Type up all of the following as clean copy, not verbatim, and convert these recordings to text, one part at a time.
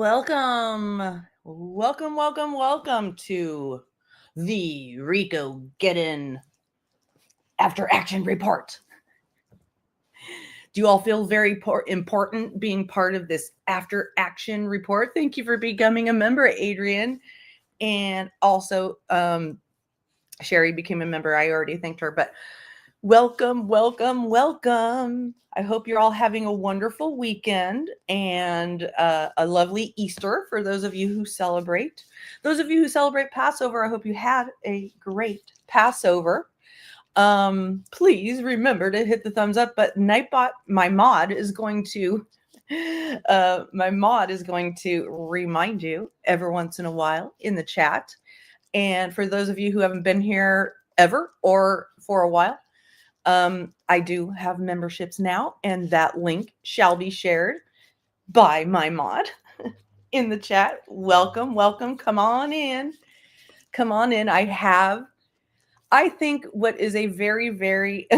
Welcome, welcome to the RICOGEDDON After Action Report. Do you all feel very important being part of this After Action Report? Thank you for becoming a member, Adrian. And also, Sherry became a member. I already thanked her, but welcome. I hope you're all having a wonderful weekend and a lovely Easter for those of you who celebrate. Those of you who celebrate Passover, I hope you had a great Passover. Please remember to hit the thumbs up, but Nightbot, my mod, is going to remind you every once in a while in the chat. And for those of you who haven't been here ever or for a while, I do have memberships now, and that link shall be shared by my mod in the chat. Welcome. Come on in. I think what is a very, very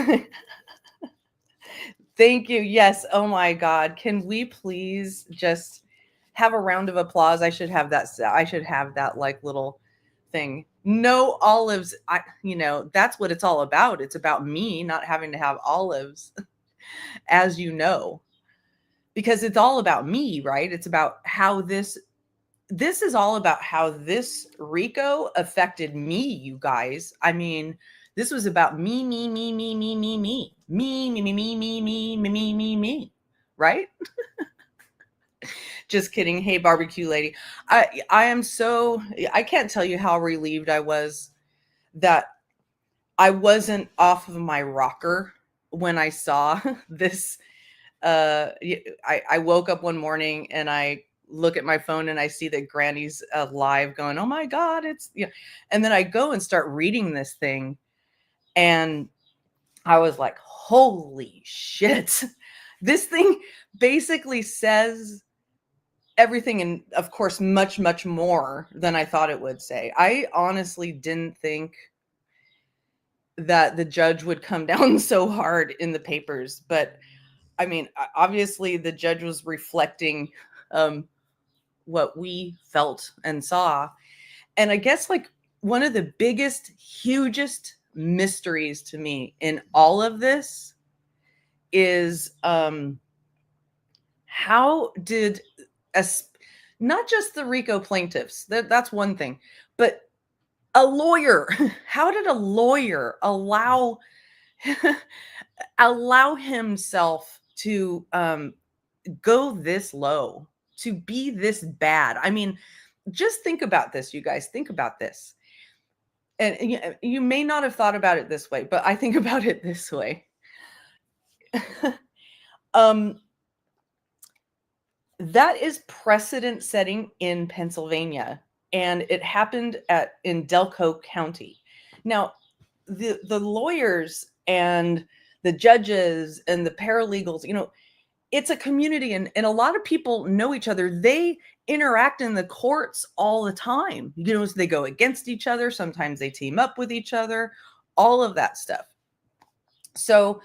thank you. Yes. Oh my God. Can we please just have a round of applause? I should have that like little thing. No olives. That's what it's all about. It's about me not having to have olives, as you know, because it's all about me, right? It's about how this is all about how this RICO affected me, you guys. I mean, this was about me, right? Just kidding. Hey, barbecue lady. I can't tell you how relieved I was that I wasn't off of my rocker when I saw this. I woke up one morning and I look at my phone and I see that Granny's live going, oh my God, and then I go and start reading this thing. And I was like, holy shit. This thing basically says everything, and of course, much, much more than I thought it would say. I honestly didn't think that the judge would come down so hard in the papers. But I mean, obviously the judge was reflecting what we felt and saw. And I guess like one of the biggest, hugest mysteries to me in all of this is how did not just the RICO plaintiffs, that's one thing, but a lawyer, how did a lawyer allow himself to go this low, to be this bad? I mean, just think about this, you guys. Think about this. And you may not have thought about it this way, but I think about it this way. That is precedent setting in Pennsylvania, and it happened in Delco County. Now, the lawyers and the judges and the paralegals, it's a community, and a lot of people know each other. They interact in the courts all the time. So they go against each other. Sometimes they team up with each other, all of that stuff. So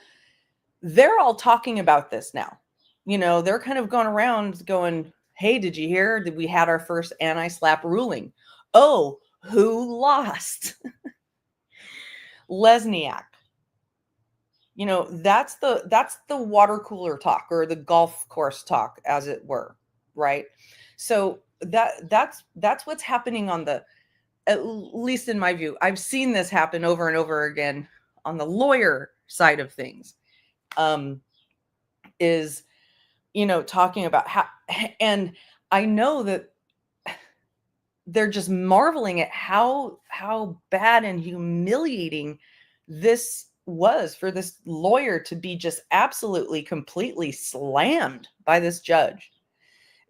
they're all talking about this now. They're kind of going around going, hey, did you hear that we had our first anti-SLAPP ruling? Oh, who lost? Lesniak. That's the water cooler talk, or the golf course talk, as it were, right? So that's what's happening at least in my view. I've seen this happen over and over again on the lawyer side of things. Is talking about how, and I know that they're just marveling at how bad and humiliating this was for this lawyer to be just absolutely, completely slammed by this judge.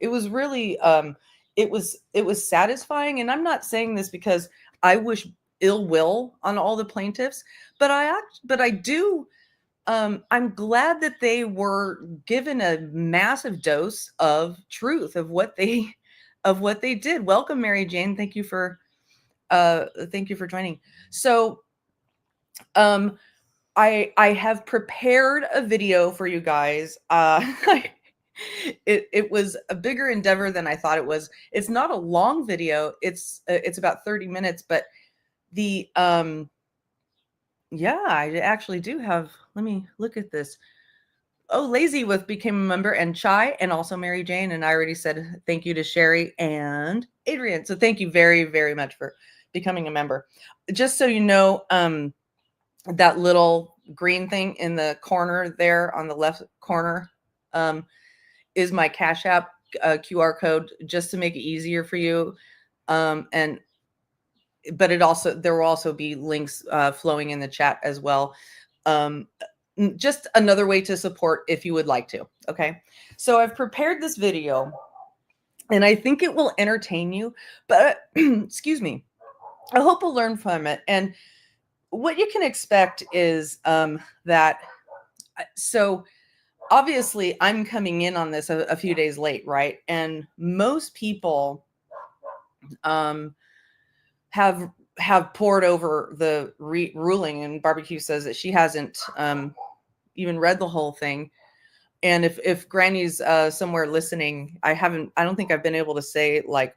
It was really, it was satisfying. And I'm not saying this because I wish ill will on all the plaintiffs, but I do. I'm glad that they were given a massive dose of truth of what they did. Welcome, Mary Jane. Thank you for joining. So, I have prepared a video for you guys. it was a bigger endeavor than I thought it was. It's not a long video. It's about 30 minutes, but the yeah, I actually do have, let me look at this. Oh, Lazy with became a member, and Chai, and also Mary Jane. And I already said thank you to Sherry and Adrian. So thank you very, very much for becoming a member. Just so you know, that little green thing in the corner there on the left corner is my Cash App QR code, just to make it easier for you. And but there will also be links flowing in the chat as well. Just another way to support if you would like to. Okay, so I've prepared this video and I think it will entertain you, but excuse me, I hope you'll learn from it. And what you can expect is that, so obviously I'm coming in on this a few days late, right? And most people have poured over the ruling, and Barbecue says that she hasn't even read the whole thing. And if Granny's somewhere listening, I don't think I've been able to say, like,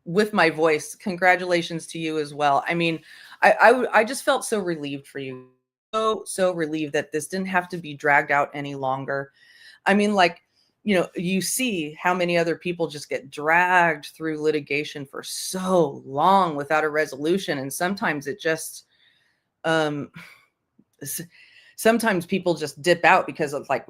with my voice, congratulations to you as well. I mean, I just felt so relieved for you. So relieved that this didn't have to be dragged out any longer. I mean, like, you know, you see how many other people just get dragged through litigation for so long without a resolution. And sometimes it just, sometimes people just dip out because of, like,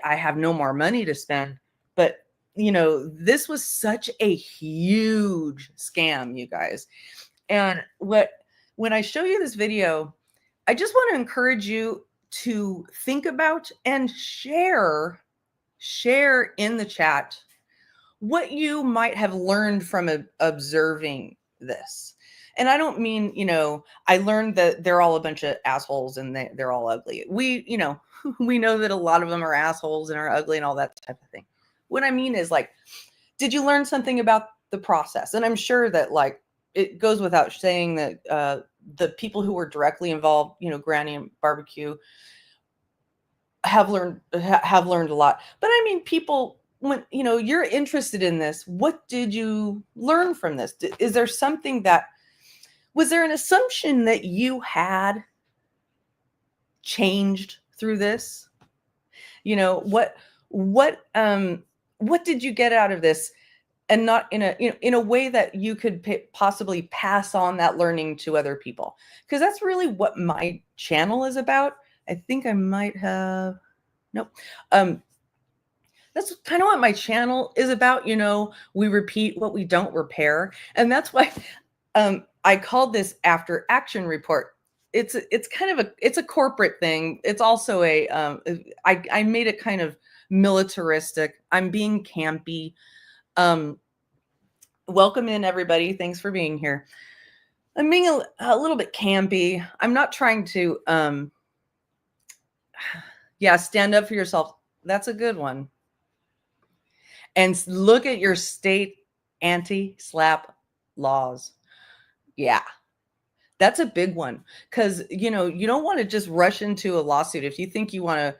I have no more money to spend. But, you know, this was such a huge scam, you guys. And when I show you this video, I just want to encourage you to think about and share in the chat what you might have learned from observing this. And I don't mean, you know, I learned that they're all a bunch of assholes and they're all ugly. You know, we know that a lot of them are assholes and are ugly and all that type of thing. What I mean is, like, did you learn something about the process? And I'm sure that, like, it goes without saying that the people who were directly involved, you know, Granny and Barbecue, have learned a lot. But I mean, people, when, you know, you're interested in this, what did you learn from this? Is there something that, was there an assumption that you had changed through this? You know, what did you get out of this? And not in a, you know, in a way that you could possibly pass on that learning to other people, because that's really what my channel is about. I think I might have, nope. That's kind of what my channel is about. You know, we repeat what we don't repair. And that's why I called this After Action Report. It's kind of it's a corporate thing. It's also a, I made it kind of militaristic. I'm being campy. Welcome in, everybody. Thanks for being here. I'm being a little bit campy. I'm not trying to, yeah, stand up for yourself. That's a good one. And look at your state anti-SLAPP laws. Yeah, that's a big one, because, you know, you don't want to just rush into a lawsuit if you think you want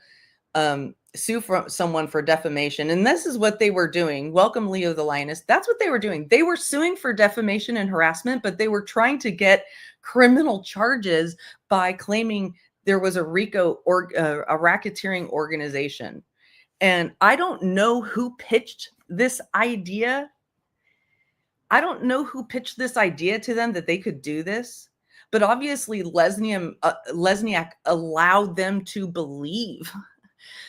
to sue someone for defamation. And this is what they were doing. Welcome, Leo the Lioness. That's what they were doing. They were suing for defamation and harassment, but they were trying to get criminal charges by claiming there was a RICO or a racketeering organization. And I don't know who pitched this idea. I don't know who pitched this idea to them that they could do this, but obviously Lesniak allowed them to believe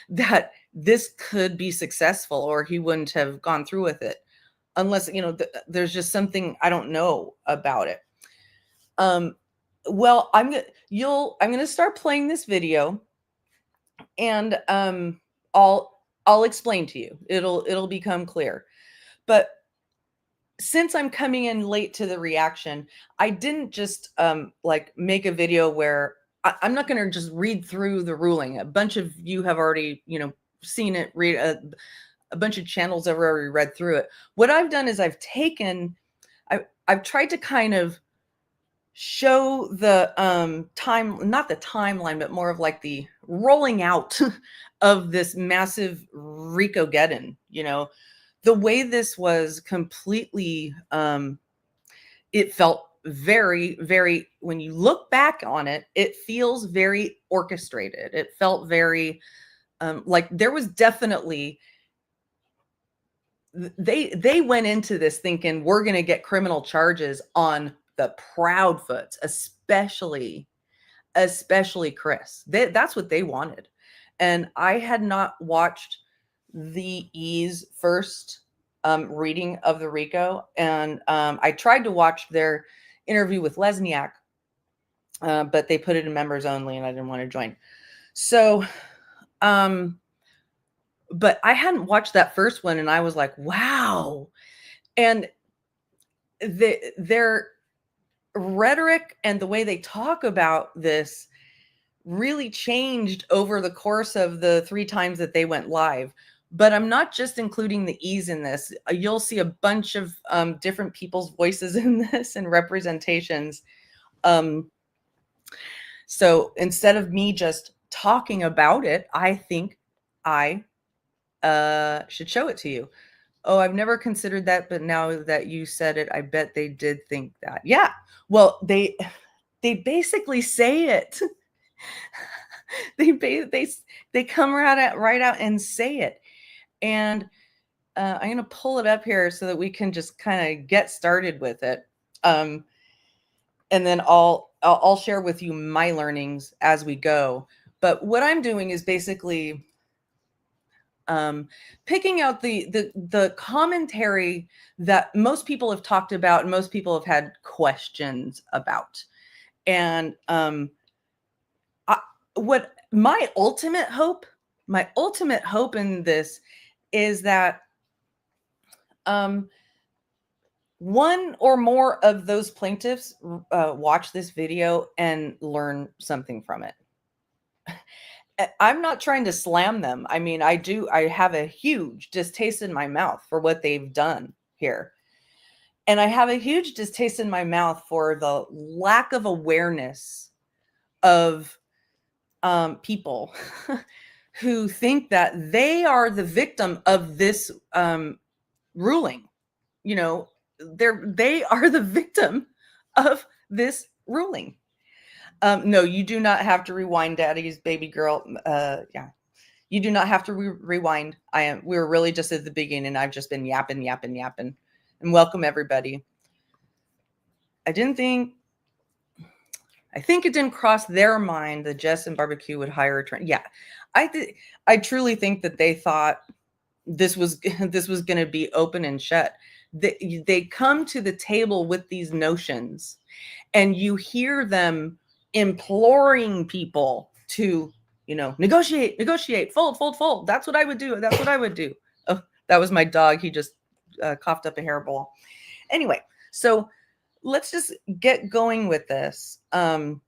that this could be successful, or he wouldn't have gone through with it, unless, you know, there's just something I don't know about it. Well, I'm going to start playing this video, and I'll explain to you. It'll become clear. But since I'm coming in late to the reaction, I didn't just like make a video where I'm not going to just read through the ruling. A bunch of you have already, you know, seen it. Read a bunch of channels have already read through it. What I've done is I've tried to kind of show the not the timeline, but more of like the rolling out of this massive RICOGEDDON. The way this was completely, it felt very, very, when you look back on it, it feels very orchestrated. It felt very like there was definitely, they went into this thinking we're going to get criminal charges on the Proudfoots, especially Chris. That's what they wanted. And I had not watched the E's first reading of the RICO, and I tried to watch their interview with Lesniak, but they put it in members only, and I didn't want to join. So, but I hadn't watched that first one, and I was like, wow. And their rhetoric and the way they talk about this really changed over the course of the 3 times that they went live. But I'm not just including the E's in this. You'll see a bunch of different people's voices in this and representations. So instead of me just talking about it, I think I should show it to you. Oh, I've never considered that, but now that you said it, I bet they did think that. Yeah. Well, they basically say it. they come right out and say it. And I'm going to pull it up here so that we can just kind of get started with it. And then I'll share with you my learnings as we go. But what I'm doing is basically picking out the commentary that most people have talked about and most people have had questions about. And what my ultimate hope in this is that one or more of those plaintiffs watch this video and learn something from it. I'm not trying to slam them. I mean, I have a huge distaste in my mouth for what they've done here. And I have a huge distaste in my mouth for the lack of awareness of people who think that they are the victim of this ruling. They are the victim of this ruling. No, you do not have to rewind, Daddy's baby girl. Yeah, you do not have to rewind. We're really just at the beginning. I've just been yapping. And welcome everybody. I think it didn't cross their mind that Jess and Barbecue would hire a trainer. Yeah, I truly think that they thought this was going to be open and shut. They come to the table with these notions, and you hear them imploring people to, negotiate, fold. That's what I would do. Oh, that was my dog. He just coughed up a hairball. Anyway, so let's just get going with this. And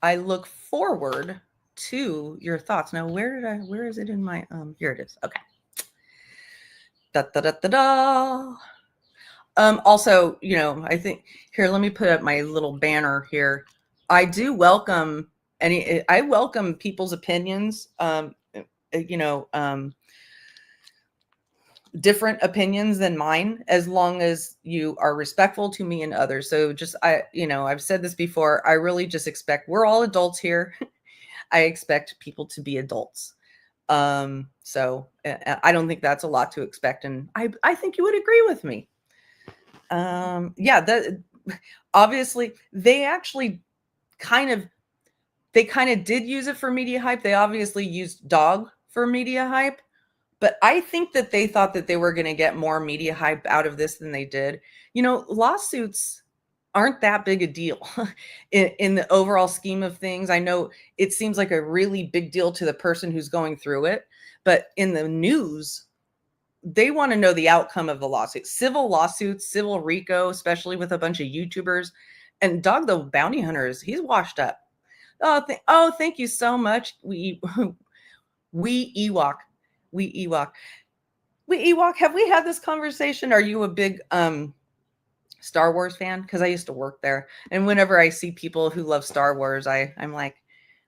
I look forward to your thoughts. Now, where is it in my, here it is. Okay. Also, I think here, let me put up my little banner here. I do welcome I welcome people's opinions, different opinions than mine, as long as you are respectful to me and others. So just, I've said this before, I really just expect, we're all adults here. I expect people to be adults. So I don't think that's a lot to expect. And I think you would agree with me. Yeah, obviously they actually kind of did use it for media hype. They obviously used dog for media hype, but I think that they thought that they were going to get more media hype out of this than they did. Lawsuits aren't that big a deal in the overall scheme of things. I know it seems like a really big deal to the person who's going through it, but in the news, they want to know the outcome of the lawsuit. Civil lawsuits, civil RICO, especially with a bunch of YouTubers. And Dog the Bounty Hunter, he's washed up. Thank you so much. We Ewok. We Ewok, have we had this conversation? Are you a big Star Wars fan? Because I used to work there, and whenever I see people who love Star Wars, I'm like,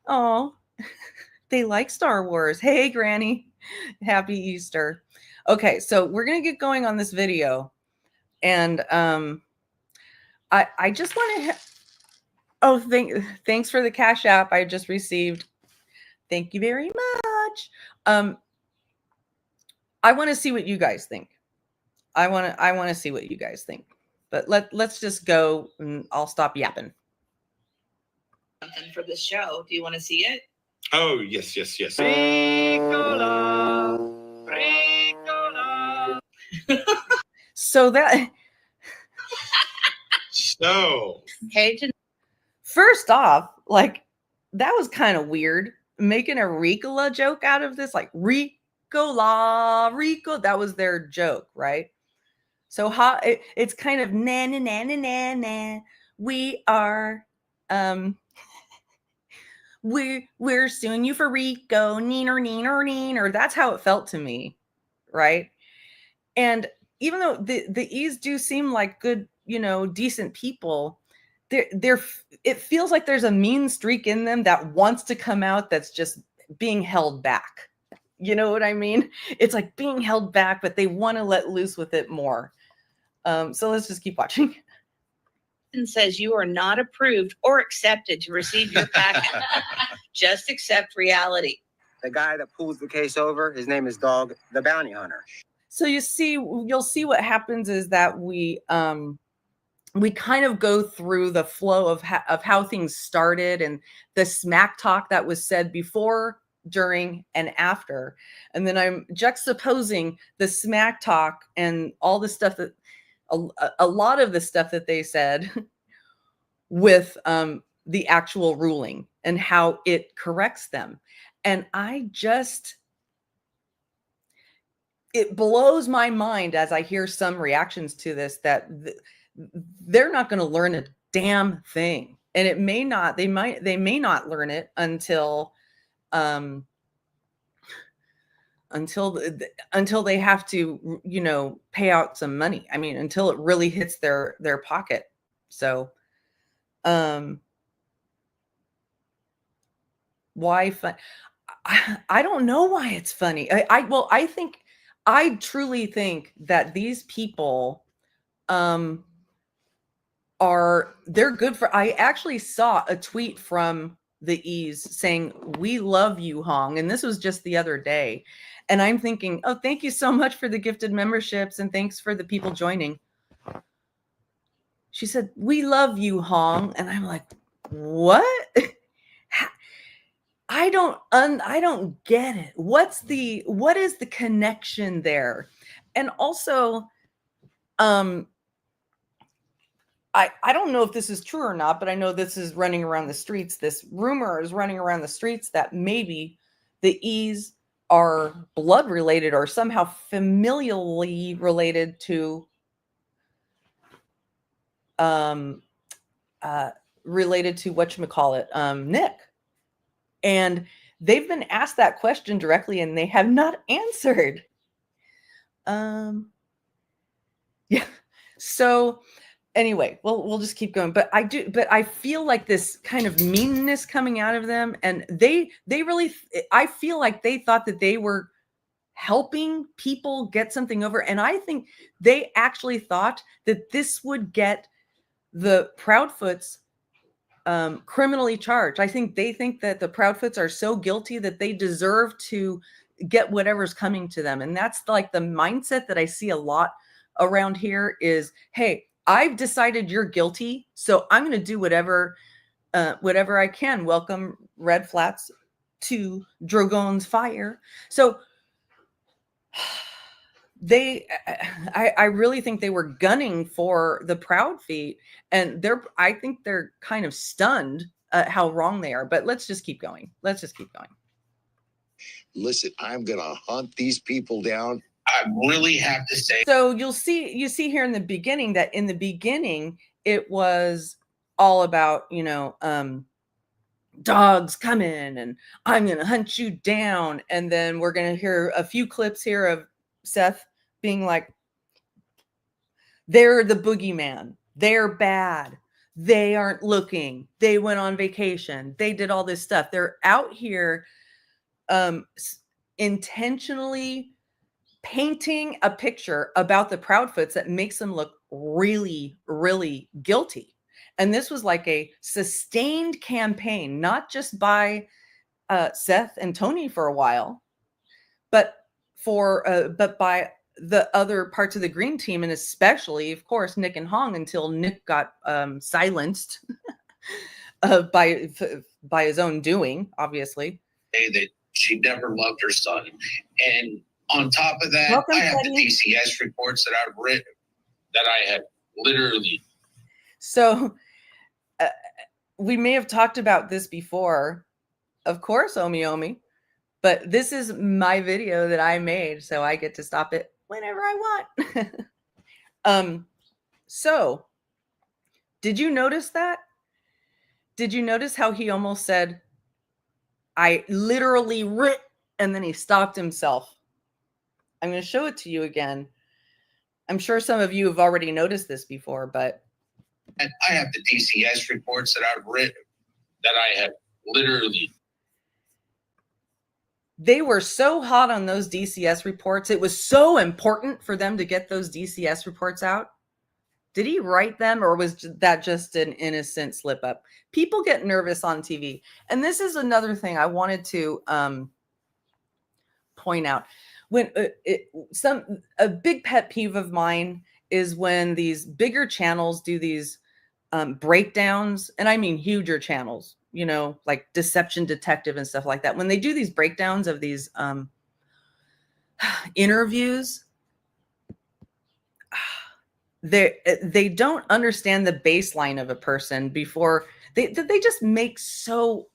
oh, they like Star Wars. Hey, Granny, happy Easter. Okay, so we're gonna get going on this video, and I just want to. Oh, thanks for the Cash App I just received. Thank you very much. I want to see what you guys think. I want to see what you guys think. But let's just go, and I'll stop yapping. Something for the show. Do you want to see it? Oh, yes. Ricola. So that. So. Hey, First off, like, that was kind of weird. Making a Ricola joke out of this, like Ricola, that was their joke, right? So it's kind of na na na na na na. We are we're suing you for Rico, neener. That's how it felt to me, right? And even though the E's do seem like good, decent people, it feels like there's a mean streak in them that wants to come out that's just being held back. You know what I mean? It's like being held back, but they want to let loose with it more. So let's just keep watching. Says you are not approved or accepted to receive your packet. Just accept reality. The guy that pulls the case over, his name is Dog, the bounty hunter. So you'll see what happens is that we kind of go through the flow of how things started and the smack talk that was said before, during, and after. And then I'm juxtaposing the smack talk and all the stuff that a lot of the stuff that they said with the actual ruling and how it corrects them. And it blows my mind as I hear some reactions to this that they're not going to learn a damn thing. And they may not learn it until they have to, pay out some money. I mean, until it really hits their pocket. So, why fun? I don't know why it's funny. I truly think that these people, they're good for. I actually saw a tweet from the E's saying, "We love you, Hong," and this was just the other day. And I'm thinking, oh, thank you so much for the gifted memberships, and thanks for the people joining. She said, "We love you, Hong," and I'm like, what? I don't get it. What is the connection there? And also, I don't know if this is true or not, but I know this is running around the streets. This rumor is running around the streets that maybe the E's are blood related or somehow familially related to whatchamacallit, Nick. And they've been asked that question directly and they have not answered. Yeah. So anyway, we'll just keep going. But I feel like this kind of meanness coming out of them, and they really, I feel like they thought that they were helping people get something over. And I think they actually thought that this would get the Proudfoots criminally charged. I think they think that the Proudfoots are so guilty that they deserve to get whatever's coming to them. And that's like the mindset that I see a lot around here is, hey, I've decided you're guilty, so I'm going to do whatever I can. Welcome, Red Flats, to Drogon's fire. So I really think they were gunning for the Proud Feet, and I think they're kind of stunned at how wrong they are. But let's just keep going. Listen, I'm going to hunt these people down. I really have to say. So you see here in the beginning that in the beginning it was all about, dogs coming and I'm going to hunt you down. And then we're going to hear a few clips here of Seth being like, they're the boogeyman. They're bad. They aren't looking. They went on vacation. They did all this stuff. They're out here intentionally painting a picture about the Proudfoots that makes them look really, really guilty. And this was like a sustained campaign, not just by Seth and Tony for a while, but by the other parts of the green team, and especially, of course, Nick and Hong, until Nick got silenced by his own doing, obviously. That she never loved her son. And on top of that, Welcome, I have Teddy. the DCS reports that I've written that I have literally. So we may have talked about this before, of course, Omi, but this is my video that I made, so I get to stop it whenever I want. So did you notice that? Did you notice how he almost said, I literally writ, and then he stopped himself? I'm going to show it to you again. I'm sure some of you have already noticed this before, but And I have the DCS reports that I've written that I have literally. they were so hot on those DCS reports. It was so important for them to get those DCS reports out. Did he write them, or was that just an innocent slip up? People get nervous on TV. And this is another thing I wanted to point out. When a big pet peeve of mine is when these bigger channels do these breakdowns, and I mean huger channels, you know, like Deception Detective and stuff like that. When they do these breakdowns of these interviews, they don't understand the baseline of a person before they just make so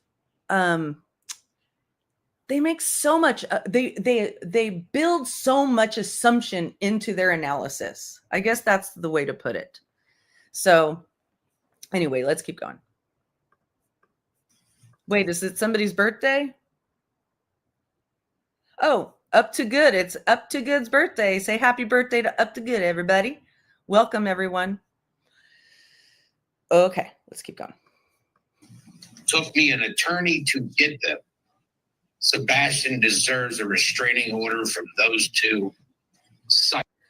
they make so much they build so much assumption into their analysis. I guess that's the way to put it. So anyway, let's keep going. Wait, is it somebody's birthday? Oh, Up to Good. It's Up to Good's birthday. Say happy birthday to Up to Good, everybody. Welcome, everyone. Okay, let's keep going. Took me an attorney to get them. Sebastian deserves a restraining order from those two.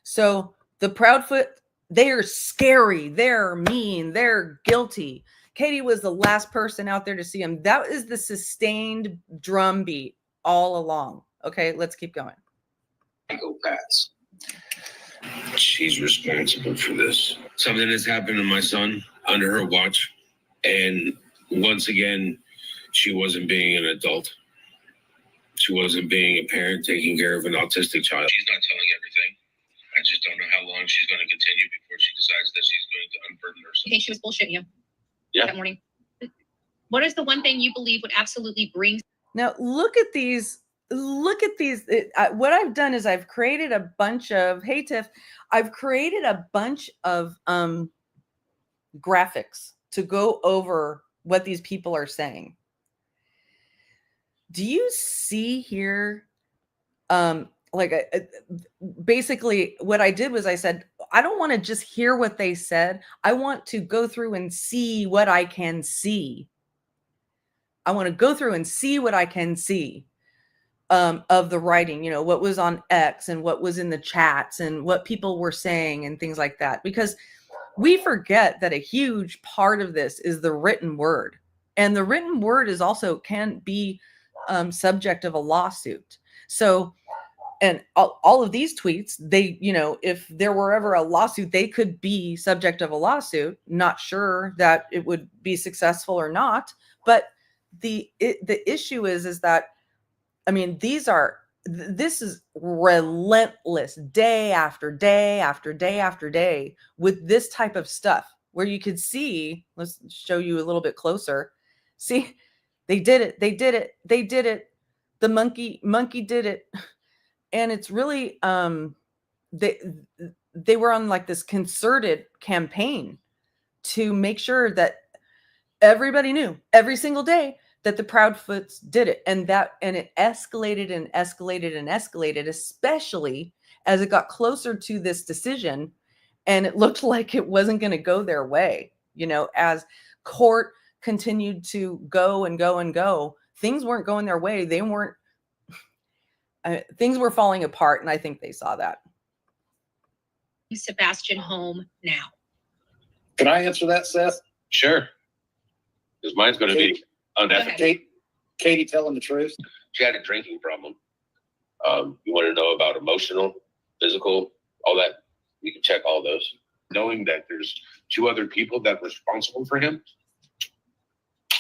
So the Proudfoot, they're scary, they're mean, they're guilty. Katie was the last person out there to see him. That is the sustained drumbeat all along. Okay, let's keep going. Psychopaths. She's responsible for this. Something has happened to my son under her watch. And once again, she wasn't being an adult. She wasn't being a parent taking care of an autistic child. She's not telling everything. I just don't know how long she's going to continue before she decides that she's going to unburden herself. You think she was bullshitting you? Yeah. That morning. What is the one thing you believe would absolutely bring? Now look at these. Look at these. What I've done is I've created a bunch of, hey Tiff, I've created a bunch of graphics to go over what these people are saying. Do you see here? Basically what I did was I said, I don't want to just hear what they said. I want to go through and see what I can see. I want to go through and see what I can see of the writing, you know, what was on X and what was in the chats and what people were saying and things like that. Because we forget that a huge part of this is the written word. And the written word is also can be subject of a lawsuit. So, and all of these tweets, they, you know, if there were ever a lawsuit, they could be subject of a lawsuit. Not sure that it would be successful or not. But the issue is that, I mean, this is relentless day after day after day after day with this type of stuff where you could see, let's show you a little bit closer. See, they did it. They did it. They did it. The monkey did it. And it's really, they were on like this concerted campaign to make sure that everybody knew every single day that the Proudfoots did it, and it escalated and escalated and escalated, especially as it got closer to this decision, and it looked like it wasn't going to go their way. You know, as court continued to go and go and go, things weren't going their way. They weren't. Things were falling apart, and I think they saw that. Sebastian home now. Can I answer that, Seth? Sure. Because mine's going to be unethical. Katie telling the truth. She had a drinking problem. You want to know about emotional, physical, all that? We can check all those. Knowing that there's 2 other people that were responsible for him,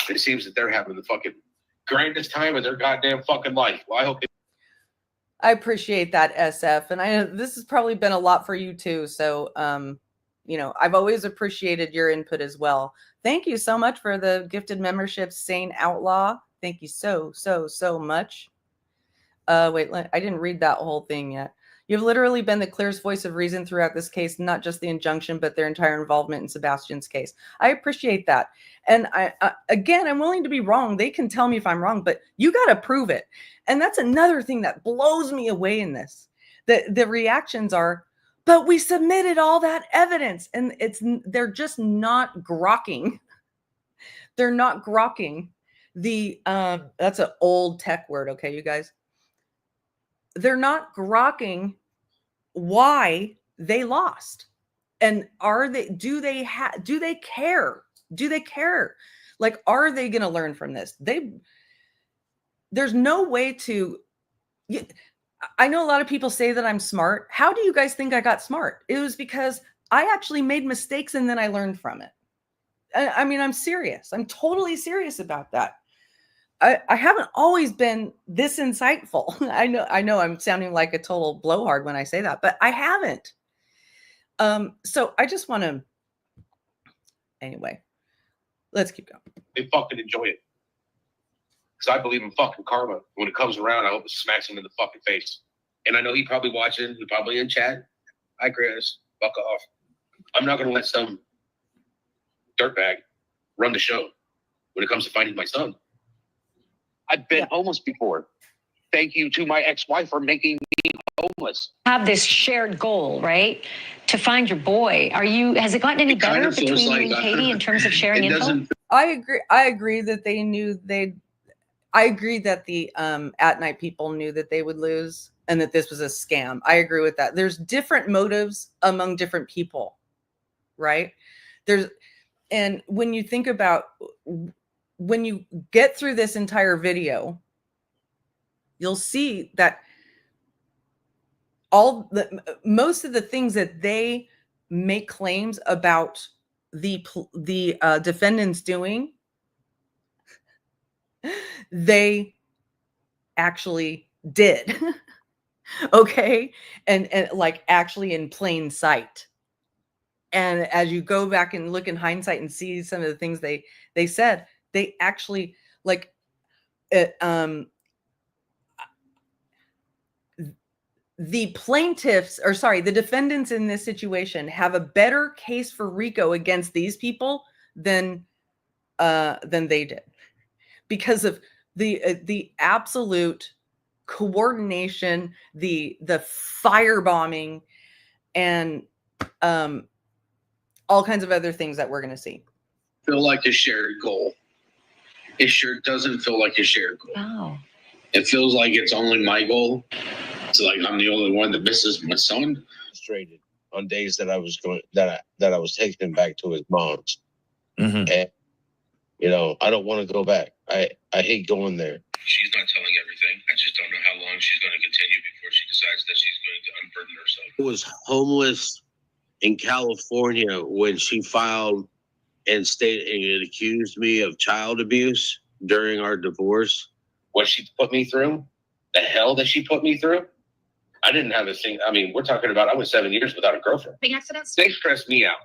it seems that they're having the fucking grandest time of their goddamn fucking life. Well, I hope I appreciate that, SF. And I know this has probably been a lot for you too. So, you know, I've always appreciated your input as well. Thank you so much for the gifted membership, Sane Outlaw. Thank you so much. Wait, I didn't read that whole thing yet. You've literally been the clearest voice of reason throughout this case, not just the injunction, but their entire involvement in Sebastian's case. I appreciate that. And again, I'm willing to be wrong. They can tell me if I'm wrong, but you got to prove it. And that's another thing that blows me away in this. The reactions are, but we submitted all that evidence, and they're just not grokking. They're not grokking the that's an old tech word, okay, you guys. They're not grokking why they lost. And do they care? Do they care? Like, are they going to learn from this? There's no way to. I know a lot of people say that I'm smart. How do you guys think I got smart? It was because I actually made mistakes and then I learned from it. I mean, I'm serious. I'm totally serious about that. I haven't always been this insightful. I know I'm sounding like a total blowhard when I say that, but I haven't. So I just want to, anyway, let's keep going. they fucking enjoy it. Because I believe in fucking karma. When it comes around, I hope it smacks him in the fucking face. And I know he probably watching, he probably in chat. Hi, Chris. Fuck off. I'm not going to let some dirtbag run the show when it comes to finding my son. I've been homeless before. Thank you to my ex-wife for making me homeless. Have this shared goal, right? To find your boy. Has it gotten any better between you and Katie in terms of sharing info? I agree that they knew I agree that the AtNight people knew that they would lose and that this was a scam. I agree with that. There's different motives among different people, right? And when you think about, when you get through this entire video, you'll see that most of the things that they make claims about the defendants doing, they actually did. Okay. And like actually in plain sight. And as you go back and look in hindsight and see some of the things they said, they actually like it, the plaintiffs, or sorry, the defendants in this situation have a better case for RICO against these people than they did, because of the absolute coordination, the firebombing, and all kinds of other things that we're going to see. Feel like a shared goal. It sure doesn't feel like a shared goal. Oh. It feels like it's only my goal. It's like I'm the only one that misses my son. Frustrated on days that I was going that I was taking him back to his mom's. Mm-hmm. And you know, I don't want to go back. I hate going there. She's not telling everything. I just don't know how long she's going to continue before she decides that she's going to unburden herself. I was homeless in California when she filed and accused me of child abuse during our divorce. What she put me through, the hell that she put me through. I didn't have a thing. I mean, we're talking about I went 7 years without a girlfriend. Big accidents? They stressed me out.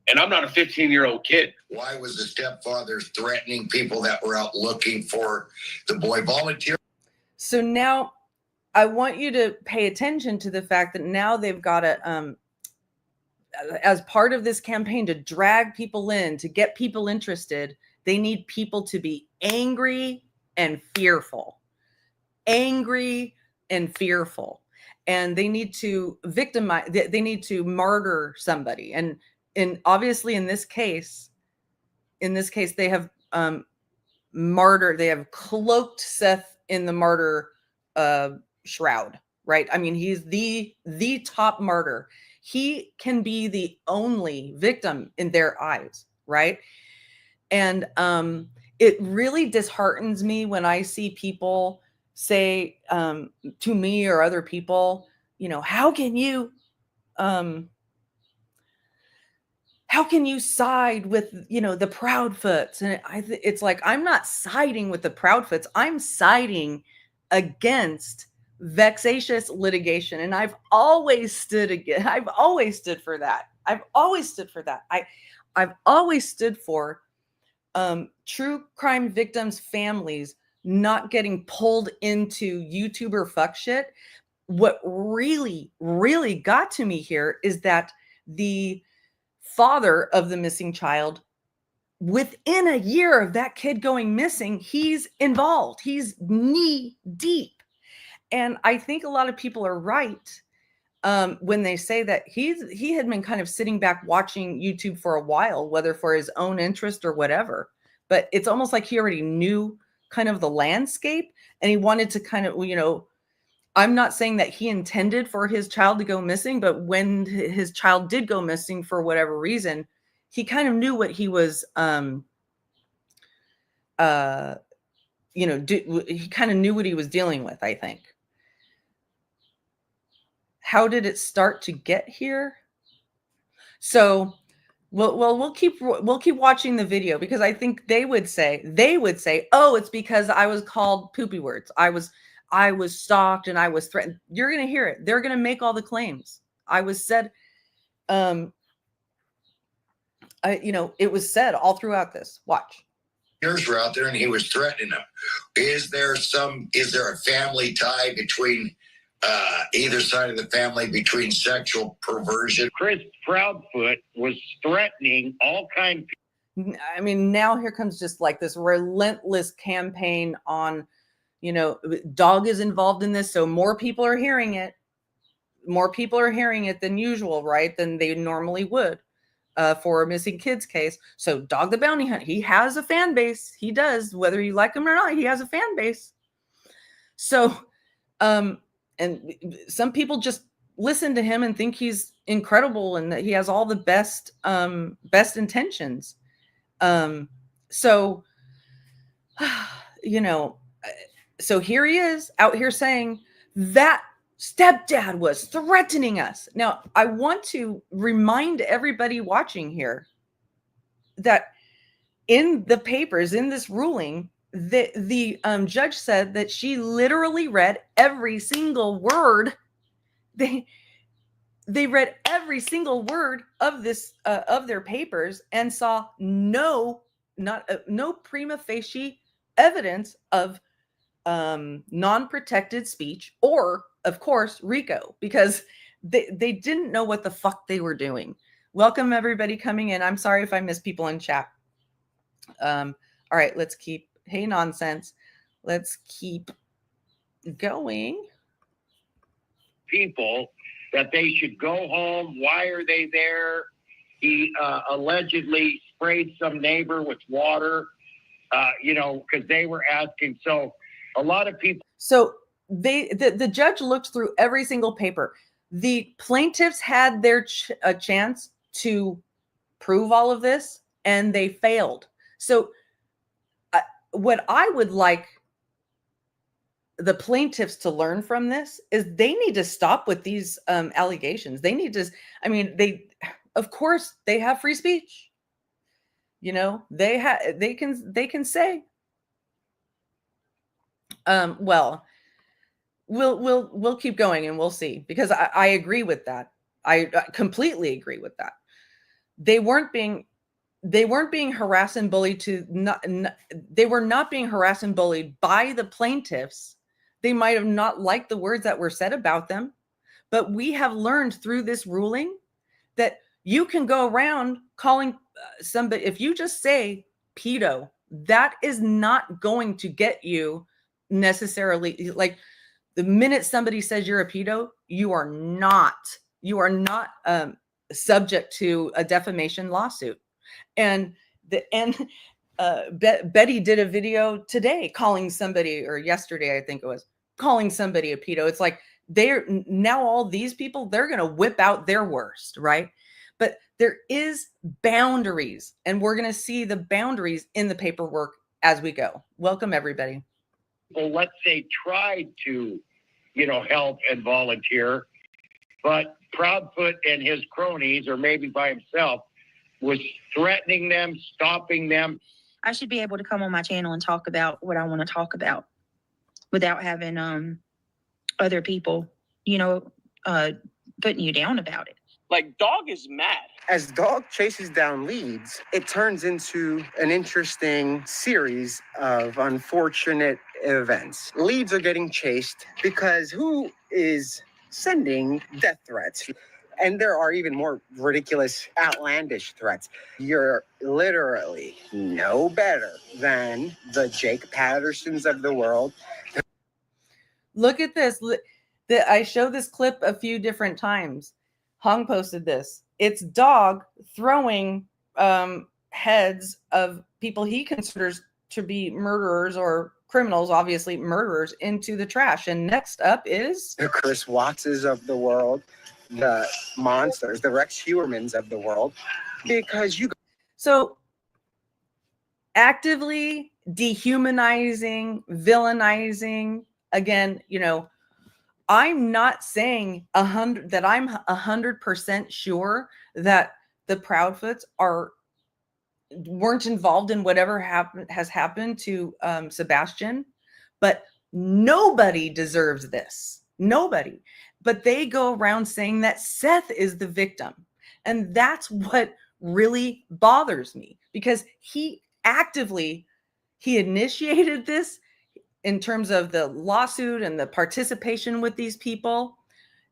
And I'm not a 15-year-old kid. Why was the stepfather threatening people that were out looking for the boy? Volunteer. So now I want you to pay attention to the fact that now they've got to, as part of this campaign to drag people in, to get people interested, They need people to be angry and fearful. Angry and fearful. And they need to victimize, they need to martyr somebody. And obviously in this case, they have martyred, they have cloaked Seth in the martyr shroud, right? I mean, he's the top martyr. He can be the only victim in their eyes, right? And it really disheartens me when I see people say to me or other people, you know, how can you side with, you know, the Proudfoots? And it's like, I'm not siding with the Proudfoots. I'm siding against vexatious litigation. And I've always stood for that. I've always stood for that. I've always stood for true crime victims' families not getting pulled into YouTuber fuck shit. What really, really got to me here is that the father of the missing child, within a year of that kid going missing, he's involved. He's knee deep. And I think a lot of people are right when they say that he had been kind of sitting back watching YouTube for a while, whether for his own interest or whatever. But it's almost like he already knew kind of the landscape, and he wanted to kind of, you know, I'm not saying that he intended for his child to go missing, but when his child did go missing for whatever reason, he kind of knew what he was, you know, he kind of knew what he was dealing with, I think. How did it start to get here? So, we'll keep watching the video, because I think they would say, oh, it's because I was called poopy words. I was stalked and I was threatened. You're going to hear it. They're going to make all the claims. I was said, you know, it was said all throughout this. Watch. Years were out there and he was threatening them. Is there a family tie between either side of the family, between sexual perversion? Chris Proudfoot was threatening all kinds. I mean, now here comes just like this relentless campaign on, you know, dog is involved in this. So more people are hearing it. More people are hearing it than usual, right? Than they normally would for a missing kids case. So Dog the Bounty Hunter, he has a fan base. He does, whether you like him or not, he has a fan base. So, and some people just listen to him and think he's incredible and that he has all the best intentions. So, you know, so here he is out here saying that stepdad was threatening us. Now, I want to remind everybody watching here that in the papers, in this ruling, the judge said that she literally read every single word. They read every single word of this of their papers and saw no prima facie evidence of non-protected speech or, of course, RICO, because they didn't know what the fuck they were doing. Welcome everybody coming in. I'm sorry if I miss people in chat. All right, let's keep, hey nonsense. Let's keep going. People that they should go home. Why are they there? He allegedly sprayed some neighbor with water, you know, because they were asking. So a lot of people. So the judge looked through every single paper. The plaintiffs had their chance to prove all of this, and they failed. So what I would like the plaintiffs to learn from this is they need to stop with these allegations. They need to, I mean, of course they have free speech. You know, they can say, well, we'll keep going and we'll see, because I agree with that. I completely agree with that. They weren't being harassed and bullied they were not being harassed and bullied by the plaintiffs. They might have not liked the words that were said about them, but we have learned through this ruling that you can go around calling somebody, if you just say pedo That is not going to get you necessarily, like, the minute somebody says you're a pedo, you are not subject to a defamation lawsuit. And Betty did a video today calling somebody, or yesterday I think it was, calling somebody a pedo. It's like, they're now, all these people, they're going to whip out their worst, right? But there is boundaries, and we're going to see the boundaries in the paperwork as we go. Welcome, everybody. Well, let's say tried to, help and volunteer, but Proudfoot and his cronies, or maybe by himself, was threatening them, stopping them. I should be able to come on my channel and talk about what I want to talk about without having other people, putting you down about it. Like, Dog is mad. As Dog chases down leads, it turns into an interesting series of unfortunate events. Leads are getting chased because who is sending death threats? And there are even more ridiculous, outlandish threats. You're literally no better than the Jake Pattersons of the world. Look at this. I show this clip a few different times. Hong posted this. It's Dog throwing heads of people he considers to be murderers or criminals, obviously murderers, into the trash. And next up is the Chris Wattses of the world, the monsters, the Rex Heuermans of the world, because so actively dehumanizing, villainizing. Again, I'm not saying that I'm 100% sure that the Proudfoots weren't involved in whatever has happened to Sebastian, but nobody deserves this. Nobody. But they go around saying that Seth is the victim. And that's what really bothers me, because he initiated this in terms of the lawsuit and the participation with these people.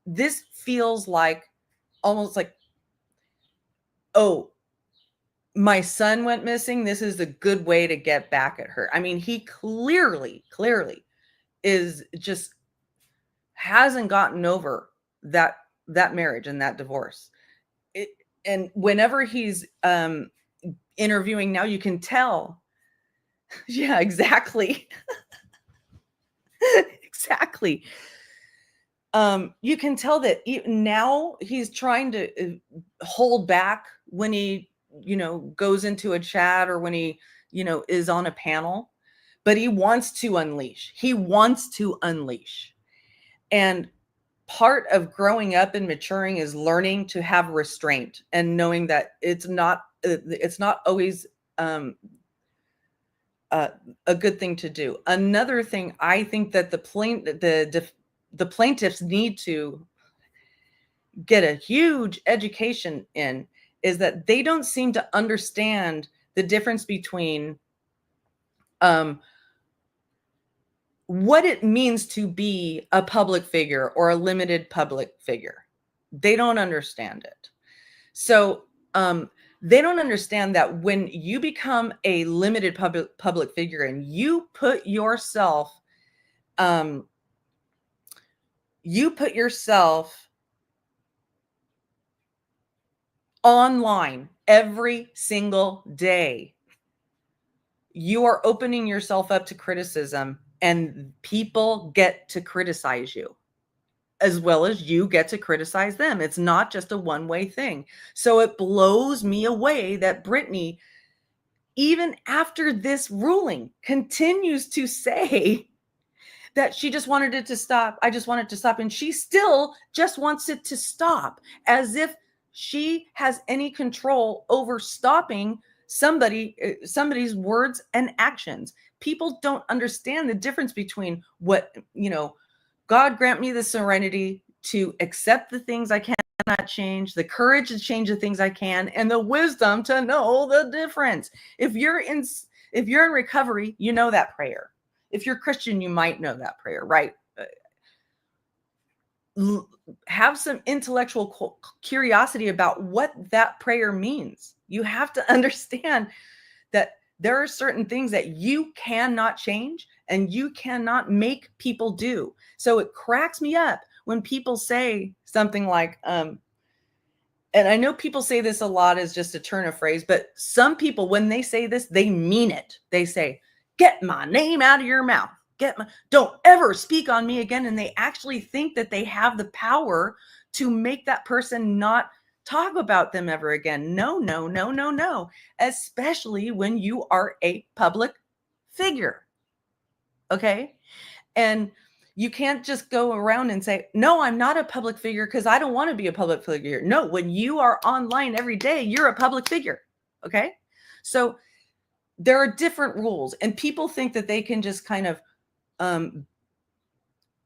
This feels like almost like, oh, my son went missing. This is a good way to get back at her. I mean, he clearly is just hasn't gotten over that marriage and that divorce. And whenever he's interviewing now, you can tell. Yeah, exactly. Exactly. You can tell that now he's trying to hold back when he, goes into a chat or when he, is on a panel, but he wants to unleash. And part of growing up and maturing is learning to have restraint and knowing that it's not always a good thing to do. Another thing I think that the plaintiffs need to get a huge education in is that they don't seem to understand the difference between what it means to be a public figure or a limited public figure. They don't understand it. So they don't understand that when you become a limited public figure and you put yourself online every single day, you are opening yourself up to criticism, and people get to criticize you as well as you get to criticize them. It's not just a one-way thing. So it blows me away that Brittany, even after this ruling, continues to say that she just wanted it to stop. I just want it to stop. And she still just wants it to stop, as if she has any control over stopping somebody's words and actions. People don't understand the difference between what, God grant me the serenity to accept the things I cannot change, the courage to change the things I can, and the wisdom to know the difference. If you're in recovery, you know that prayer. If you're Christian, you might know that prayer, right? Have some intellectual curiosity about what that prayer means. You have to understand that There are certain things that you cannot change and you cannot make people do. So it cracks me up when people say something like, and I know people say this a lot as just a turn of phrase, but some people, when they say this, they mean it. They say, get my name out of your mouth. Don't ever speak on me again. And they actually think that they have the power to make that person not talk about them ever again. No, no, no, no, no. Especially when you are a public figure. Okay. And you can't just go around and say, no, I'm not a public figure because I don't want to be a public figure. No, when you are online every day, you're a public figure. Okay. So there are different rules, and people think that they can just kind of,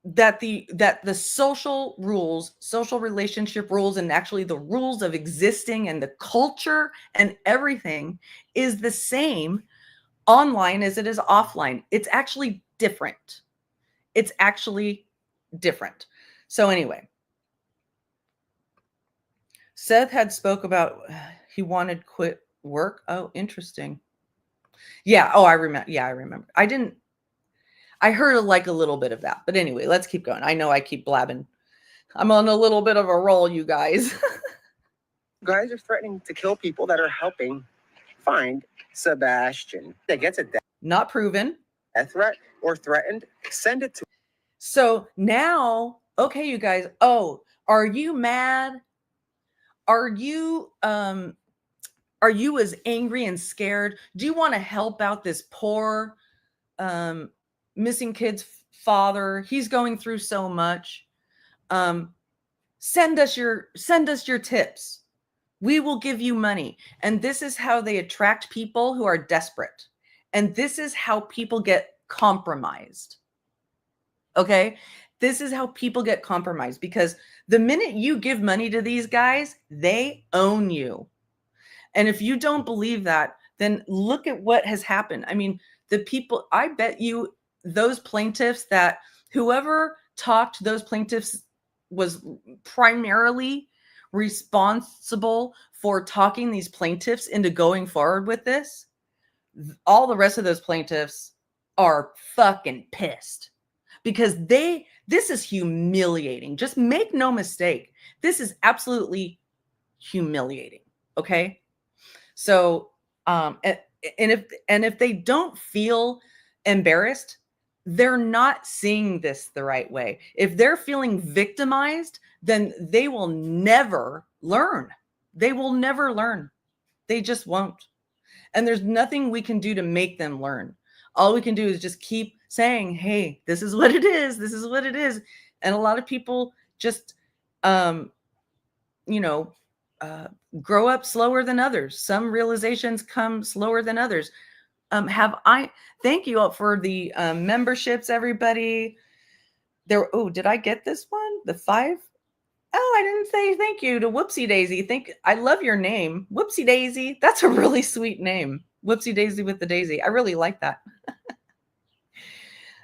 that the social rules, social relationship rules, and actually the rules of existing and the culture and everything is the same online as it is offline. It's actually different. It's actually different. So anyway, Seth had spoke about he wanted quit work. Oh, interesting. Yeah. Oh, I remember. Yeah, I remember. I heard like a little bit of that, but anyway, let's keep going. I know I keep blabbing. I'm on a little bit of a roll, you guys. Guys are threatening to kill people that are helping find Sebastian. That gets a not proven. Death threat or threatened, send it to. So now, okay, you guys. Oh, are you mad? Are you as angry and scared? Do you want to help out this poor missing kid's father? He's going through so much. Send us your tips. We will give you money. And this is how they attract people who are desperate. And this is how people get compromised. Okay? This is how people get compromised, because the minute you give money to these guys, they own you. And if you don't believe that, then look at what has happened. I mean, the people, I bet you those plaintiffs, that whoever talked to those plaintiffs was primarily responsible for talking these plaintiffs into going forward with this. All the rest of those plaintiffs are fucking pissed, because this is humiliating. Just make no mistake. This is absolutely humiliating. Okay. So, and if they don't feel embarrassed, they're not seeing this the right way. If they're feeling victimized, then they will never learn. They will never learn. They just won't. And there's nothing we can do to make them learn. All we can do is just keep saying, hey, this is what it is. This is what it is. And a lot of people just, grow up slower than others. Some realizations come slower than others. Thank you all for the memberships, everybody. Did I get this one? The 5? Oh, I didn't say thank you to Whoopsie Daisy. I love your name. Whoopsie Daisy. That's a really sweet name. Whoopsie Daisy with the daisy. I really like that.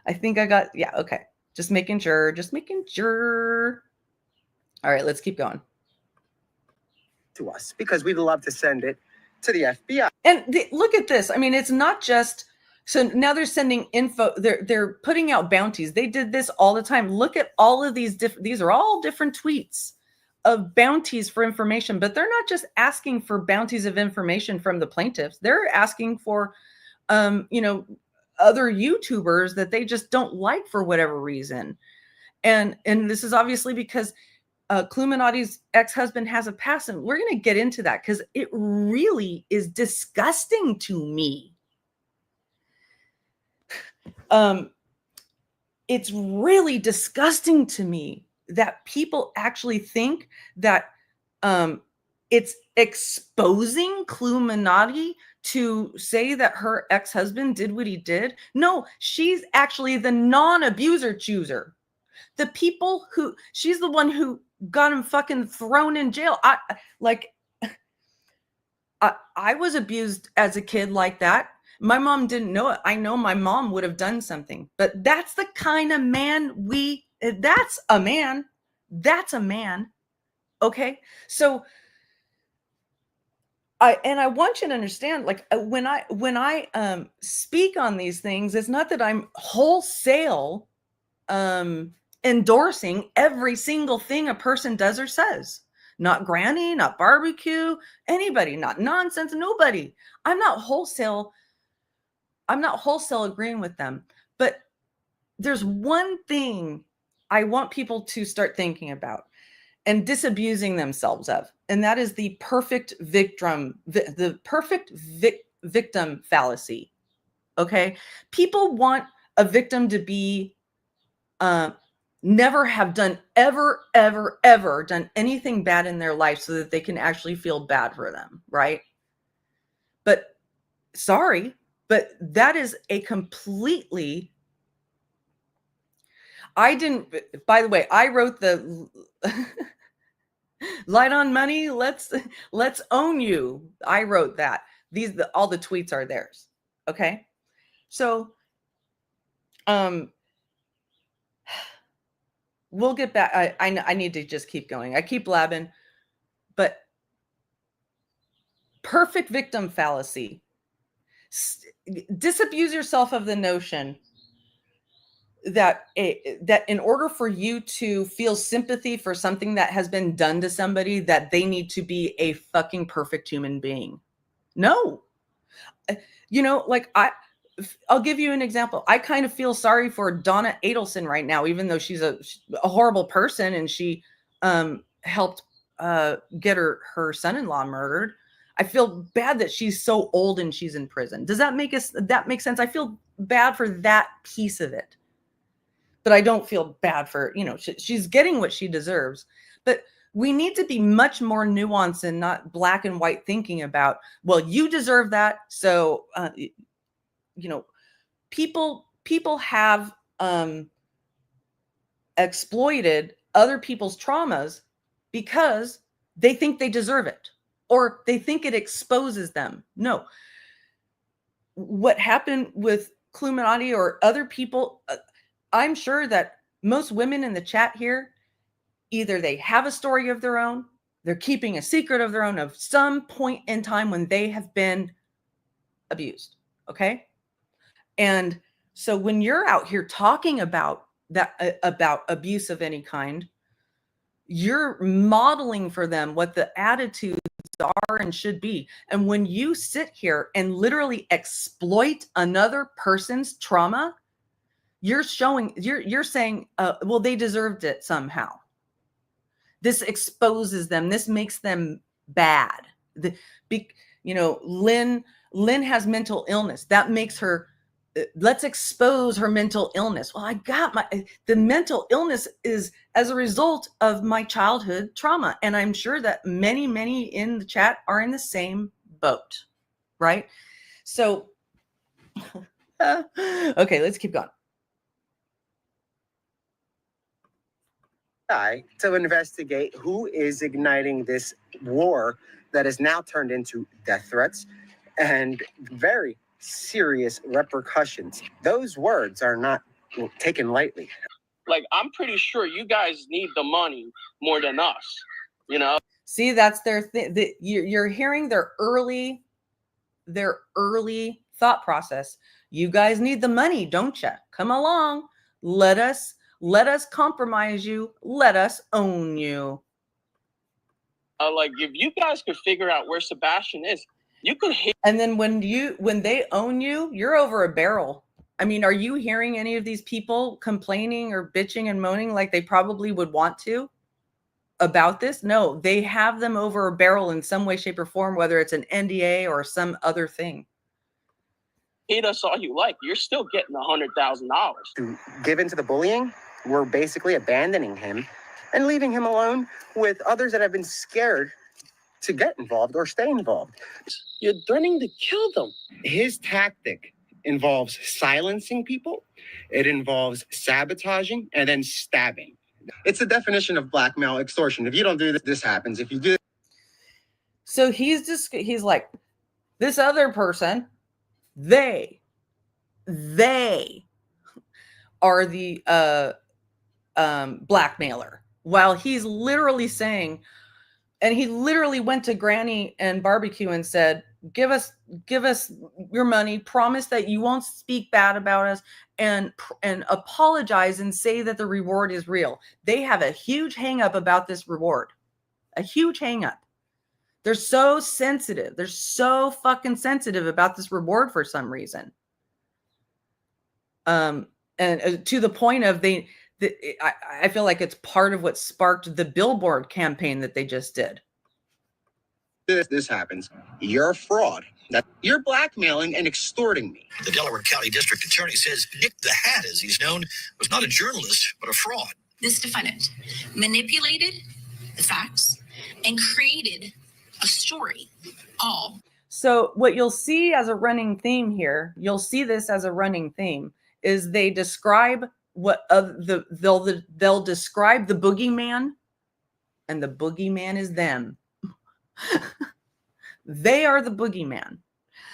I think I got, yeah, okay. Just making sure. All right, let's keep going. To us, because we'd love to send it to the FBI. And look at this. I mean, it's not just, so now they're sending info. They're putting out bounties. They did this all the time. Look at all of these these are all different tweets of bounties for information, but they're not just asking for bounties of information from the plaintiffs. They're asking for, other YouTubers that they just don't like for whatever reason. And this is obviously because Cluminati's ex-husband has a past, and we're going to get into that because it really is disgusting to me. It's really disgusting to me that people actually think that it's exposing Cluminati to say that her ex-husband did what he did. No, she's actually the non-abuser chooser. The people who, she's the one who got him fucking thrown in jail. I was abused as a kid like that. My mom didn't know it. I know my mom would have done something, but that's the kind of man that's a man. That's a man. Okay. So I want you to understand, like, when I speak on these things, it's not that I'm wholesale endorsing every single thing a person does or says. Not Granny, not barbecue, anybody, not nonsense, nobody. I'm not wholesale agreeing with them. But there's one thing I want people to start thinking about and disabusing themselves of, and that is the perfect victim, victim fallacy. Okay, people want a victim to be never have done ever done anything bad in their life so that they can actually feel bad for them, right? But sorry, but that is a completely, by the way, I wrote the Light on Money, let's own you. I wrote that. All the tweets are theirs. Okay. So, we'll get back. I need to just keep going. I keep blabbing, but perfect victim fallacy. Disabuse yourself of the notion that in order for you to feel sympathy for something that has been done to somebody, that they need to be a fucking perfect human being. No. You know, like I'll give you an example. I kind of feel sorry for Donna Adelson right now, even though she's a horrible person and she helped get her son-in-law murdered. I feel bad that she's so old and she's in prison. Does that make sense? I feel bad for that piece of it. But I don't feel bad for, she's getting what she deserves. But we need to be much more nuanced and not black and white thinking about, well, you deserve that. So, people have exploited other people's traumas because they think they deserve it or they think it exposes them. No. What happened with Cluminati or other people, I'm sure that most women in the chat here, either they have a story of their own, they're keeping a secret of their own of some point in time when they have been abused. Okay. And so when you're out here talking about that, about abuse of any kind, you're modeling for them what the attitudes are and should be. And when you sit here and literally exploit another person's trauma, you're saying, well, they deserved it somehow. This exposes them. This makes them bad. Lynn has mental illness. That makes her, let's expose her mental illness. Well, the mental illness is as a result of my childhood trauma. And I'm sure that many, many in the chat are in the same boat, right? So, okay, let's keep going. To investigate who is igniting this war that has now turned into death threats and very serious repercussions. Those words are not taken lightly. Like, I'm pretty sure you guys need the money more than us, See, that's their thing. You're hearing their early thought process. You guys need the money, don't you? Come along. Let us compromise you. Let us own you. Like, if you guys could figure out where Sebastian is, you could hit. And then when they own you, you're over a barrel. I mean, are you hearing any of these people complaining or bitching and moaning like they probably would want to about this? No, they have them over a barrel in some way, shape, or form, whether it's an NDA or some other thing. Hate us all you like. You're still getting $100,000. To give into the bullying, we're basically abandoning him and leaving him alone with others that have been scared to get involved or stay involved. You're threatening to kill them. His tactic involves silencing people. It involves sabotaging and then stabbing. It's the definition of blackmail extortion. If you don't do this, this happens. If you do. So he's like, this other person, they are the blackmailer, while he's literally saying, And he literally went to Granny and Barbecue and said, give us your money, promise that you won't speak bad about us, and apologize and say that the reward is real. They have a huge hang up about this reward. A huge hang up. They're so sensitive. They're so fucking sensitive about this reward for some reason. And to the point of I feel like it's part of what sparked the billboard campaign that they just did. This happens. You're a fraud. You're blackmailing and extorting me. The Delaware County District Attorney says Nick the Hat, as he's known, was not a journalist, but a fraud. This defendant manipulated the facts and created a story. All. So what you'll see as a running theme here, you'll see this as a running theme, is they describe they'll describe the boogeyman, and the boogeyman is them. They are the boogeyman.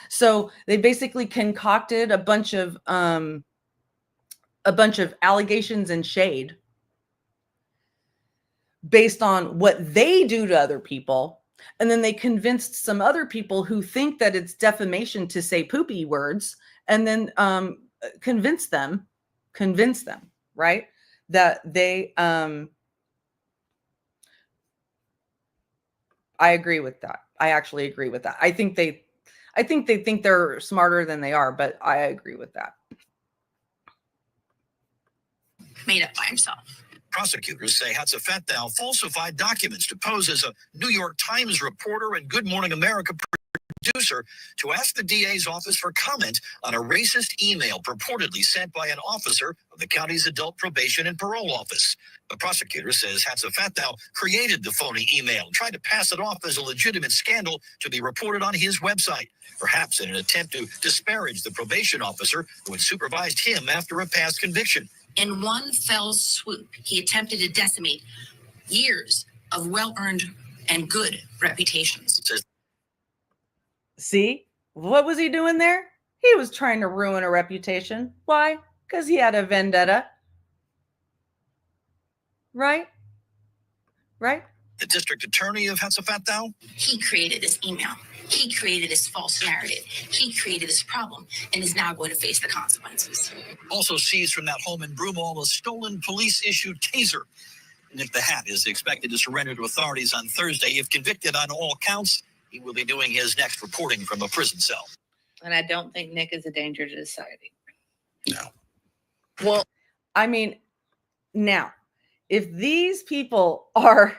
So they basically concocted a bunch of allegations and shade based on what they do to other people. And then they convinced some other people who think that it's defamation to say poopy words, and then convince them, right? That they, I agree with that. I actually agree with that. I think they think they're smarter than they are, but I agree with that. Made up by himself. Prosecutors say Hatzafatdow falsified documents to pose as a New York Times reporter and Good Morning America producer to ask the DA's office for comment on a racist email purportedly sent by an officer of the county's adult probation and parole office. The prosecutor says Hatzafatdow created the phony email and tried to pass it off as a legitimate scandal to be reported on his website, perhaps in an attempt to disparage the probation officer who had supervised him after a past conviction. In one fell swoop, he attempted to decimate years of well-earned and good reputations. See, what was he doing there? He was trying to ruin a reputation. Why? Because he had a vendetta. Right? Right? The district attorney of Hatzafatdow? He created this email. He created this false narrative. He created this problem and is now going to face the consequences. Also seized from that home in Broomall, a stolen police-issued taser. Nick the Hat is expected to surrender to authorities on Thursday. If convicted on all counts, he will be doing his next reporting from a prison cell. And I don't think Nick is a danger to society. No. Well, I mean, now, if these people are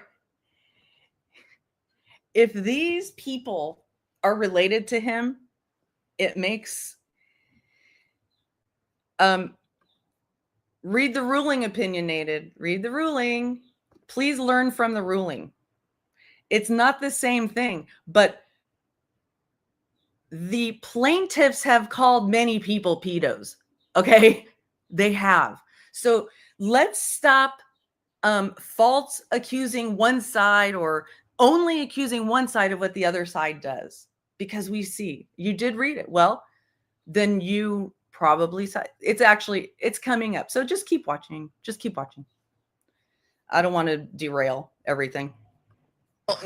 related to him, it makes read the ruling, opinionated. Read the ruling. Please learn from the ruling. It's not the same thing, but the plaintiffs have called many people pedos. Okay, they have. So let's stop false accusing one side or only accusing one side of what the other side does, because we see you did read it. Well, then you probably saw it's coming up. So just keep watching. Just keep watching. I don't want to derail everything.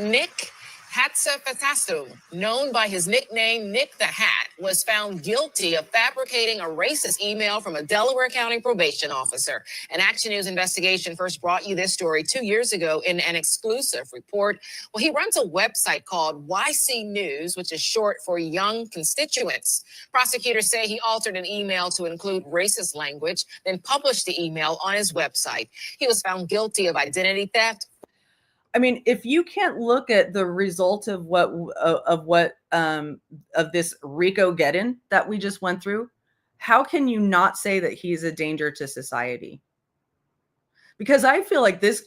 Nick Hatzafatdow, known by his nickname Nick the Hat, was found guilty of fabricating a racist email from a Delaware County probation officer. An Action News investigation first brought you this story 2 years ago in an exclusive report. Well, he runs a website called YC News, which is short for Young Constituents. Prosecutors say he altered an email to include racist language, then published the email on his website. He was found guilty of identity theft. I mean, if you can't look at the result of this RICOGEDDON that we just went through, how can you not say that he's a danger to society? Because I feel like this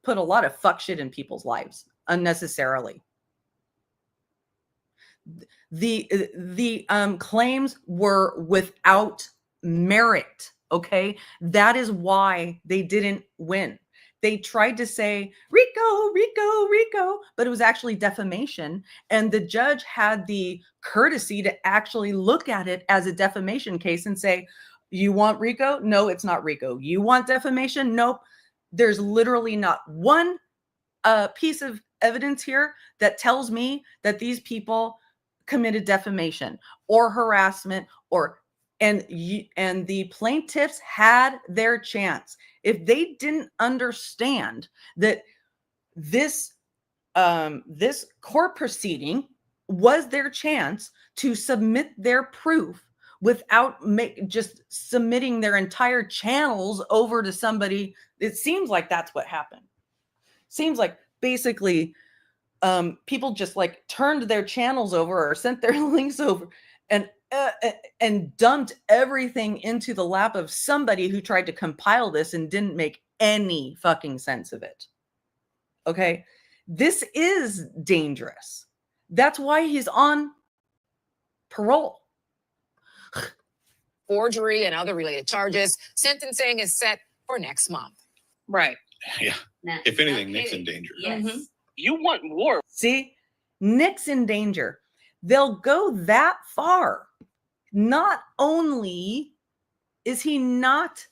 put a lot of fuck shit in people's lives unnecessarily. The claims were without merit. Okay, that is why they didn't win. They tried to say RICO, RICO, RICO, but it was actually defamation. And the judge had the courtesy to actually look at it as a defamation case and say, you want RICO? No, it's not RICO. You want defamation? Nope. There's literally not one piece of evidence here that tells me that these people committed defamation or harassment and the plaintiffs had their chance. If they didn't understand that this court proceeding was their chance to submit their proof without just submitting their entire channels over to somebody, it seems like that's what happened. Seems like basically people just like turned their channels over or sent their links over and dumped everything into the lap of somebody who tried to compile this and didn't make any fucking sense of it. Okay, this is dangerous. That's why he's on parole. Forgery and other related charges. Sentencing is set for next month. Right. Yeah. If anything, Nick's in danger. Yes. Mm-hmm. You want war. See, Nick's in danger. They'll go that far. Not only is he not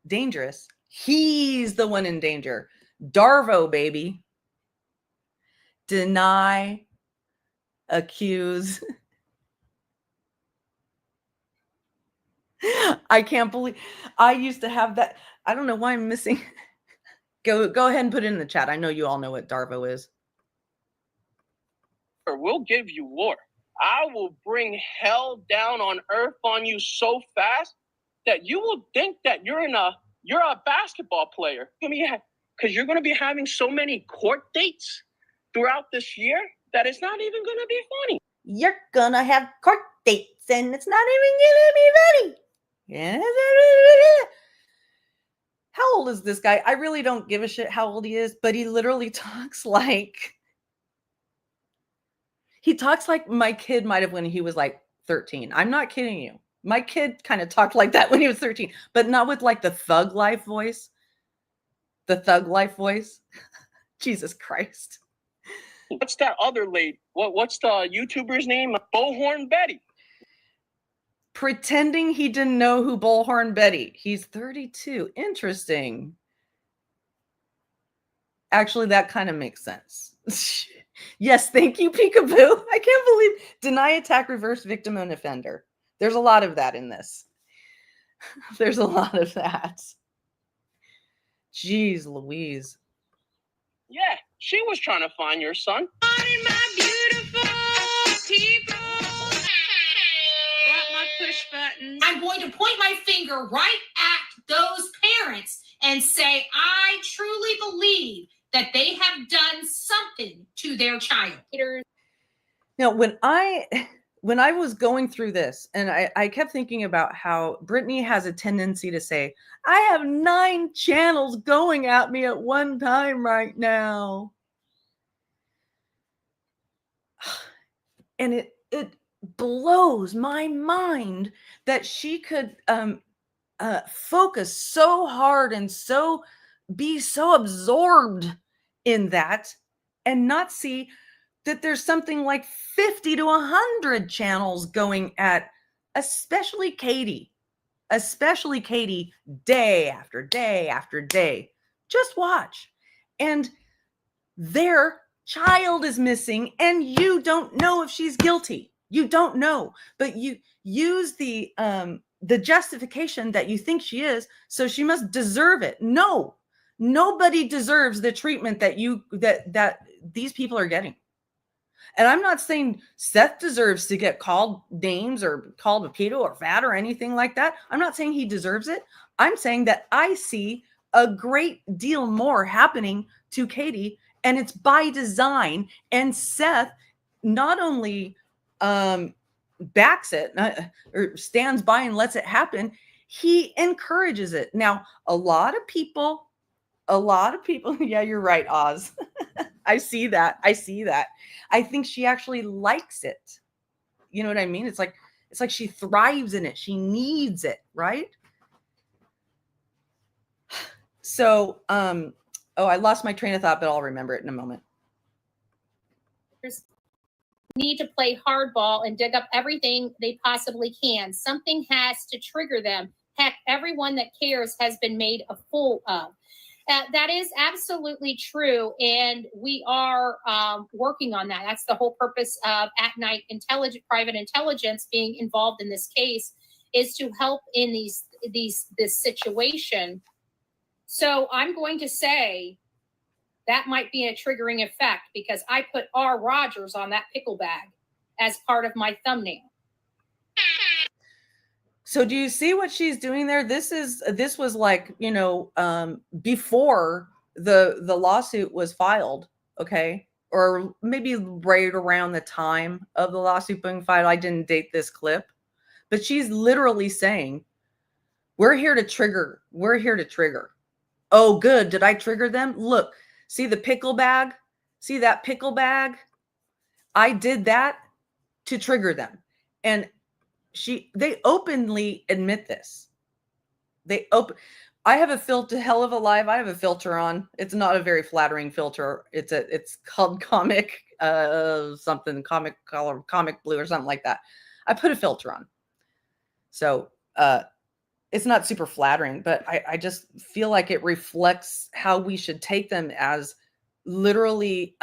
dangerous, he's the one in danger. Darvo, baby. Deny, accuse. I can't believe I used to have that. I don't know why I'm missing. Go ahead and put it in the chat. I know you all know what Darvo is. We'll give you war. I will bring hell down on earth on you so fast that you will think that you're a basketball player. Because you're going to be having so many court dates throughout this year that it's not even going to be funny. You're going to have court dates and it's not even going to be funny. Yeah. How old is this guy? I really don't give a shit how old he is, but he literally talks like my kid might have when he was like 13. I'm not kidding you. My kid kind of talked like that when he was 13, but not with like the thug life voice. The thug life voice. Jesus Christ. What's that other lady? What's the YouTuber's name? Bullhorn Betty. Pretending he didn't know who Bullhorn Betty. He's 32. Interesting. Actually, that kind of makes sense. Yes, thank you, Peekaboo. I can't believe deny, attack, reverse, victim, and offender. There's a lot of that in this. There's a lot of that. Jeez Louise. Yeah, she was trying to find your son. Morning, my beautiful people. Drop my push button. I'm going to point my finger right at those parents and say, I truly believe that they have done something to their child. Now, when I was going through this, and I kept thinking about how Brittany has a tendency to say, I have 9 channels going at me at one time right now. And it blows my mind that she could focus so hard and be so absorbed in that and not see that there's something like 50 to 100 channels going at especially Katie, day after day after day. Just watch. And their child is missing and you don't know if she's guilty. You don't know, but you use the justification that you think she is, so she must deserve it. No, nobody deserves the treatment that these people are getting. And I'm not saying Seth deserves to get called names or called a pedo or fat or anything like that. I'm not saying he deserves it. I'm saying that I see a great deal more happening to Katie, and it's by design. And Seth not only backs it or stands by and lets it happen, he encourages it. Now, a lot of people, yeah, you're right, Oz. I see that. I think she actually likes it. You know what I mean? It's like she thrives in it. She needs it, right? So, I lost my train of thought, but I'll remember it in a moment. Need to play hardball and dig up everything they possibly can. Something has to trigger them. Heck, everyone that cares has been made a fool of. That is absolutely true, and we are working on that. That's the whole purpose of AtNight private intelligence being involved in this case, is to help in this situation. So I'm going to say that might be a triggering effect because I put R. Rogers on that pickle bag as part of my thumbnail. So do you see what she's doing there? This was like, you know, before the lawsuit was filed, okay? Or maybe right around the time of the lawsuit being filed. I didn't date this clip, but she's literally saying, we're here to trigger. We're here to trigger. Oh, good. Did I trigger them? Look, see the pickle bag? See that pickle bag? I did that to trigger them. And they openly admit this. I have a filter, hell of a live. I have a filter on. It's not a very flattering filter. It's called comic something, comic color, comic blue or something like that. I put a filter on. So it's not super flattering, but I just feel like it reflects how we should take them as literally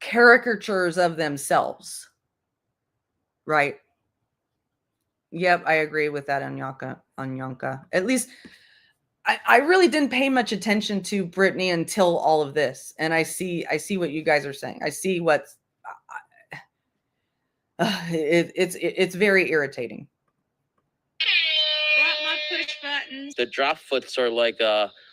caricatures of themselves. Right. Yep, I agree with that, Anyanka. At least I really didn't pay much attention to Brittany until all of this. And I see what you guys are saying. I see what's it's very irritating. My push buttons. The drop foots are like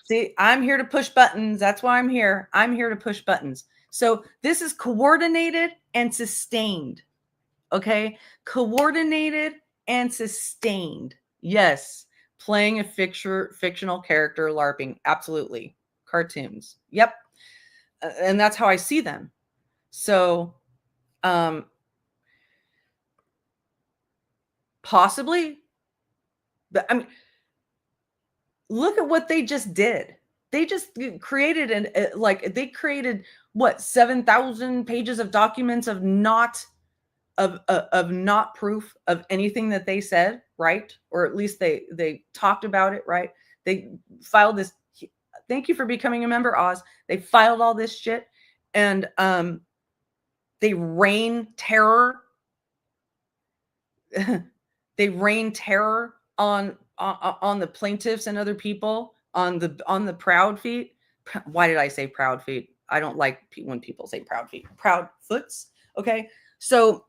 See, I'm here to push buttons. That's why I'm here. I'm here to push buttons. So this is coordinated and sustained. Okay, coordinated and sustained. Yes, playing a fictional character, LARPing. Absolutely. Cartoons. Yep. And that's how I see them. So, possibly. But I mean, look at what they just did. They just created they created what, 7,000 pages of documents of not proof of anything that they said, right? Or at least they talked about it, right? They filed this. Thank you for becoming a member, Oz. They filed all this shit, and they rain terror. They rain terror on the plaintiffs and other people on the proud feet. Why did I say proud feet? I don't like when people say proud feet. Proud foots. Okay, so.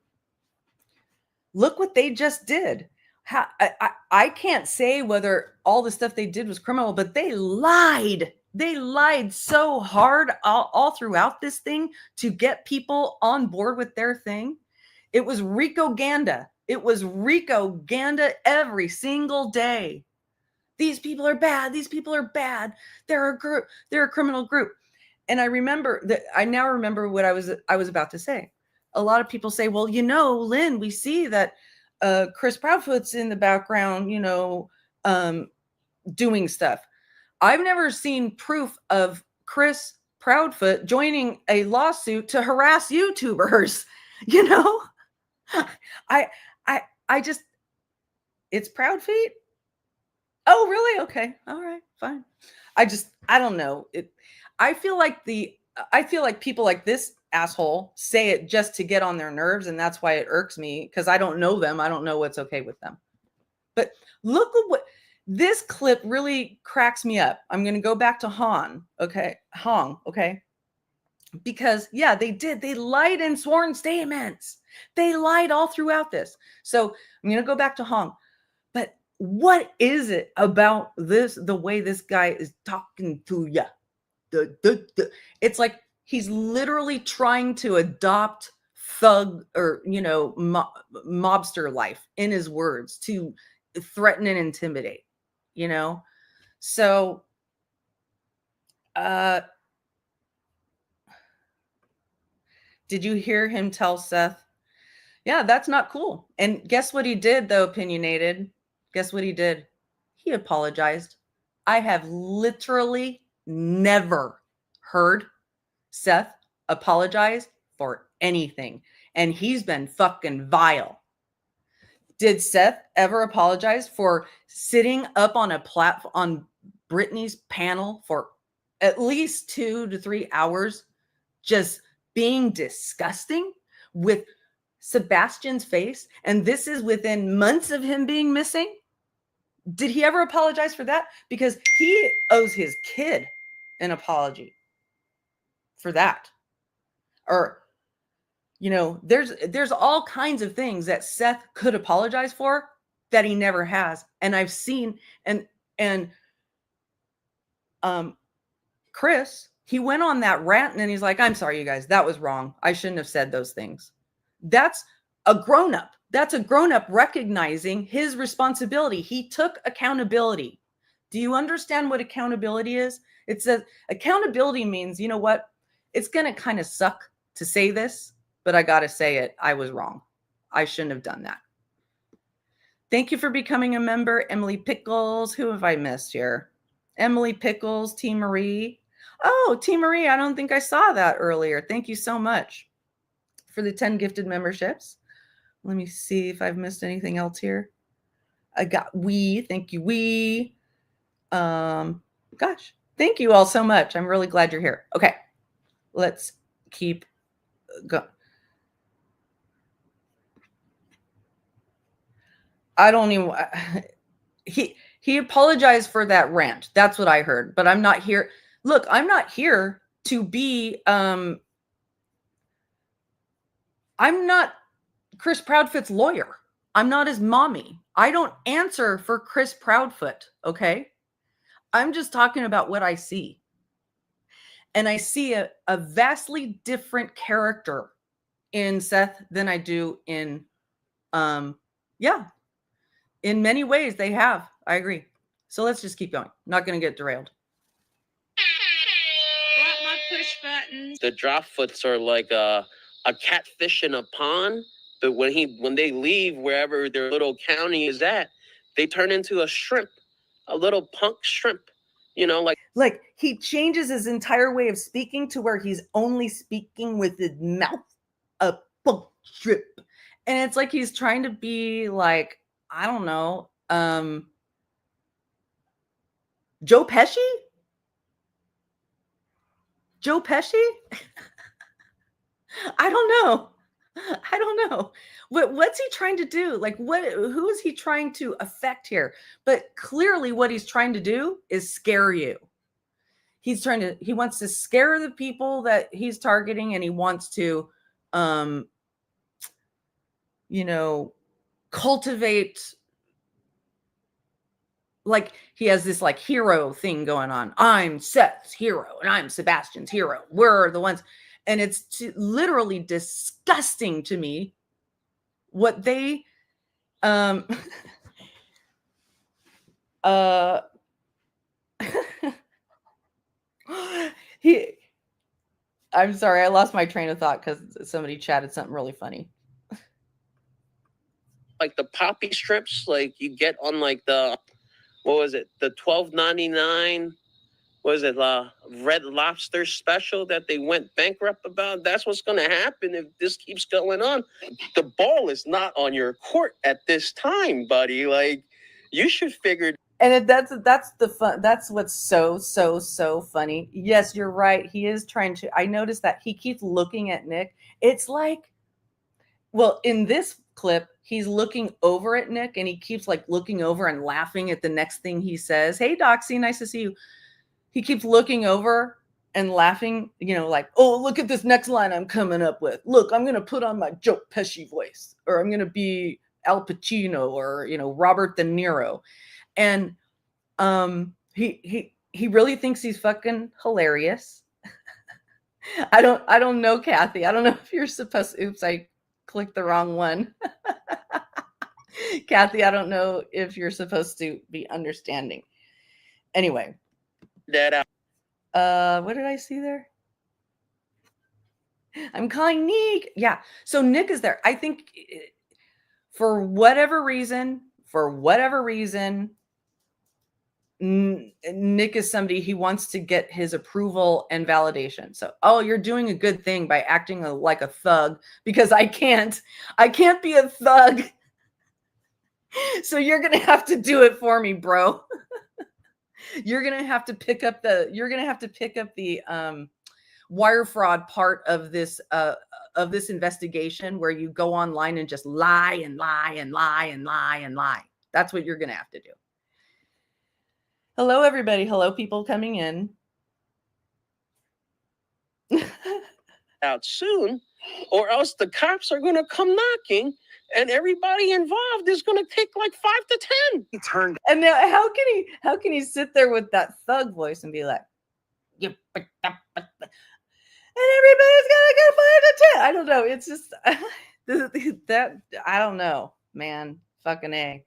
Look what they just did. I can't say whether all the stuff they did was criminal, but they lied. They lied so hard all throughout this thing to get people on board with their thing. It was RICOGanda. It was RICOGanda every single day. These people are bad. These people are bad. They're a group. They're a criminal group. And I remember that. I now remember what I was about to say. A lot of people say, well, you know, Lynn, we see that Chris Proudfoot's in the background, you know, doing stuff. I've never seen proof of Chris Proudfoot joining a lawsuit to harass YouTubers. You know, I just, it's Proud Feet. Oh, really? Okay. All right, fine. I don't know. I feel like people like this asshole say it just to get on their nerves, and that's why it irks me, because I don't know them. I don't know what's okay with them. But look at what this clip really cracks me up. I'm going to go back to Hong, okay? Because yeah, they did. They lied in sworn statements. They lied all throughout this. So I'm going to go back to Hong. But what is it about this, the way this guy is talking to you? It's like he's literally trying to adopt thug or, you know, mobster life in his words to threaten and intimidate, you know? So, did you hear him tell Seth, yeah, that's not cool? And guess what he did, though, Opinionated? Guess what he did? He apologized. I have literally never heard Seth apologize for anything. And he's been fucking vile. Did Seth ever apologize for sitting up on a platform, on Brittany's panel for at least 2 to 3 hours, just being disgusting with Sebastian's face. And this is within months of him being missing. Did he ever apologize for that? Because he owes his kid an apology for that. Or, you know, there's all kinds of things that Seth could apologize for that he never has. And I've seen, and Chris, he went on that rant and then he's like, I'm sorry, you guys, that was wrong. I shouldn't have said those things. That's a grown-up. That's a grown-up recognizing his responsibility. He took accountability. Do you understand what accountability is? It says accountability means, you know what? It's going to kind of suck to say this, but I got to say it. I was wrong. I shouldn't have done that. Thank you for becoming a member. Emily Pickles. Who have I missed here? Emily Pickles, T. Marie. Oh, T. Marie, I don't think I saw that earlier. Thank you so much for the 10 gifted memberships. Let me see if I've missed anything else here. I got thank you, gosh, thank you all so much. I'm really glad you're here. Okay, let's keep going. I don't even, he apologized for that rant. That's what I heard, but I'm not here. Look, I'm not here to be, I'm not Chris Proudfoot's lawyer. I'm not his mommy. I don't answer for Chris Proudfoot, okay? I'm just talking about what I see. And I see a vastly different character in Seth than I do in, yeah. In many ways, they have. I agree. So let's just keep going. Not going to get derailed. Drop my push button. The drop foots are like a catfish in a pond. But when they leave wherever their little county is at, they turn into a shrimp, a little punk shrimp. You know, like he changes his entire way of speaking to where he's only speaking with his mouth, a punk shrimp, and it's like he's trying to be like, I don't know, Joe Pesci? Joe Pesci? I don't know. What's he trying to do? Like, who is he trying to affect here? But clearly what he's trying to do is scare you. He wants to scare the people that he's targeting, and he wants to, you know, cultivate, like he has this like hero thing going on. I'm Seth's hero and I'm Sebastian's hero. We're the ones. And it's literally disgusting to me what they, I'm sorry, I lost my train of thought because somebody chatted something really funny. like the poppy strips, like you get on like the, what was it? The $12.99. Was it Red Lobster special that they went bankrupt about? That's what's going to happen if this keeps going on. The ball is not on your court at this time, buddy. Like, you should figure. And that's the fun. That's what's so funny. Yes, you're right. He is trying to. I noticed that he keeps looking at Nick. It's like, well, in this clip, he's looking over at Nick, and he keeps like looking over and laughing at the next thing he says. Hey, Doxy, nice to see you. He keeps looking over and laughing, you know, like, oh, look at this next line I'm coming up with. Look, I'm going to put on my Joe Pesci voice, or I'm going to be Al Pacino, or, you know, Robert De Niro. And he really thinks he's fucking hilarious. I don't know, Kathy. I don't know if you're supposed to, oops, I clicked the wrong one. Kathy, I don't know if you're supposed to be understanding. Anyway. That what did I see there? I'm calling Nick. Yeah. So Nick is there. I think for whatever reason, Nick is somebody he wants to get his approval and validation. So, oh, you're doing a good thing by acting like a thug, because I can't be a thug. So you're going to have to do it for me, bro. You're gonna have to pick up the wire fraud part of this investigation, where you go online and just lie and lie and lie and lie and lie. That's what you're gonna have to do. Hello, everybody. Hello, people coming in. Out soon, or else the cops are going to come knocking and everybody involved is going to take like 5 to 10. He turned. And now how can he sit there with that thug voice and be like, you picked up, and everybody's gonna go 5 to 10. I don't know. It's just that I don't know, man. Fucking A.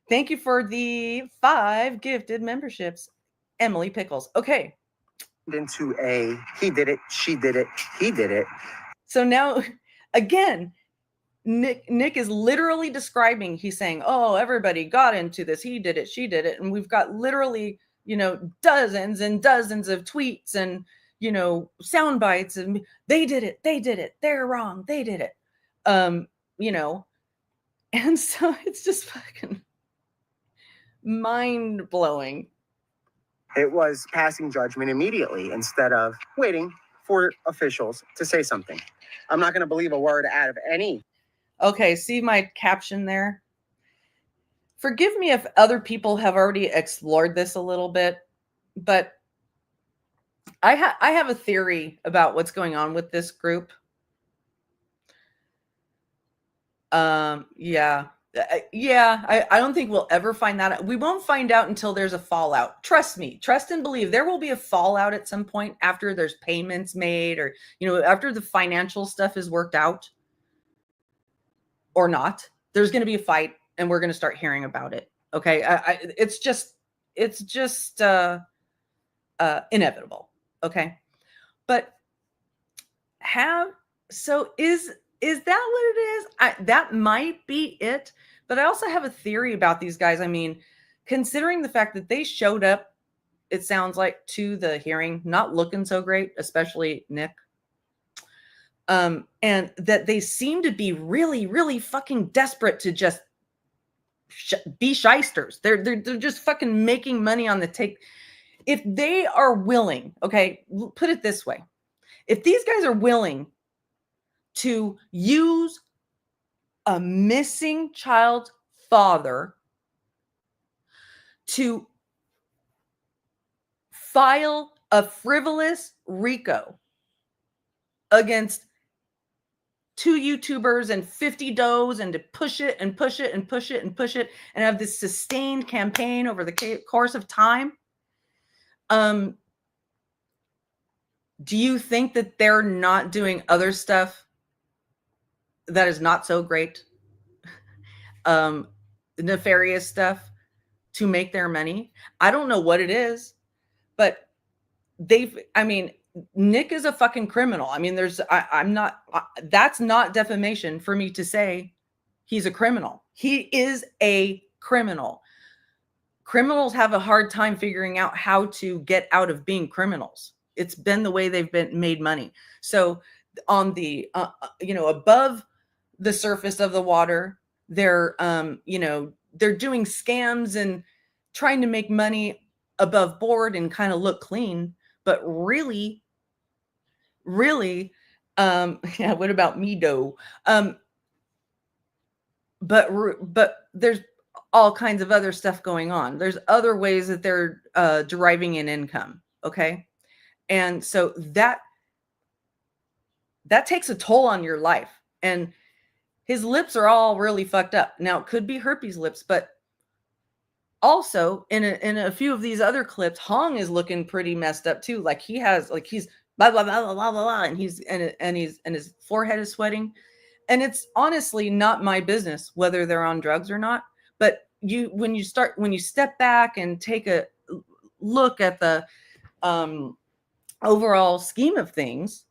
Thank you for the 5 gifted memberships, Emily Pickles. Okay. Into a he did it, she did it, he did it. So now, again, Nick is literally describing, he's saying, oh, everybody got into this. He did it, she did it. And we've got literally, dozens and dozens of tweets and, sound bites, and they did it. They're wrong. They did it. And so it's just fucking mind blowing. It was passing judgment immediately instead of waiting for officials to say something. I'm not going to believe a word out of any. Okay, see my caption there? Forgive me if other people have already explored this a little bit, but I have a theory about what's going on with this group. I don't think we'll ever find that out. We won't find out until there's a fallout. Trust me, trust and believe. There will be a fallout at some point after there's payments made, or, after the financial stuff is worked out or not. There's going to be a fight, and we're going to start hearing about it. Okay. It's just inevitable. Okay. But is that what it is? That might be it. But I also have a theory about these guys. I mean, considering the fact that they showed up, it sounds like, to the hearing, not looking so great, especially Nick. And that they seem to be really, really fucking desperate to just be shysters. They're just fucking making money on the take. If they are willing, okay, put it this way. If these guys are willing to use a missing child's father to file a frivolous RICO against 2 YouTubers and 50 does, and to push it and push it and push it and push it and have this sustained campaign over the course of time, do you think that they're not doing other stuff that is not so great, nefarious stuff to make their money? I don't know what it is, but Nick is a fucking criminal. I mean, that's not defamation for me to say he's a criminal. He is a criminal. Criminals have a hard time figuring out how to get out of being criminals. It's been the way they've been made money. So on the, above the surface of the water, they're doing scams and trying to make money above board and kind of look clean. But really, what about me, though? But there's all kinds of other stuff going on. There's other ways that they're deriving an income. Okay. And so that takes a toll on your life. And his lips are all really fucked up. Now, it could be herpes lips, but also in a few of these other clips, Hong is looking pretty messed up too. Like he's blah blah blah blah blah blah, and his forehead is sweating. And it's honestly not my business whether they're on drugs or not. But when you step back and take a look at the overall scheme of things,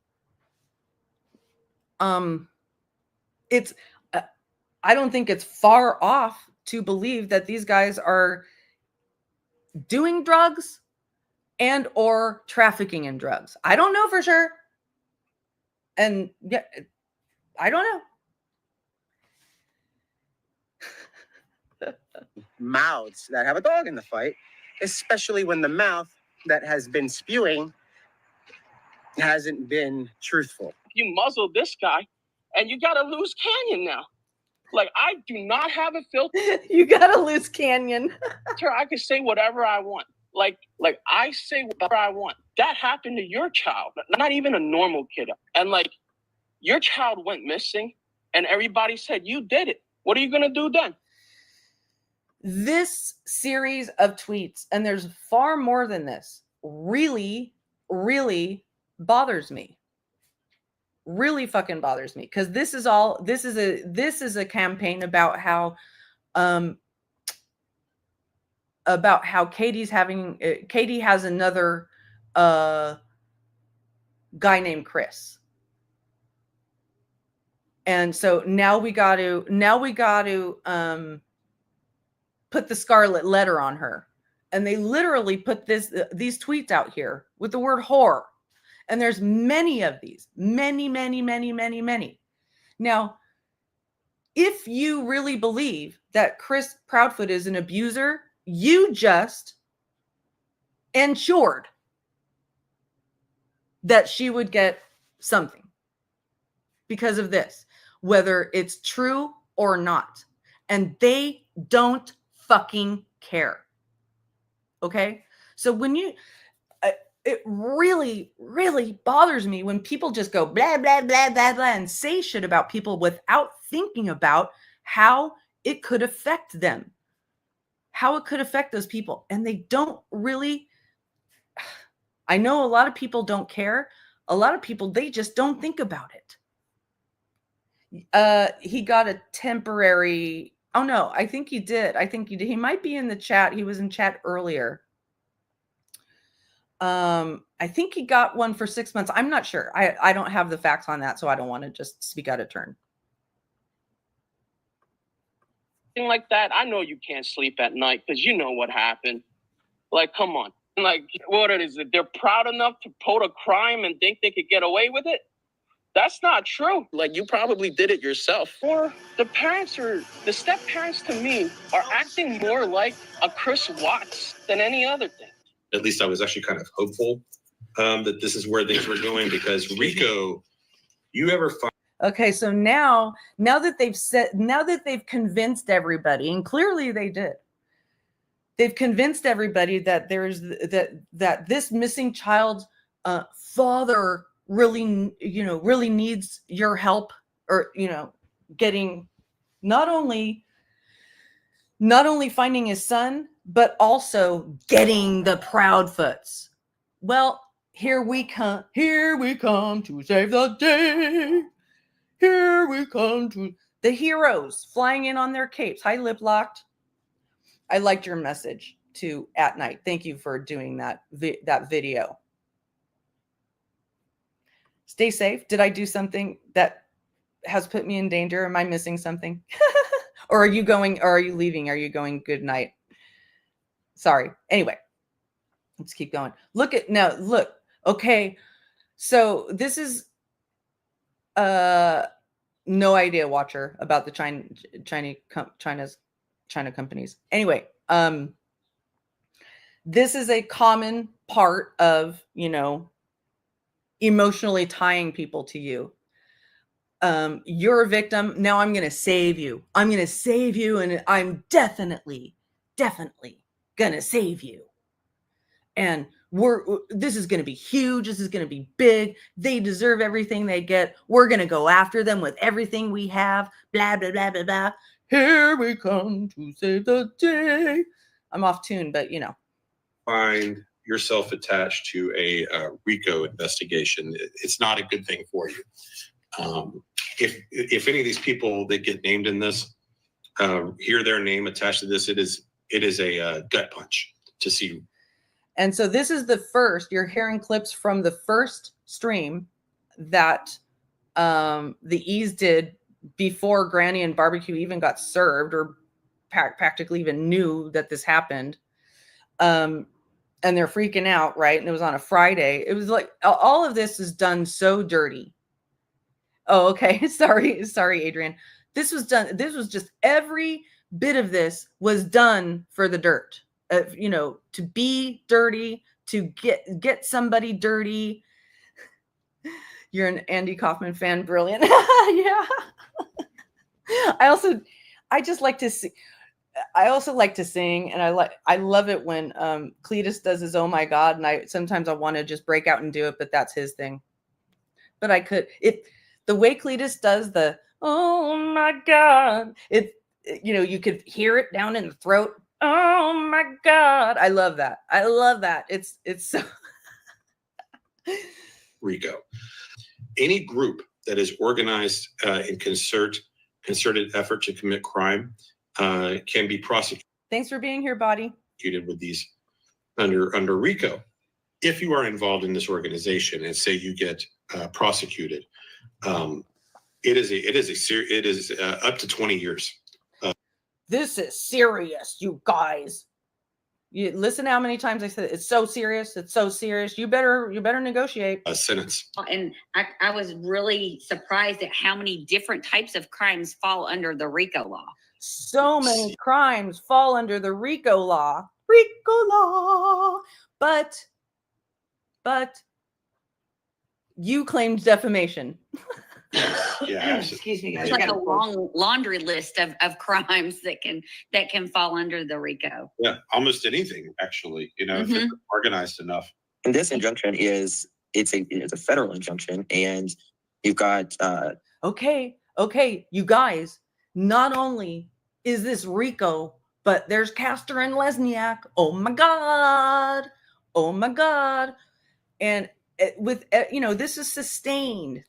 it's I don't think it's far off to believe that these guys are doing drugs and or trafficking in drugs. I don't know for sure. And yeah, I don't know. Mouths that have a dog in the fight especially when the mouth that has been spewing hasn't been truthful. You muzzled this guy, and you got a loose canyon now. Like, I do not have a filter. You got a loose canyon. I can say whatever I want. Like I say whatever I want. That happened to your child, not even a normal kid. And like, your child went missing, and everybody said you did it. What are you gonna do then? This series of tweets, and there's far more than this, really, really bothers me. Really fucking bothers me, because this is a campaign about how Katie has another guy named Chris, and so now we got to put the scarlet letter on her, and they literally put these tweets out here with the word whore. And there's many of these, many. Now, if you really believe that Chris Proudfoot is an abuser, you just ensured that she would get something because of this, whether it's true or not. And they don't fucking care. Okay? So when you... it really, really bothers me when people just go blah, blah, blah, blah, blah, and say shit about people without thinking about how it could affect them, how it could affect those people. And they don't really, I know a lot of people don't care. A lot of people, they just don't think about it. He got a temporary, oh no, I think he did. He might be in the chat. He was in chat earlier. I think he got one for 6 months. I'm not sure. I don't have the facts on that, so I don't want to just speak out of turn. Like that, I know you can't sleep at night because you know what happened. Like, come on. Like, what is it? They're proud enough to pull a crime and think they could get away with it? That's not true. Like, you probably did it yourself. Or the step parents to me are acting more like a Chris Watts than any other thing. At least I was actually kind of hopeful that this is where things were going, because Rico, you ever find... Okay, so now that they've convinced everybody, and clearly they did, they've convinced everybody that there's that this missing child's father really needs your help, or getting not only finding his son, but also getting the Proudfoots. Well, here we come to save the day. Here we come to the heroes flying in on their capes. Hi, Lip Locked. I liked your message to AtNight. Thank you for doing that video. Stay safe. Did I do something that has put me in danger? Am I missing something? Or are you leaving? Are you going good night? Sorry. Anyway, let's keep going. Look. Okay. So this is no idea watcher about the China companies. Anyway, this is a common part of, emotionally tying people to you. You're a victim. Now I'm going to save you. I'm going to save you. And I'm definitely going to save you. And this is going to be huge. This is going to be big. They deserve everything they get. We're going to go after them with everything we have. Blah, blah, blah, blah, blah. Here we come to save the day. I'm off tune, but Find yourself attached to a RICO investigation. It's not a good thing for you. If any of these people that get named in this hear their name attached to this, it is a gut punch to see. And so this is the first, you're hearing clips from the first stream that the E's did before Granny and Barbecue even got served, or practically even knew that this happened. And they're freaking out, right? And it was on a Friday. It was like, all of this is done so dirty. Oh, okay. Sorry, Adrian. This was just every bit of this was done for the dirt. you know, to be dirty, to get somebody dirty. You're an Andy Kaufman fan. Brilliant. Yeah. I just like to see. I also like to sing, and I love it when Cletus does his "Oh my God," and sometimes I want to just break out and do it, but that's his thing. But I could, the way Cletus does the "Oh my God," you know, you could hear it down in the throat. Oh my God, I love that. I love that. It's so. RICO. Any group that is organized in concerted effort to commit crime can be prosecuted. Thanks for being here, Body. With these under RICO. If you are involved in this organization and say you get prosecuted, it is up to 20 years. This is serious, you guys. You listen how many times I said it's so serious. It's so serious. You better negotiate A sentence. And I was really surprised at how many different types of crimes fall under the RICO law. So many crimes fall under the RICO law. RICO law. But you claimed defamation. Yeah. Excuse me, guys. It's like a long laundry list of crimes that can fall under the RICO. Yeah, almost anything actually. You know, if it's organized enough. And this injunction it's a federal injunction, and you've got Okay, you guys. Not only is this RICO, but there's Castor and Lesniak. Oh my God. Oh my God. And with, you know, this is sustained.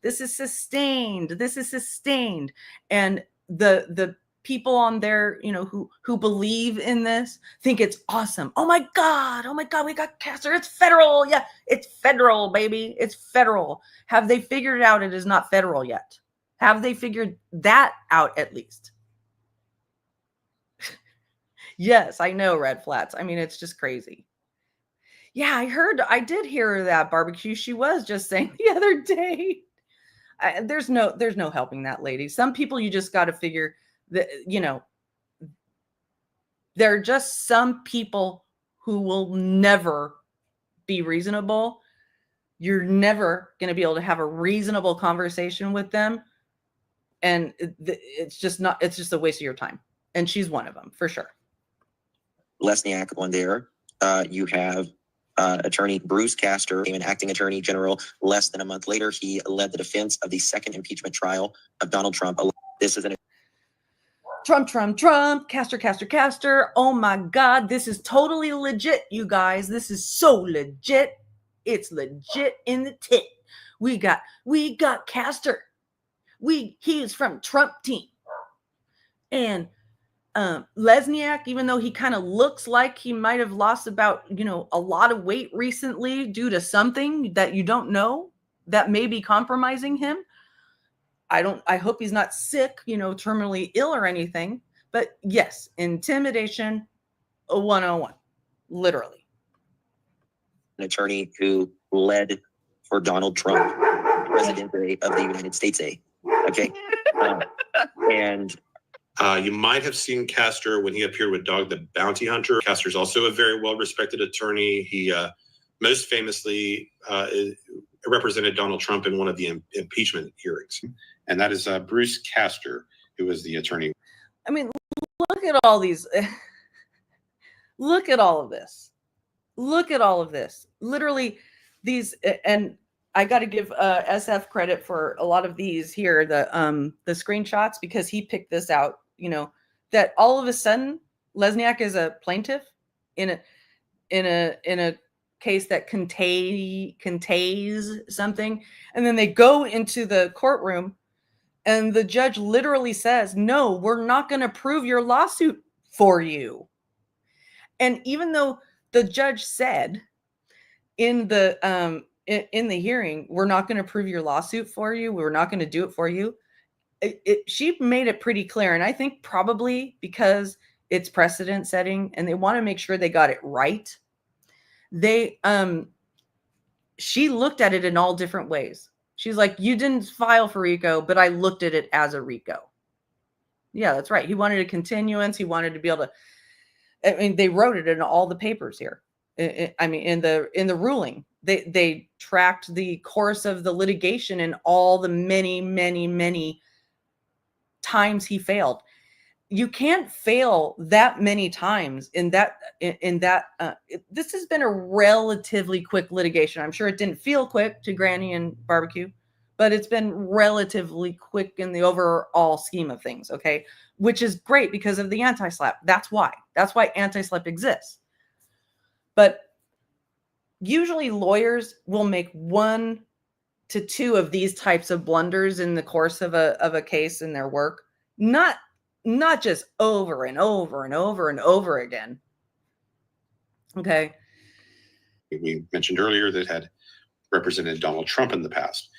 And the people on there, you know, who believe in this think it's awesome. Oh my God, we got Castor. It's federal. Yeah, it's federal, baby. It's federal. Have they figured out it is not federal yet? Have they figured that out at least? Yes, I know, Red Flats. I mean, it's just crazy. Yeah, I did hear that barbecue she was just saying the other day. There's no helping that lady. Some people you just got to figure that, you know, there are just some people who will never be reasonable. You're never going to be able to have a reasonable conversation with them. And it's just a waste of your time. And she's one of them for sure. Lesniak on there. You have attorney Bruce Castor, an acting attorney general. Less than a month later, he led the defense of the second impeachment trial of Donald Trump. This is Trump, Castor. Oh my God, this is totally legit, you guys. This is so legit. It's legit in the tit. We got Castor. He is from Trump team. And Lesniak, even though he kind of looks like he might have lost about, you know, a lot of weight recently due to something that you don't know that may be compromising him. I hope he's not sick, you know, terminally ill or anything. But yes, intimidation 101, literally. An attorney who led for Donald Trump, President of the United States. Okay. And you might have seen Castor when he appeared with Dog the Bounty Hunter. Castor's also a very well-respected attorney. He most famously represented Donald Trump in one of the impeachment hearings. And that is Bruce Castor, who was the attorney. I mean, look at all these. Look at all of this. Look at all of this. Literally, these, and I got to give SF credit for a lot of these here, the screenshots, because he picked this out. You know, that all of a sudden Lesniak is a plaintiff in a case that contains something, and then they go into the courtroom, and the judge literally says, "No, we're not going to prove your lawsuit for you." And even though the judge said in the hearing, "We're not going to prove your lawsuit for you. We're not going to do it for you," she made it pretty clear. And I think probably because it's precedent setting and they want to make sure they got it right. She looked at it in all different ways. She's like, "You didn't file for RICO, but I looked at it as a RICO." Yeah, that's right. He wanted a continuance. He wanted to be able to I mean, they wrote it in all the papers here. I mean, in the ruling, they tracked the course of the litigation and all the many times he failed. You can't fail that many times in that. This has been a relatively quick litigation. I'm sure it didn't feel quick to Granny and Barbecue, but it's been relatively quick in the overall scheme of things. Okay, which is great because of the anti-SLAPP. That's why anti-SLAPP exists. But usually lawyers will make 1 to 2 of these types of blunders in the course of a case in their work, not just over and over and over and over again. Okay. We mentioned earlier that had represented Donald Trump in the past.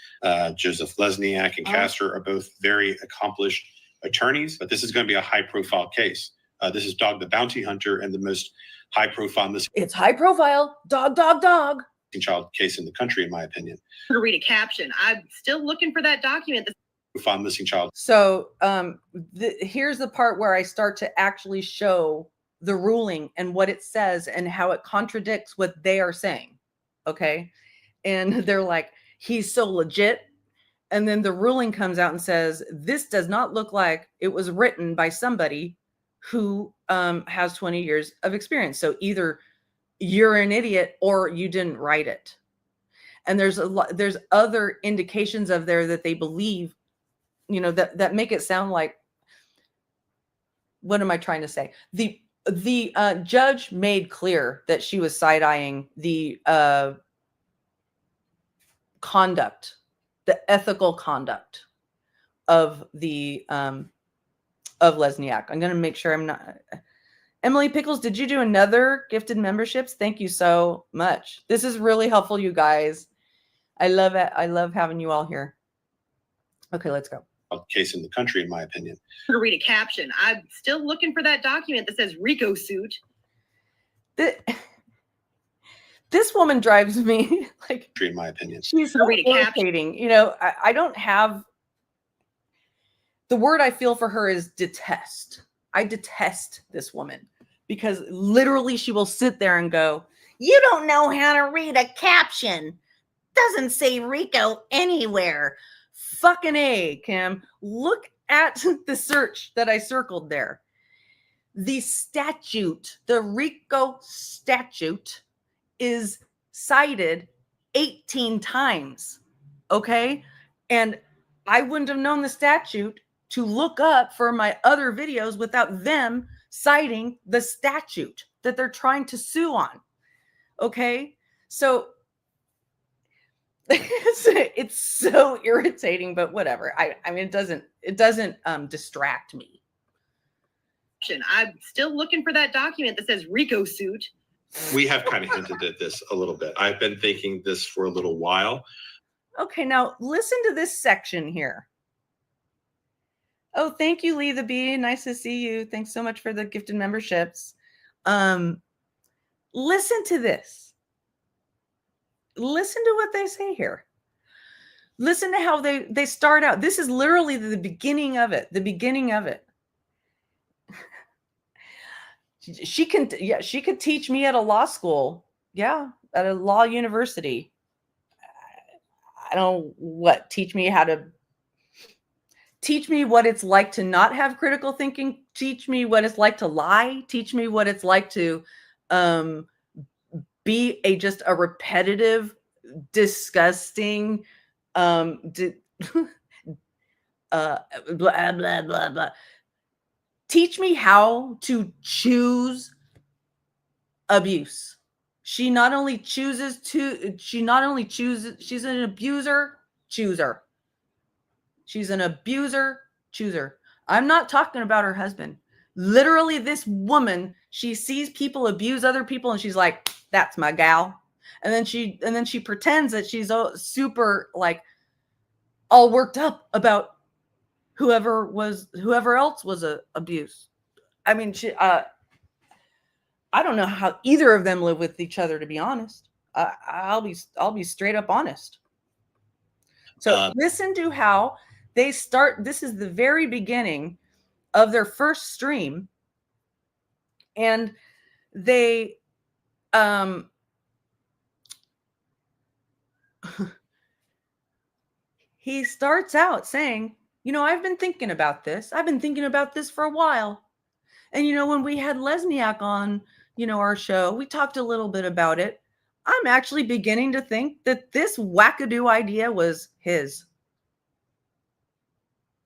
Joseph Lesniak and Castor are both very accomplished attorneys, but this is going to be a high-profile case. This is Dog the Bounty Hunter and the most high-profile missing It's high profile. Dog. child case in the country, in my opinion. To read a caption. I'm still looking for that document. Profile missing child. So here's the part where I start to actually show the ruling and what it says and how it contradicts what they are saying. Okay. And they're like, he's so legit. And then the ruling comes out and says, this does not look like it was written by somebody who has 20 years of experience. So either you're an idiot or you didn't write it. And there's other indications of there that they believe, that make it sound like, what am I trying to say? The judge made clear that she was side-eyeing the conduct, the ethical conduct of the of Lesniak. I'm going to make sure I'm not. Emily Pickles, did you do another gifted memberships? Thank you so much. This is really helpful, you guys. I love it. I love having you all here. Okay, let's go. Case in the country, in my opinion. To read a caption. I'm still looking for that document that says RICO suit. This woman drives me like, in my opinion. She's so irritating. I don't have, the word I feel for her is detest. I detest this woman because literally she will sit there and go, you don't know how to read a caption. Doesn't say RICO anywhere. Fucking A, Kim. Look at the search that I circled there. The statute, the RICO statute, is cited 18 times. Okay. And I wouldn't have known the statute to look up for my other videos without them citing the statute that they're trying to sue on. Okay. So it's so irritating, but whatever. I mean, it doesn't distract me. I'm still looking for that document that says RICO suit. We have kind of hinted at this a little bit. I've been thinking this for a little while. Okay, now listen to this section here. Oh, thank you, Lee the Bee. Nice to see you. Thanks so much for the gifted memberships. Listen to this. Listen to what they say here. Listen to how they start out. This is literally the beginning of it. The beginning of it. She could teach me at a law school. Yeah, at a law university. I don't teach me what it's like to not have critical thinking. Teach me what it's like to lie. Teach me what it's like to be just a repetitive, disgusting, blah, blah, blah, blah. Teach me how to choose abuse. She's an abuser chooser. She's an abuser chooser. I'm not talking about her husband. Literally, this woman, she sees people abuse other people and she's like, that's my gal. And then she pretends that she's super like all worked up about whoever else was abuse. I mean, I don't know how either of them live with each other, to be honest. I'll be straight up honest. So listen to how they start. This is the very beginning of their first stream. And they he starts out saying, you know, I've been thinking about this. I've been thinking about this for a while. And, you know, when we had Lesniak on, you know, our show, we talked a little bit about it. I'm actually beginning to think that this wackadoo idea was his.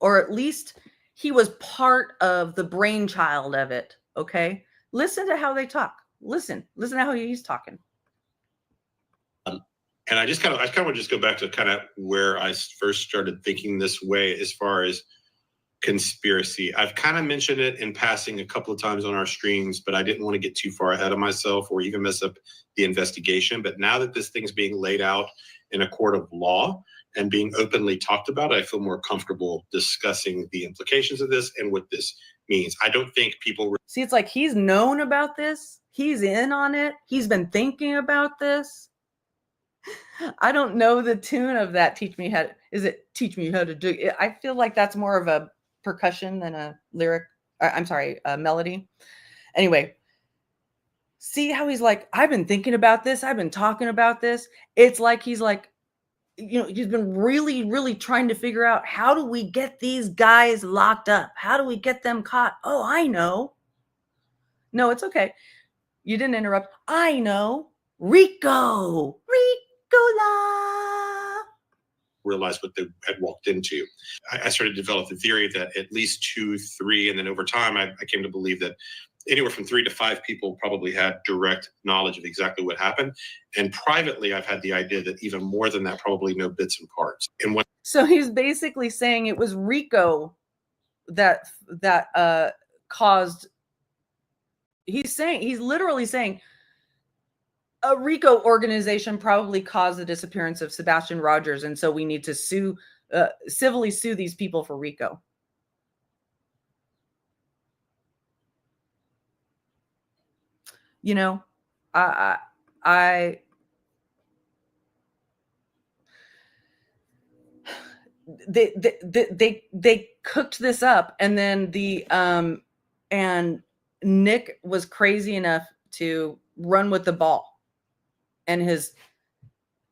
Or at least he was part of the brainchild of it. Okay. Listen to how they talk. Listen to how he's talking. And I kind of want to just go back to kind of where I first started thinking this way as far as conspiracy. I've kind of mentioned it in passing a couple of times on our streams, but I didn't want to get too far ahead of myself or even mess up the investigation. But now that this thing's being laid out in a court of law and being openly talked about, I feel more comfortable discussing the implications of this and what this means. I don't think people see, it's like he's known about this. He's in on it. He's been thinking about this. I don't know the tune of that. Teach me how to do it. I feel like that's more of a percussion than a lyric. I'm sorry, a melody. Anyway, see how he's like, I've been thinking about this. I've been talking about this. It's like he's like, you know, he's been really, really trying to figure out, how do we get these guys locked up? How do we get them caught? Oh, I know. No, it's okay. You didn't interrupt. I know. RICO. Realized what they had walked into. I started to develop the theory that at least 2, 3, and then over time, I came to believe that anywhere from 3 to 5 people probably had direct knowledge of exactly what happened. And privately, I've had the idea that even more than that, probably know bits and parts. And what? So he's basically saying it was RICO that caused. He's literally saying a RICO organization probably caused the disappearance of Sebastian Rogers, and so we need to civilly sue these people for RICO. You know, they cooked this up, and then and Nick was crazy enough to run with the ball. And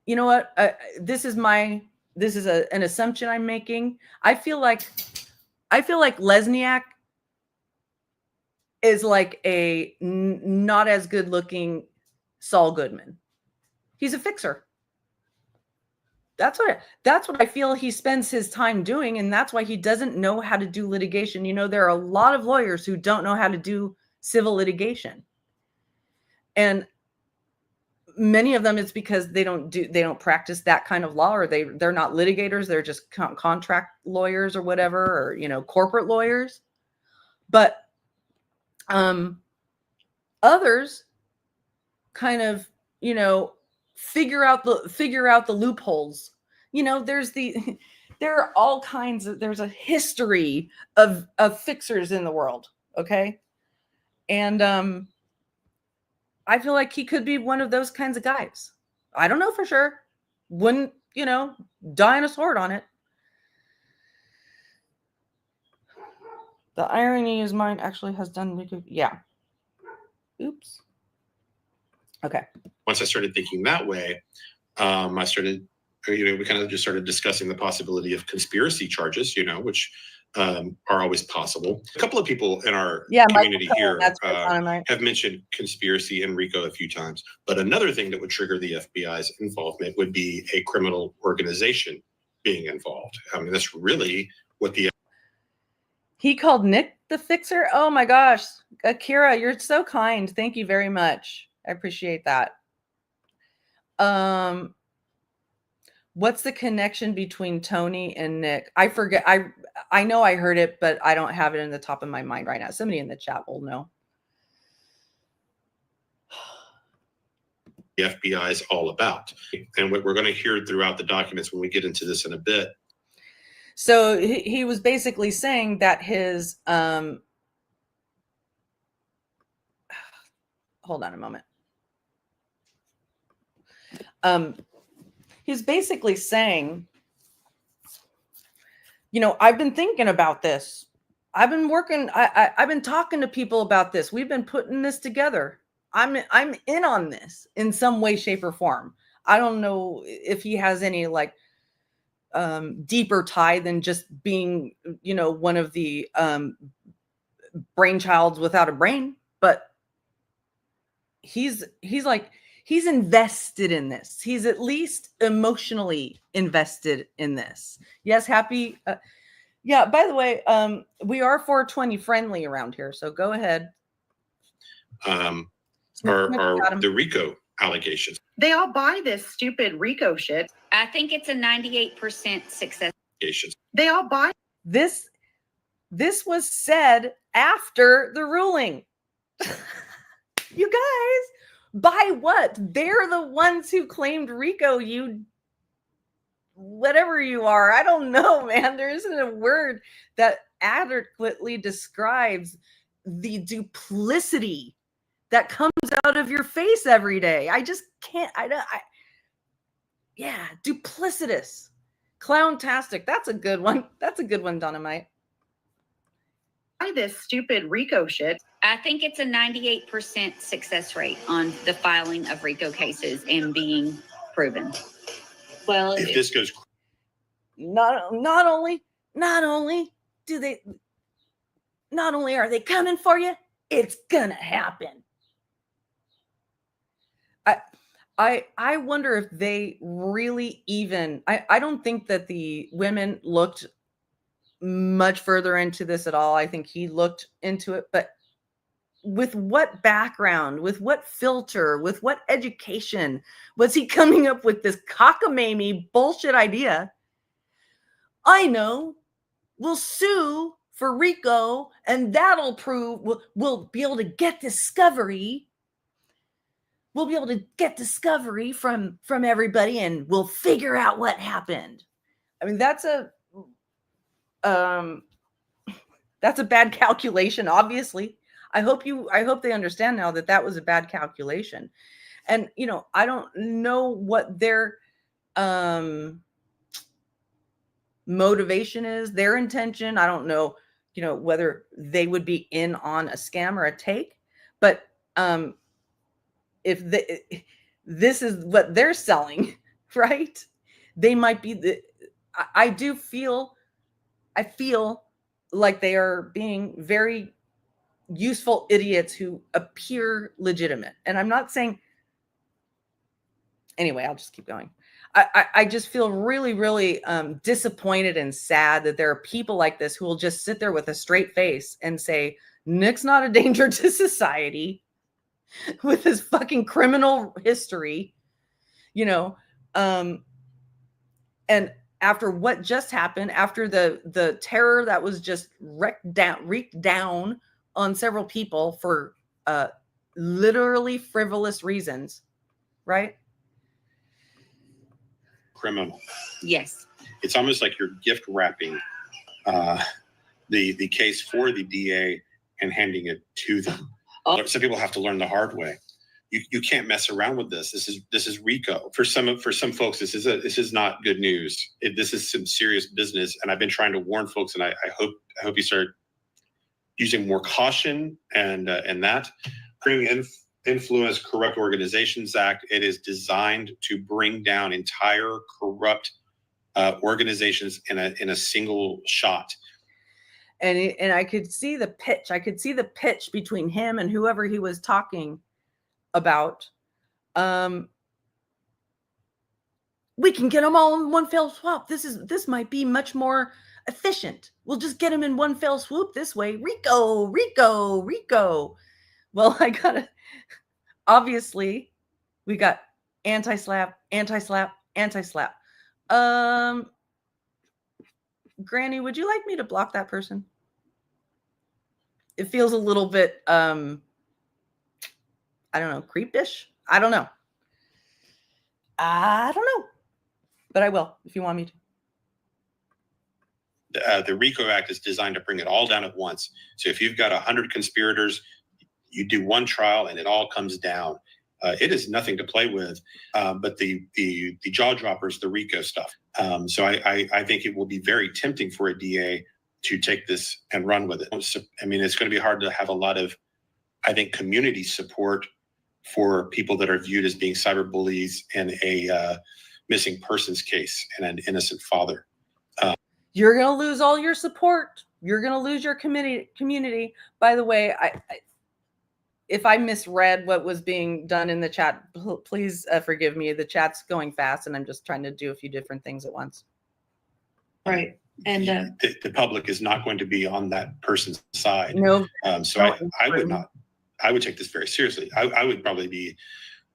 you know what? This is an assumption I'm making. I feel like Lesniak is like a not as good looking Saul Goodman. He's a fixer. That's what I feel he spends his time doing, and that's why he doesn't know how to do litigation. You know, there are a lot of lawyers who don't know how to do civil litigation, and many of them it's because they don't practice that kind of law, or they're not litigators. They're just contract lawyers or whatever, or, you know, corporate lawyers. But others kind of, you know, figure out the loopholes. You know, there are all kinds of, there's a history of fixers in the world. Okay. And I feel like he could be one of those kinds of guys. I don't know for sure. Wouldn't, you know, die on a sword on it. The irony is mine actually has done. Yeah. Oops. Okay. Once I started thinking that way, I started, you know, we kind of just started discussing the possibility of conspiracy charges, you know, which are always possible. A couple of people in our community here have mentioned conspiracy and RICO a few times. But another thing that would trigger the FBI's involvement would be a criminal organization being involved. I mean, that's really what He called Nick the fixer? Oh my gosh. Akira, you're so kind. Thank you very much. I appreciate that. What's the connection between Tony and Nick? I forget. I know I heard it, but I don't have it in the top of my mind right now. Somebody in the chat will know. The FBI is all about. And what we're going to hear throughout the documents when we get into this in a bit. So he was basically saying that his hold on a moment. He's basically saying, you know, I've been thinking about this. I've been working. I've been talking to people about this. We've been putting this together. I'm in on this in some way, shape, or form. I don't know if he has any like deeper tie than just being, you know, one of the brainchilds without a brain, but he's invested in this. He's at least emotionally invested in this. Yes, happy. Yeah, by the way, we are 420 friendly around here, so go ahead. Are the RICO allegations. They all buy this stupid RICO shit. I think it's a 98% success. They all buy this. This was said after the ruling. You guys, by what? They're the ones who claimed RICO, you whatever you are. I don't know, man. There isn't a word that adequately describes the duplicity that comes out of your face every day. I just can't. Yeah, duplicitous, clowntastic. That's a good one. That's a good one, Dynamite. This stupid RICO shit. I think it's a 98% success rate on the filing of RICO cases and being proven. Well, if this goes, not only are they coming for you, it's gonna happen. I wonder if they really even. I don't think that the women looked much further into this at all. I think he looked into it, but with what background, with what filter, with what education was he coming up with this cockamamie bullshit idea? I know, we'll sue for RICO and that'll prove we'll be able to get discovery. We'll be able to get discovery from everybody and we'll figure out what happened. I mean, that's a bad calculation, obviously. I hope they understand now that that was a bad calculation. And, you know, I don't know what their motivation is, their intention. I don't know, you know, whether they would be in on a scam or a take, but if this is what they're selling, right? They might be I feel like they are being very useful idiots who appear legitimate. And I'm not saying, anyway, I'll just keep going. I just feel really, really disappointed and sad that there are people like this who will just sit there with a straight face and say, Nick's not a danger to society with his fucking criminal history, you know, and after what just happened, after the terror that was just wreaked down on several people for literally frivolous reasons, right? Criminal. Yes. It's almost like you're gift wrapping the case for the DA and handing it to them. Some people have to learn the hard way. You can't mess around with this. This is RICO. For some folks, this is not good news. This is some serious business, and I've been trying to warn folks, and I hope you start using more caution and that. Bring Influence Corrupt Organizations Act. It is designed to bring down entire corrupt organizations in a single shot. And I could see the pitch. I could see the pitch between him and whoever he was talking about. We can get them all in one fell swoop. This might be much more efficient. We'll just get them in one fell swoop this way. RICO. Well, obviously we got anti-SLAPP. Granny, would you like me to block that person? It feels a little bit, I don't know, creepish. I don't know, but I will if you want me to. The RICO Act is designed to bring it all down at once. So if you've got 100 conspirators, you do one trial and it all comes down. It is nothing to play with, but the jaw droppers, the RICO stuff. So I think it will be very tempting for a DA to take this and run with it. I mean, it's going to be hard to have a lot of, I think, community support for people that are viewed as being cyberbullies in a missing persons case and an innocent father. You're going to lose all your support. You're going to lose your community. By the way, if I misread what was being done in the chat, please forgive me. The chat's going fast and I'm just trying to do a few different things at once. Right. And the public is not going to be on that person's side. No. So I would not. I would take this very seriously. I'd probably be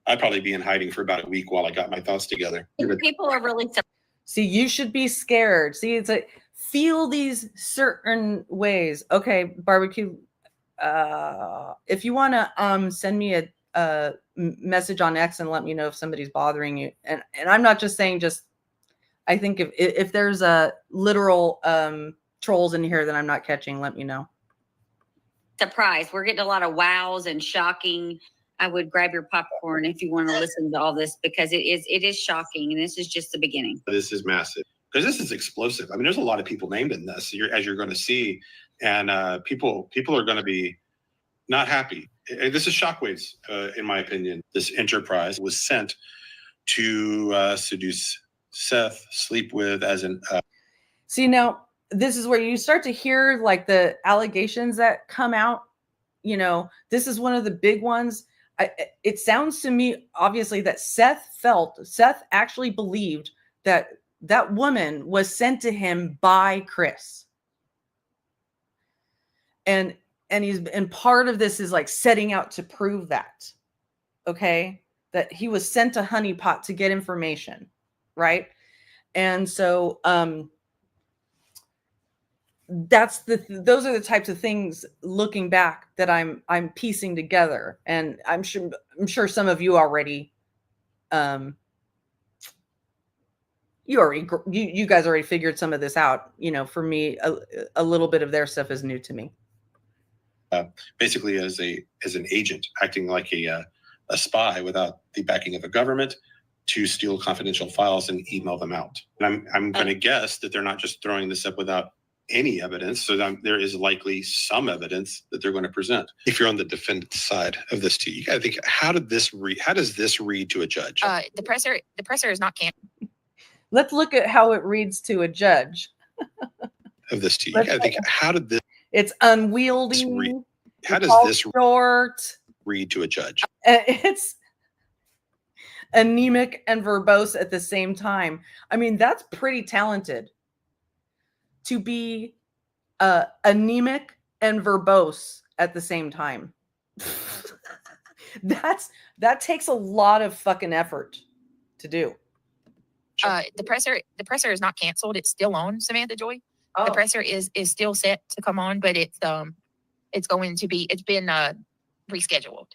in hiding for about a week while I got my thoughts together. People are really. See, you should be scared. See, it's like feel these certain ways. Okay, barbecue. If you want to send me a message on X and let me know if somebody's bothering you, and I'm not just saying just. I think if there's a literal trolls in here that I'm not catching, let me know. Surprise. We're getting a lot of wows and shocking. I would grab your popcorn if you want to listen to all this, because it is shocking, and this is just the beginning. This is massive because this is explosive. I mean, there's a lot of people named in this, as you're going to see, and people are going to be not happy. And this is shockwaves, in my opinion. This enterprise was sent to seduce Seth, sleep with, as an. See, now this is where you start to hear like the allegations that come out. You know, this is one of the big ones. It sounds to me, obviously, that Seth actually believed that that woman was sent to him by Chris. And part of this is like setting out to prove that, okay, that he was sent to Honeypot to get information, right? And so those are the types of things looking back that I'm piecing together, and I'm sure some of you already you guys already figured some of this out. You know, for me, a little bit of their stuff is new to me. Basically, as an agent, acting like a spy without the backing of a government, to steal confidential files and email them out. And I'm going to guess that they're not just throwing this up without any evidence. So there is likely some evidence that they're going to present. If you're on the defendant side of this too, you got to think, how does this read to a judge? The presser is not can. Let's look at how it reads to a judge. Of this too, you got to think, how did this? It's unwieldy. How does this short read to a judge? It's anemic and verbose at the same time. I mean, that's pretty talented to be anemic and verbose at the same time. That takes a lot of fucking effort to do. The presser is not canceled. It's still on, Samantha Joy. Oh. The presser is still set to come on, but it's been rescheduled.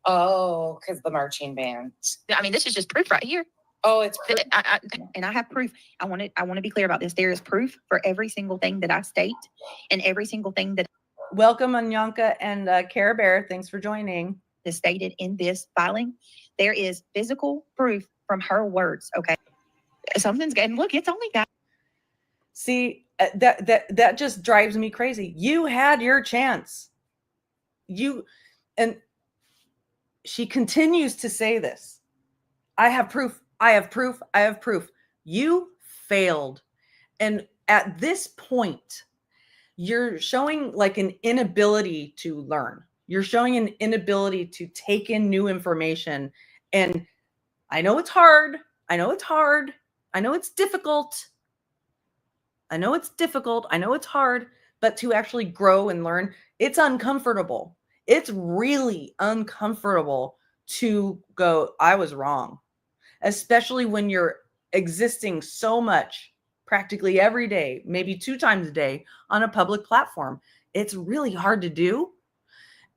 Oh, because the marching band. I mean, this is just proof right here. Oh, it's proof. And I have proof. I want to be clear about this. There is proof for every single thing that I state, and every single thing that. Welcome, Anyanka and Care Bear. Thanks for joining. Is stated in this filing. There is physical proof from her words. Okay, something's getting. Look, it's only that. See, that just drives me crazy. You had your chance. And she continues to say this. I have proof. I have proof. I have proof. You failed. And at this point, you're showing like an inability to learn. You're showing an inability to take in new information. And I know it's hard. I know it's hard. I know it's difficult. I know it's difficult. I know it's hard. But to actually grow and learn, it's uncomfortable. It's really uncomfortable to go, I was wrong. Especially when you're existing so much, practically every day, maybe 2 times a day on a public platform. It's really hard to do.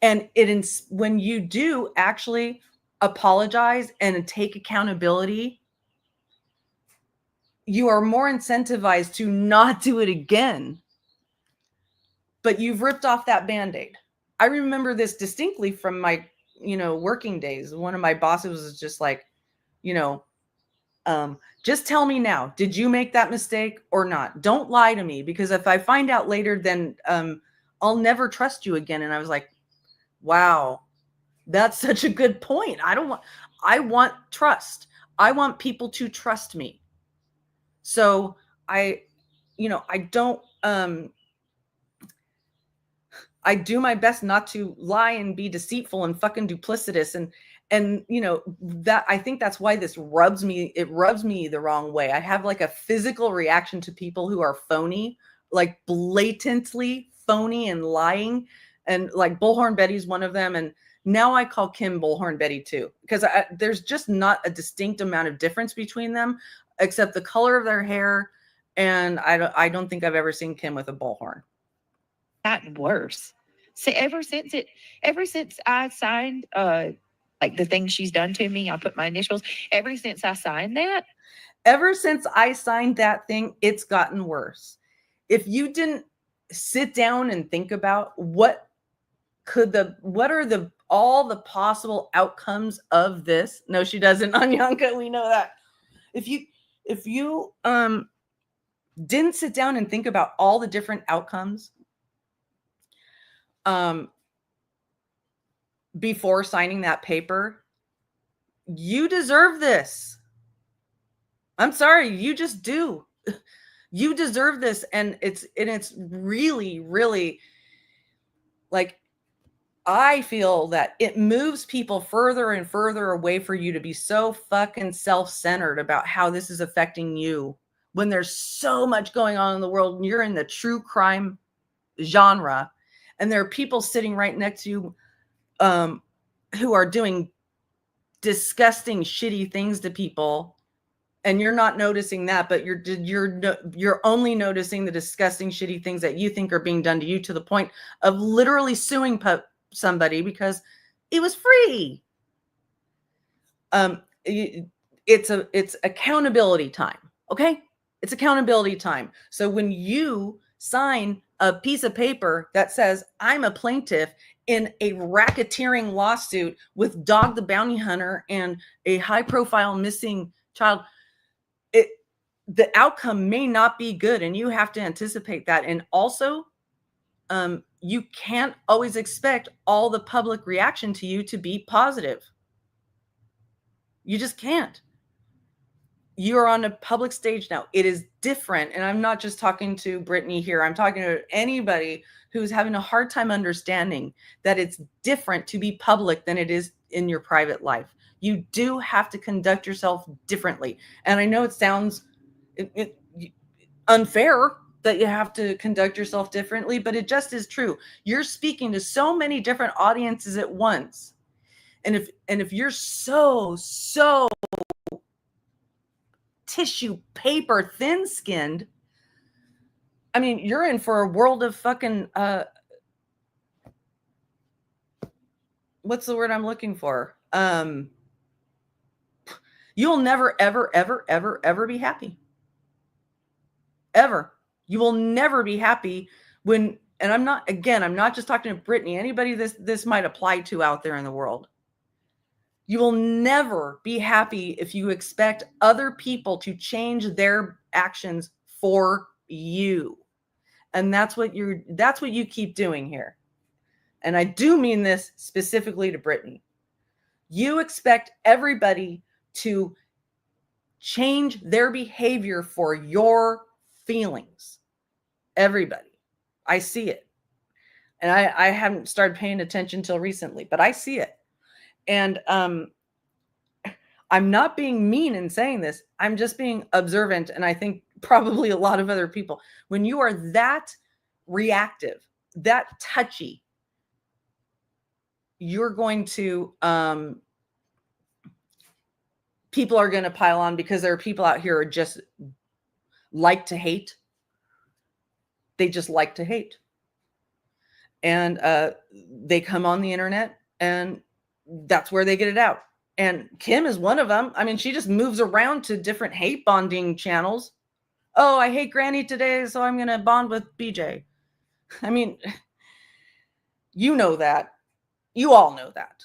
And when you do actually apologize and take accountability, you are more incentivized to not do it again. But you've ripped off that Band-Aid. I remember this distinctly from my, working days. One of my bosses was just like, just tell me now, did you make that mistake or not? Don't lie to me, because if I find out later, then I'll never trust you again. And I was like, wow, That's such a good point. I want trust. I want people to trust me. So I don't, I do my best not to lie and be deceitful and fucking duplicitous. And, that I think that's why this rubs me the wrong way. I have like a physical reaction to people who are phony, like blatantly phony and lying. And like Bullhorn Betty's one of them. And now I call Kim Bullhorn Betty too, because there's just not a distinct amount of difference between them, except the color of their hair. And I don't think I've ever seen Kim with a bullhorn. Gotten worse. See, ever since I signed, like the thing she's done to me, I put my initials. Ever since I signed that thing, it's gotten worse. If you didn't sit down and think about what are all the possible outcomes of this? No, she doesn't, Anyanka. We know that. If you didn't sit down and think about all the different outcomes before signing that paper, you deserve this. I'm sorry, you just do. You deserve this. And it's really, really, like, I feel that it moves people further and further away for you to be so fucking self-centered about how this is affecting you, when there's so much going on in the world and you're in the true crime genre, and there are people sitting right next to you who are doing disgusting, shitty things to people, and you're not noticing that, but you're only noticing the disgusting, shitty things that you think are being done to you, to the point of literally suing somebody because it was free. It's accountability time. Okay. It's accountability time. So when you sign a piece of paper that says I'm a plaintiff in a racketeering lawsuit with Dog the Bounty Hunter and a high profile missing child, the outcome may not be good, and you have to anticipate that. And also, you can't always expect all the public reaction to you to be positive. You just can't. You're on a public stage now. It is different. And I'm not just talking to Brittany here. I'm talking to anybody who's having a hard time understanding that it's different to be public than it is in your private life. You do have to conduct yourself differently. And I know it sounds unfair that you have to conduct yourself differently, but it just is true. You're speaking to so many different audiences at once. And if you're so tissue paper thin-skinned, I mean, you're in for a world of fucking what's the word I'm looking for? You'll never ever be happy. Ever. You will never be happy when, and I'm not just talking to Brittany, anybody this might apply to out there in the world. You will never be happy if you expect other people to change their actions for you. And that's what you keep doing here. And I do mean this specifically to Brittany. You expect everybody to change their behavior for your feelings. Everybody. I see it. And I haven't started paying attention till recently, but I see it. And I'm not being mean in saying this. I'm just being observant. And I think probably a lot of other people, when you are that reactive, that touchy, you're going to, people are going to pile on, because there are people out here who just like to hate. They just like to hate. And they come on the internet, and that's where they get it out. And Kim is one of them. I mean, she just moves around to different hate bonding channels. Oh, I hate Granny today, so I'm going to bond with BJ. I mean, you know that. You all know that.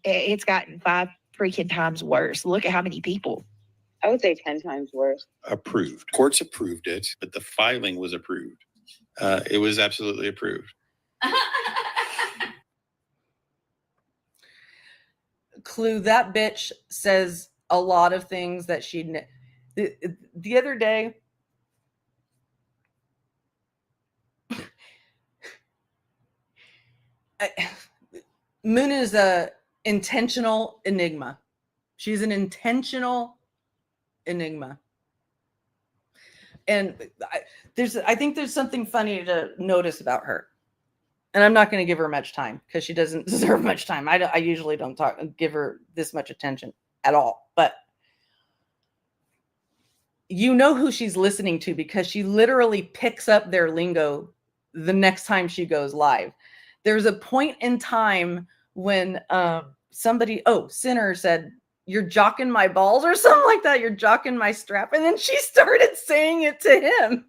It's gotten 5 freaking times worse. Look at how many people. I would say 10 times worse. Approved. Courts approved it, but the filing was approved. It was absolutely approved. Clue, that bitch says a lot of things that the other day, Moon is a intentional enigma. She's an intentional enigma. And I think there's something funny to notice about her. And I'm not going to give her much time because she doesn't deserve much time. I usually don't give her this much attention at all. But you know who she's listening to because she literally picks up their lingo the next time she goes live. There's a point in time when Sinner said, "You're jocking my balls," or something like that. "You're jocking my strap." And then she started saying it to him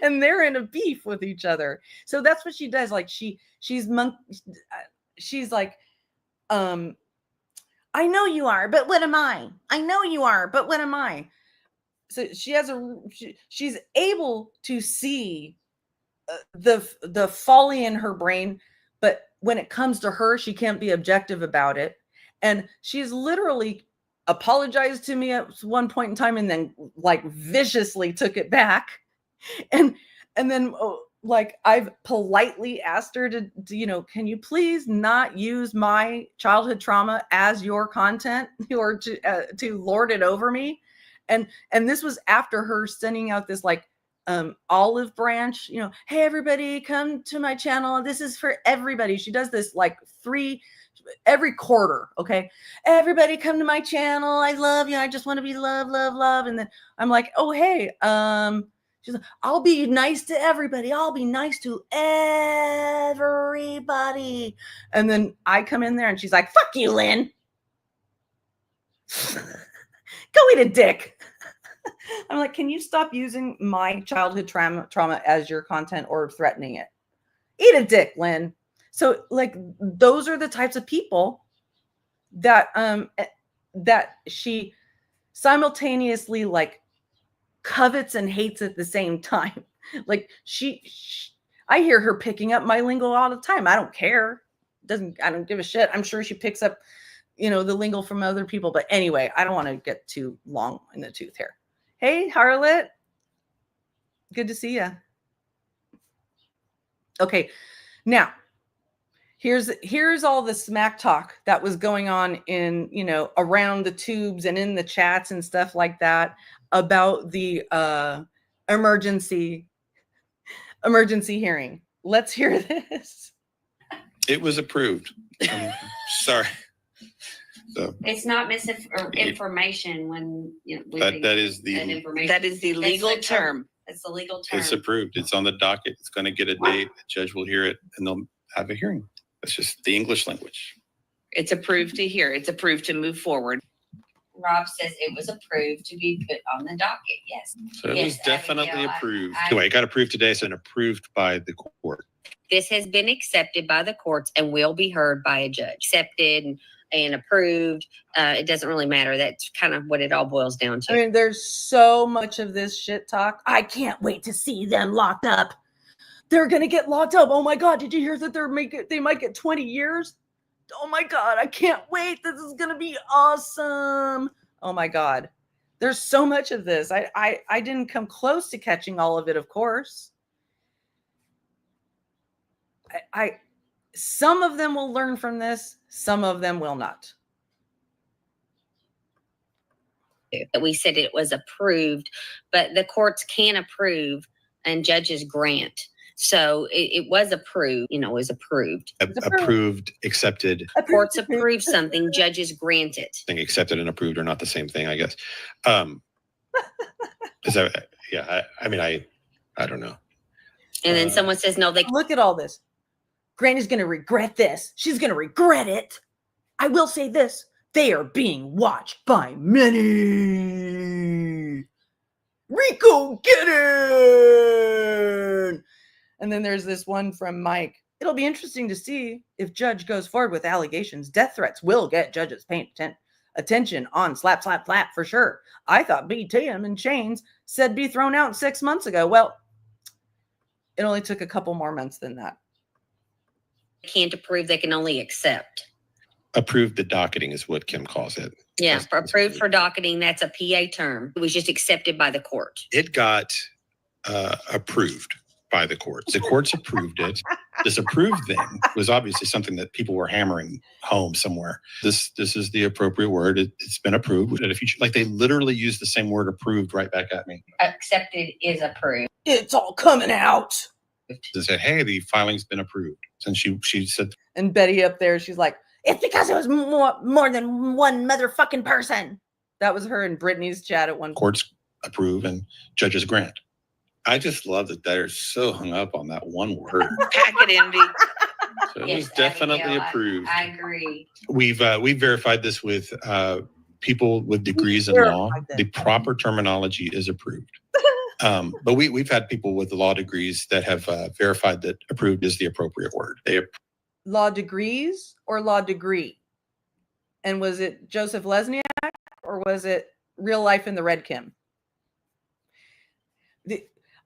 and they're in a beef with each other. So that's what she does. Like she's like, "I know you are, but what am I? I know you are, but what am I?" So she's able to see the folly in her brain, but when it comes to her, she can't be objective about it. And she's literally apologized to me at one point in time and then like viciously took it back. And then like I've politely asked her to, can you please not use my childhood trauma as your content or to lord it over me. And this was after her sending out this like olive branch, "Hey, everybody, come to my channel. This is for everybody." She does this like every quarter. Okay. "Everybody come to my channel. I love you. I just want to be love, love, love." And then I'm like, "Oh, hey, she's like, "I'll be nice to everybody. I'll be nice to everybody." And then I come in there and she's like, "Fuck you, Lynn." Go eat a dick. I'm like, can you stop using my childhood trauma as your content or threatening it? Eat a dick, Lynn. So like, those are the types of people that she simultaneously like covets and hates at the same time. Like I hear her picking up my lingo all the time. I don't care. I don't give a shit. I'm sure she picks up, the lingo from other people. But anyway, I don't want to get too long in the tooth here. Hey, Harlot. Good to see you. Okay. Now, here's all the smack talk that was going on in, around the tubes and in the chats and stuff like that about the emergency hearing. Let's hear this. It was approved. Sorry. So It's not misinformation when that is the legal term. It's the legal term. It's approved. It's on the docket. It's going to get a date. The judge will hear it, and they'll have a hearing. That's just the English language. It's approved to hear. It's approved to move forward. Rob says it was approved to be put on the docket. Yes. So it was definitely approved. Anyway, it got approved today, so it's approved by the court. This has been accepted by the courts and will be heard by a judge. Accepted and approved. It doesn't really matter. That's kind of what it all boils down to. I mean, there's so much of this shit talk. "I can't wait to see them locked up. They're going to get locked up. Oh my God. Did you hear that they might get 20 years? Oh my God. I can't wait. This is going to be awesome." Oh my God. There's so much of this. I didn't come close to catching all of it, of course. Some of them will learn from this. Some of them will not. We said it was approved, but the courts can approve and judges grant. So it was approved, it was approved. Approved, accepted. Courts approve something, judges grant it. I think accepted and approved are not the same thing, I guess. Is that, yeah, I don't know. And then someone says, no, they look at all this. Granny's going to regret this. She's going to regret it. I will say this. They are being watched by many. RICOGEDDON! And then there's this one from Mike. It'll be interesting to see if judge goes forward with allegations. Death threats will get judges paying attention on slap, slap, slap for sure. I thought BTM and chains said be thrown out 6 months ago. Well, it only took a couple more months than that. Can't approve, they can only accept. Approved the docketing is what Kim calls it. Yeah, for approved for docketing, that's a PA term. It was just accepted by the court. It got approved by the courts. The courts approved it. This approved thing was obviously something that people were hammering home somewhere. This is the appropriate word. It's been approved. And if you like, they literally used the same word approved right back at me. Accepted is approved. It's all coming out. They said, hey, the filing's been approved. And she said, And Betty up there, she's like, it's because it was more than one motherfucking person. That was her and Brittany's chat at one point. Courts approve and judges grant. I just love that they're so hung up on that one word. Packet envy. So it was definitely approved. I agree. We've verified this with people with degrees in law. The proper terminology is approved. But we've had people with law degrees that have verified that approved is the appropriate word. Law degrees or law degree? And was it Joseph Lesniak or was it real life in the Red Kim?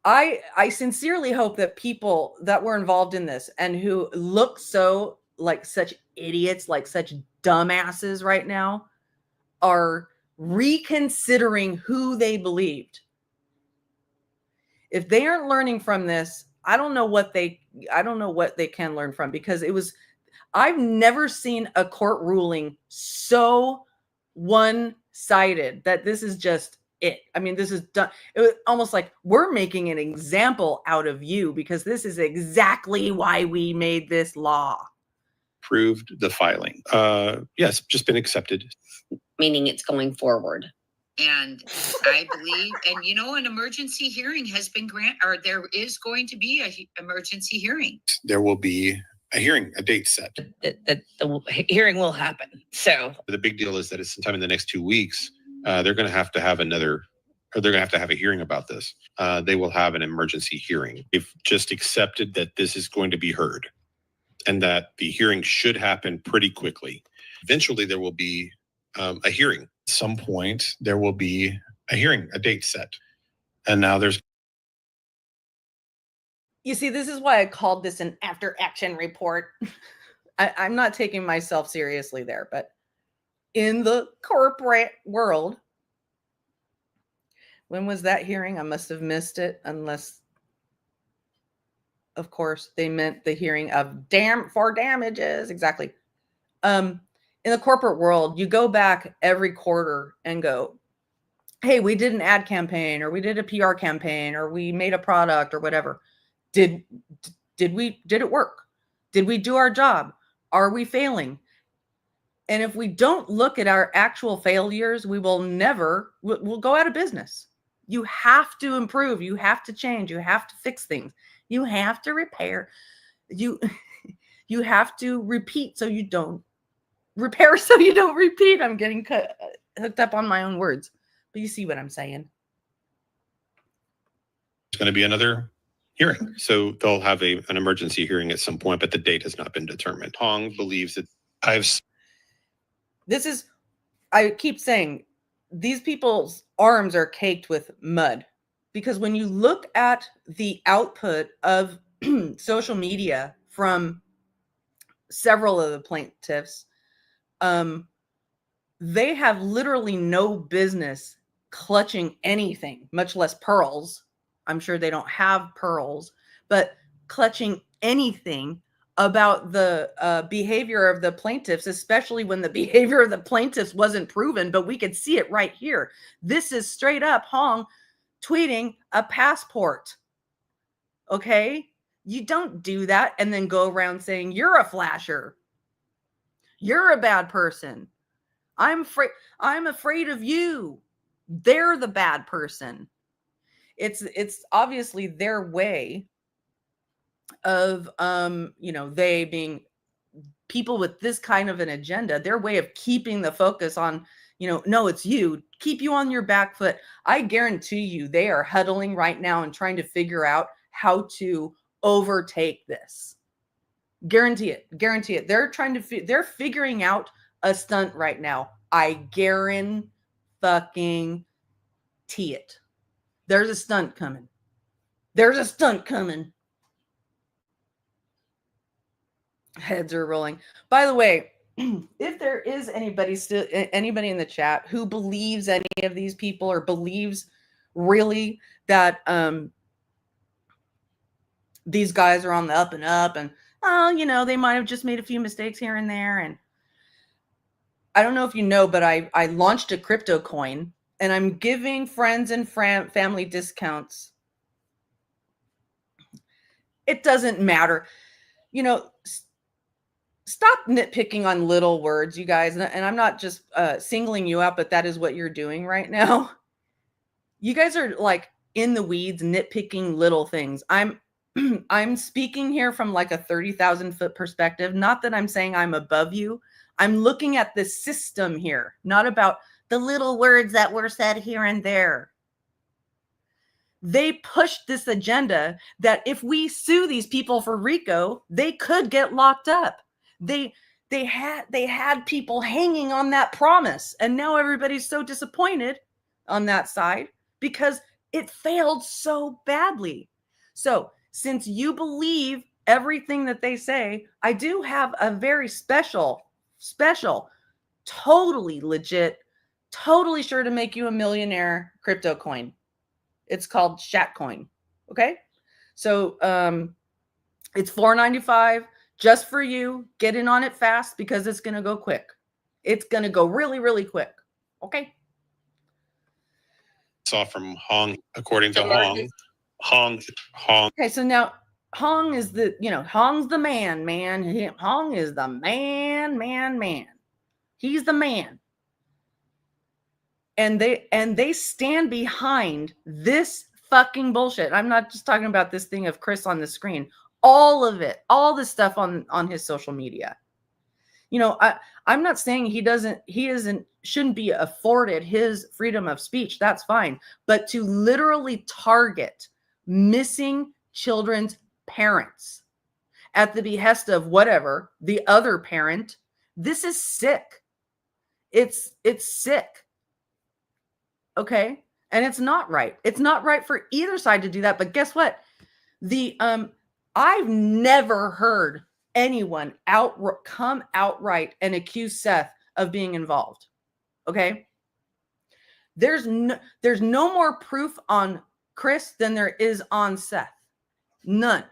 I sincerely hope that people that were involved in this and who look so like such idiots, like such dumbasses right now, are reconsidering who they believed. If they aren't learning from this, I don't know what they can learn from, because I've never seen a court ruling so one-sided that this is just it. I mean, this is done. It was almost like we're making an example out of you because this is exactly why we made this law. Approved the filing. Yes, just been accepted. Meaning it's going forward. And I believe, and an emergency hearing has been there is going to be an emergency hearing. There will be a hearing, a date set. The hearing will happen. So the big deal is that it's sometime in the next 2 weeks. They're going to have to have a hearing about this. They will have an emergency hearing. They've just accepted that this is going to be heard and that the hearing should happen pretty quickly. Eventually, there will be a hearing. At some point, there will be a hearing, a date set. And now there's... You see, this is why I called this an after-action report. I'm not taking myself seriously there, but in the corporate world, when was that hearing? I must have missed it, unless, of course, they meant the hearing of for damages. Exactly. In the corporate world, you go back every quarter and go, hey, we did an ad campaign, or we did a PR campaign, or we made a product or whatever. Did it work? Did we do our job? Are we failing? And if we don't look at our actual failures, we'll go out of business. You have to improve. You have to change. You have to fix things. You have to repair. You have to repeat so you don't repair, so you don't repeat. I'm getting hooked up on my own words, but you see what I'm saying. There's going to be another hearing. So they'll have an emergency hearing at some point, but the date has not been determined. Hong believes that I keep saying, these people's arms are caked with mud, because when you look at the output of social media from several of the plaintiffs, they have literally no business clutching anything, much less pearls. I'm sure they don't have pearls, but clutching anything about the behavior of the plaintiffs, especially when the behavior of the plaintiffs wasn't proven, but we could see it right here. This is straight up Hong tweeting a passport. Okay? You don't do that and then go around saying you're a flasher. You're a bad person. I'm afraid of you. They're the bad person. It's obviously their way of they being people with this kind of an agenda, their way of keeping the focus on, no, it's you, keep you on your back foot. I guarantee you they are huddling right now and trying to figure out how to overtake this. Guarantee it. They're figuring out a stunt right now. I guarantee it. There's a stunt coming. Heads are rolling. By the way, if there is anybody in the chat who believes any of these people or believes really that these guys are on the up and up and, oh, you know, they might have just made a few mistakes here and there. And I don't know if you know, but I launched a crypto coin and I'm giving friends and family discounts. It doesn't matter. You know, stop nitpicking on little words, you guys. And I'm not just singling you out, but that is what you're doing right now. You guys are like in the weeds, nitpicking little things. I'm speaking here from like a 30,000 foot perspective. Not that I'm saying I'm above you. I'm looking at the system here, not about the little words that were said here and there. They pushed this agenda that if we sue these people for RICO, they could get locked up. They had people hanging on that promise. And now everybody's so disappointed on that side because it failed so badly. So since you believe everything that they say, I do have a very special, totally legit, totally sure to make you a millionaire crypto coin. It's called Shatcoin. Okay. So it's $4.95 just for you. Get in on it fast because it's going to go quick. It's going to go really, really quick. Okay. Saw from Hong, according to Hong. Okay, so now Hong is the, Hong's the man. Hong is the man. He's the man. And they stand behind this fucking bullshit. I'm not just talking about this thing of Chris on the screen. All of it, all the stuff on his social media. You know, I'm not saying shouldn't be afforded his freedom of speech. That's fine. But to literally target missing children's parents at the behest of whatever, the other parent, this is sick. It's sick. Okay? And it's not right. It's not right for either side to do that. But guess what? I've never heard anyone come outright and accuse Seth of being involved. Okay? There's no more proof on Chris than there is on Seth. None.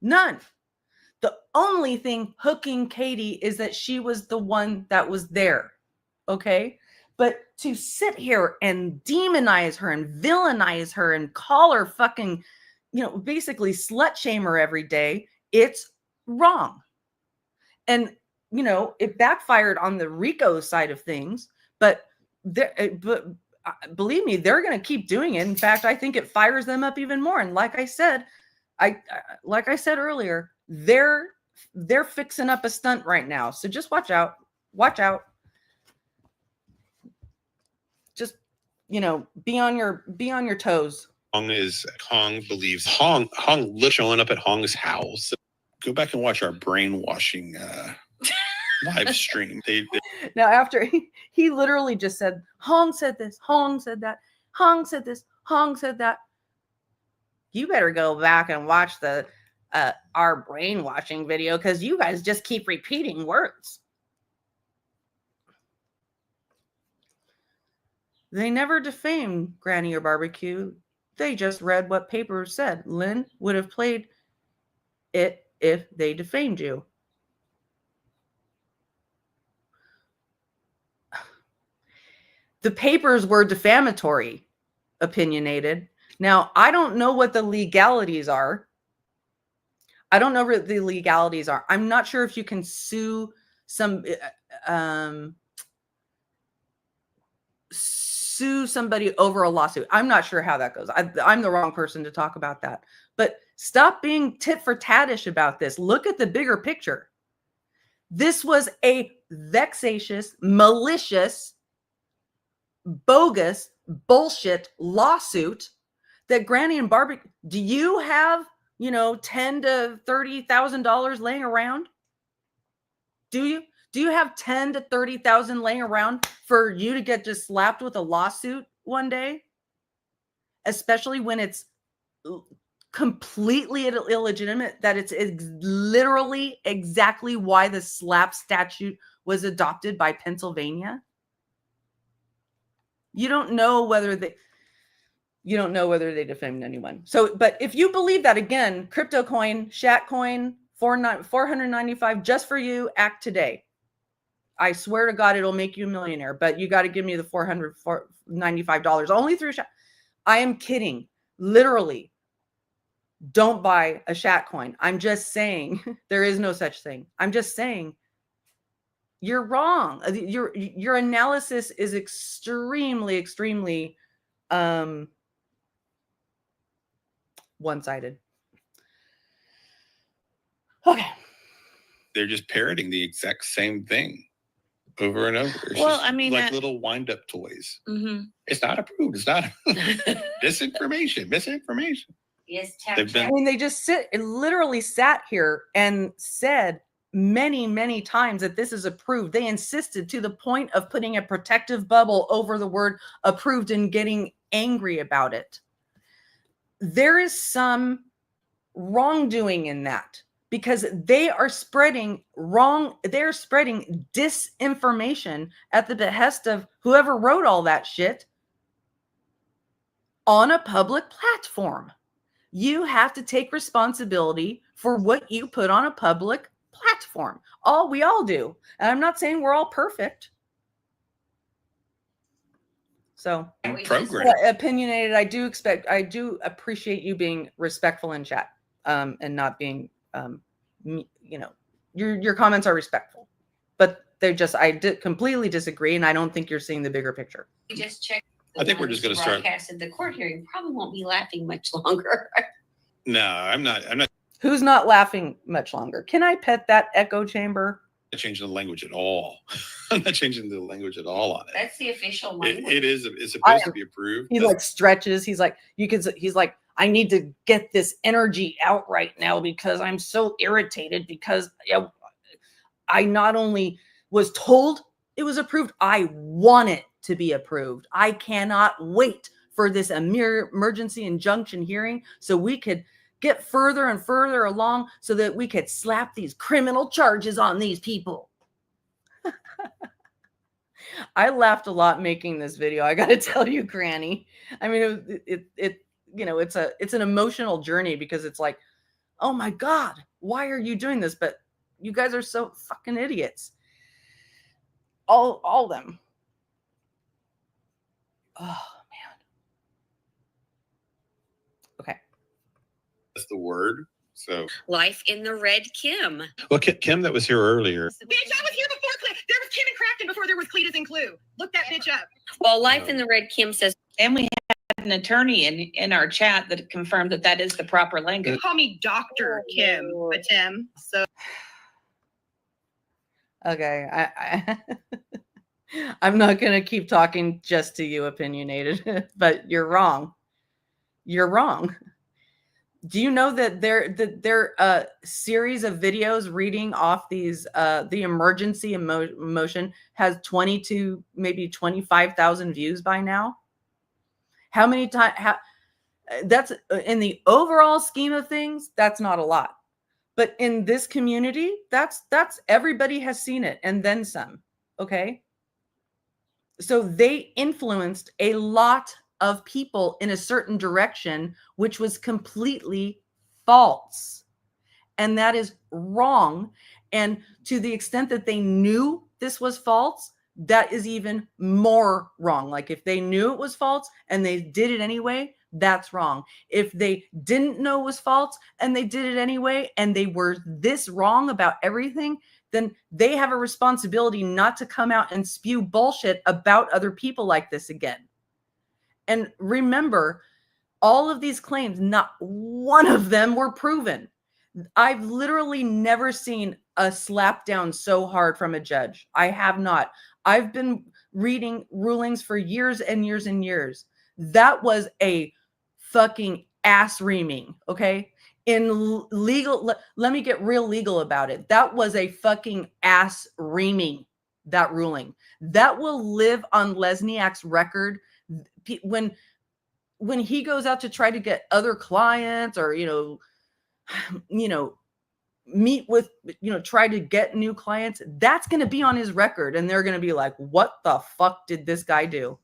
The only thing hooking Katie is that she was the one that was there. Okay? But to sit here and demonize her and villainize her and call her fucking, basically slut shame her every day, it's wrong. And, it backfired on the RICO side of things, but believe me, they're going to keep doing it. In fact, I think it fires them up even more. And like I said earlier, they're fixing up a stunt right now. So just watch out. Just, be on your toes. Hong believes Hong showing up at Hong's house. Go back and watch our brainwashing live stream. Now, after he literally just said, Hong said this, Hong said that, Hong said this, Hong said that. You better go back and watch our brainwashing video because you guys just keep repeating words. They never defamed Granny or Barbecue. They just read what papers said. Lynn would have played it if they defamed you. The papers were defamatory, opinionated. Now, I don't know what the legalities are. I'm not sure if you can sue somebody over a lawsuit. I'm not sure how that goes. I'm the wrong person to talk about that. But stop being tit for tattish about this. Look at the bigger picture. This was a vexatious, malicious, bogus, bullshit lawsuit that Granny and Barbecue. Do you have, $10,000 to $30,000 laying around? Do you? Do you have $10,000 to $30,000 laying around for you to get just slapped with a lawsuit one day? Especially when it's completely illegitimate, that it's literally exactly why the SLAPP statute was adopted by Pennsylvania? You don't know whether they defamed anyone. So, but if you believe that, again, crypto coin, Shat coin, $495 just for you, act today. I swear to God, it'll make you a millionaire, but you got to give me the $495 only through Shat. I am kidding. Literally, don't buy a Shat coin. I'm just saying there is no such thing. I'm just saying you're wrong. Your analysis is extremely one-sided. Okay. They're just parroting the exact same thing over and over. It's Well, just I mean, like little wind-up toys. Mm-hmm. It's not approved. It's not misinformation. Yes, I mean, they just literally sat here and said many times that this is approved. They insisted to the point of putting a protective bubble over the word approved and getting angry about it. There is some wrongdoing in that, because they're spreading disinformation at the behest of whoever wrote all that shit on a public platform. You have to take responsibility for what you put on a public platform. We all do. And I'm not saying we're all perfect. So opinionated. I do appreciate you being respectful in chat, and not being, your comments are respectful, but I completely disagree. And I don't think you're seeing the bigger picture. We just checked. I think we're just going to start. Broadcasted the court hearing. Probably won't be laughing much longer. No, I'm not. Who's not laughing much longer? Can I pet that echo chamber? Not changing the language at all. I'm not changing the language at all on it. That's the official language. It's supposed to be approved. He like stretches. He's like, he's like, I need to get this energy out right now because I'm so irritated because I not only was told it was approved, I want it to be approved. I cannot wait for this emergency injunction hearing so we could get further and further along so that we could slap these criminal charges on these people. I laughed a lot making this video. I got to tell you, Granny. I mean, it's an emotional journey because it's like, oh my God, why are you doing this? But you guys are so fucking idiots. All of them. Oh man. Okay. That's the word. So Life in the Red Kim. well, Kim that was here earlier. Bitch, I was here before there was Kim and Crafton before there was Cletus and Clue. Look that bitch up. Well, Life in the Red Kim says, and we had an attorney in our chat that confirmed that is the proper language. Call me Dr. Kim, but Tim. So okay, I'm not going to keep talking just to you, opinionated, but you're wrong. You're wrong. Do you know that their series of videos reading off these the emergency motion has 22, maybe 25,000 views by now? How many times? That's in the overall scheme of things. That's not a lot, but in this community, that's everybody has seen it and then some. Okay, so they influenced a lot of people in a certain direction, which was completely false. And that is wrong. And to the extent that they knew this was false, that is even more wrong. Like if they knew it was false and they did it anyway, that's wrong. If they didn't know it was false and they did it anyway, and they were this wrong about everything, then they have a responsibility not to come out and spew bullshit about other people like this again. And remember, all of these claims, not one of them were proven. I've literally never seen a slap down so hard from a judge. I have not. I've been reading rulings for years and years and years. That was a fucking ass reaming, okay? In legal, let me get real legal about it. That was a fucking ass reaming, that ruling. That will live on Lesniak's record when he goes out to try to get other clients or, meet with, try to get new clients, that's going to be on his record. And they're going to be like, what the fuck did this guy do?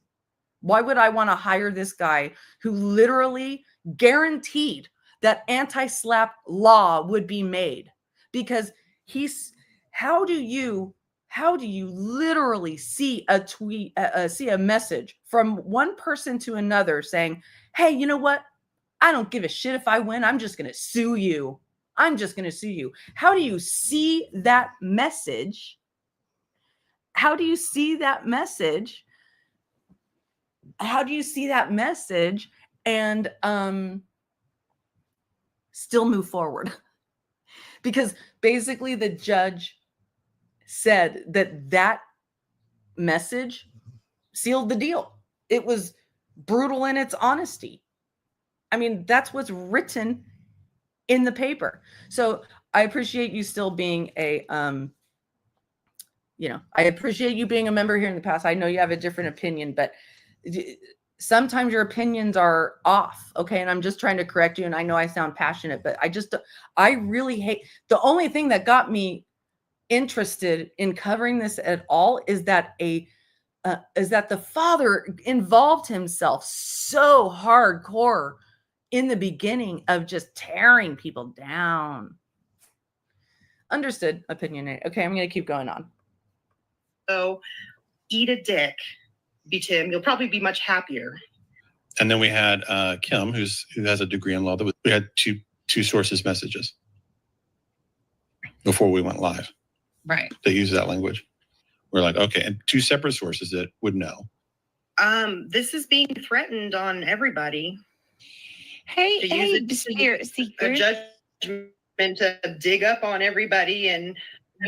Why would I want to hire this guy who literally guaranteed that anti-SLAPP law would be made? Because how do you literally see a tweet, see a message from one person to another saying, hey, you know what? I don't give a shit if I win. I'm just going to sue you. I'm just going to sue you. How do you see that message? How do you see that message? How do you see that message and still move forward? Because basically the judge said that message sealed the deal. It was brutal in its honesty. I mean, that's what's written in the paper. So I appreciate you still being I appreciate you being a member here in the past. I know you have a different opinion, but sometimes your opinions are off. Okay. And I'm just trying to correct you. And I know I sound passionate, but I really hate, the only thing that got me interested in covering this at all is that the father involved himself so hardcore in the beginning of just tearing people down. Understood. Opinionate. Okay, I'm going to keep going on. So eat a dick, Tim. You'll probably be much happier. And then we had Kim, who has a degree in law. We had two sources messages before we went live. Right. They use that language. We're like, okay, and two separate sources that would know. This is being threatened on everybody. Hey, a judgment to dig up on everybody, and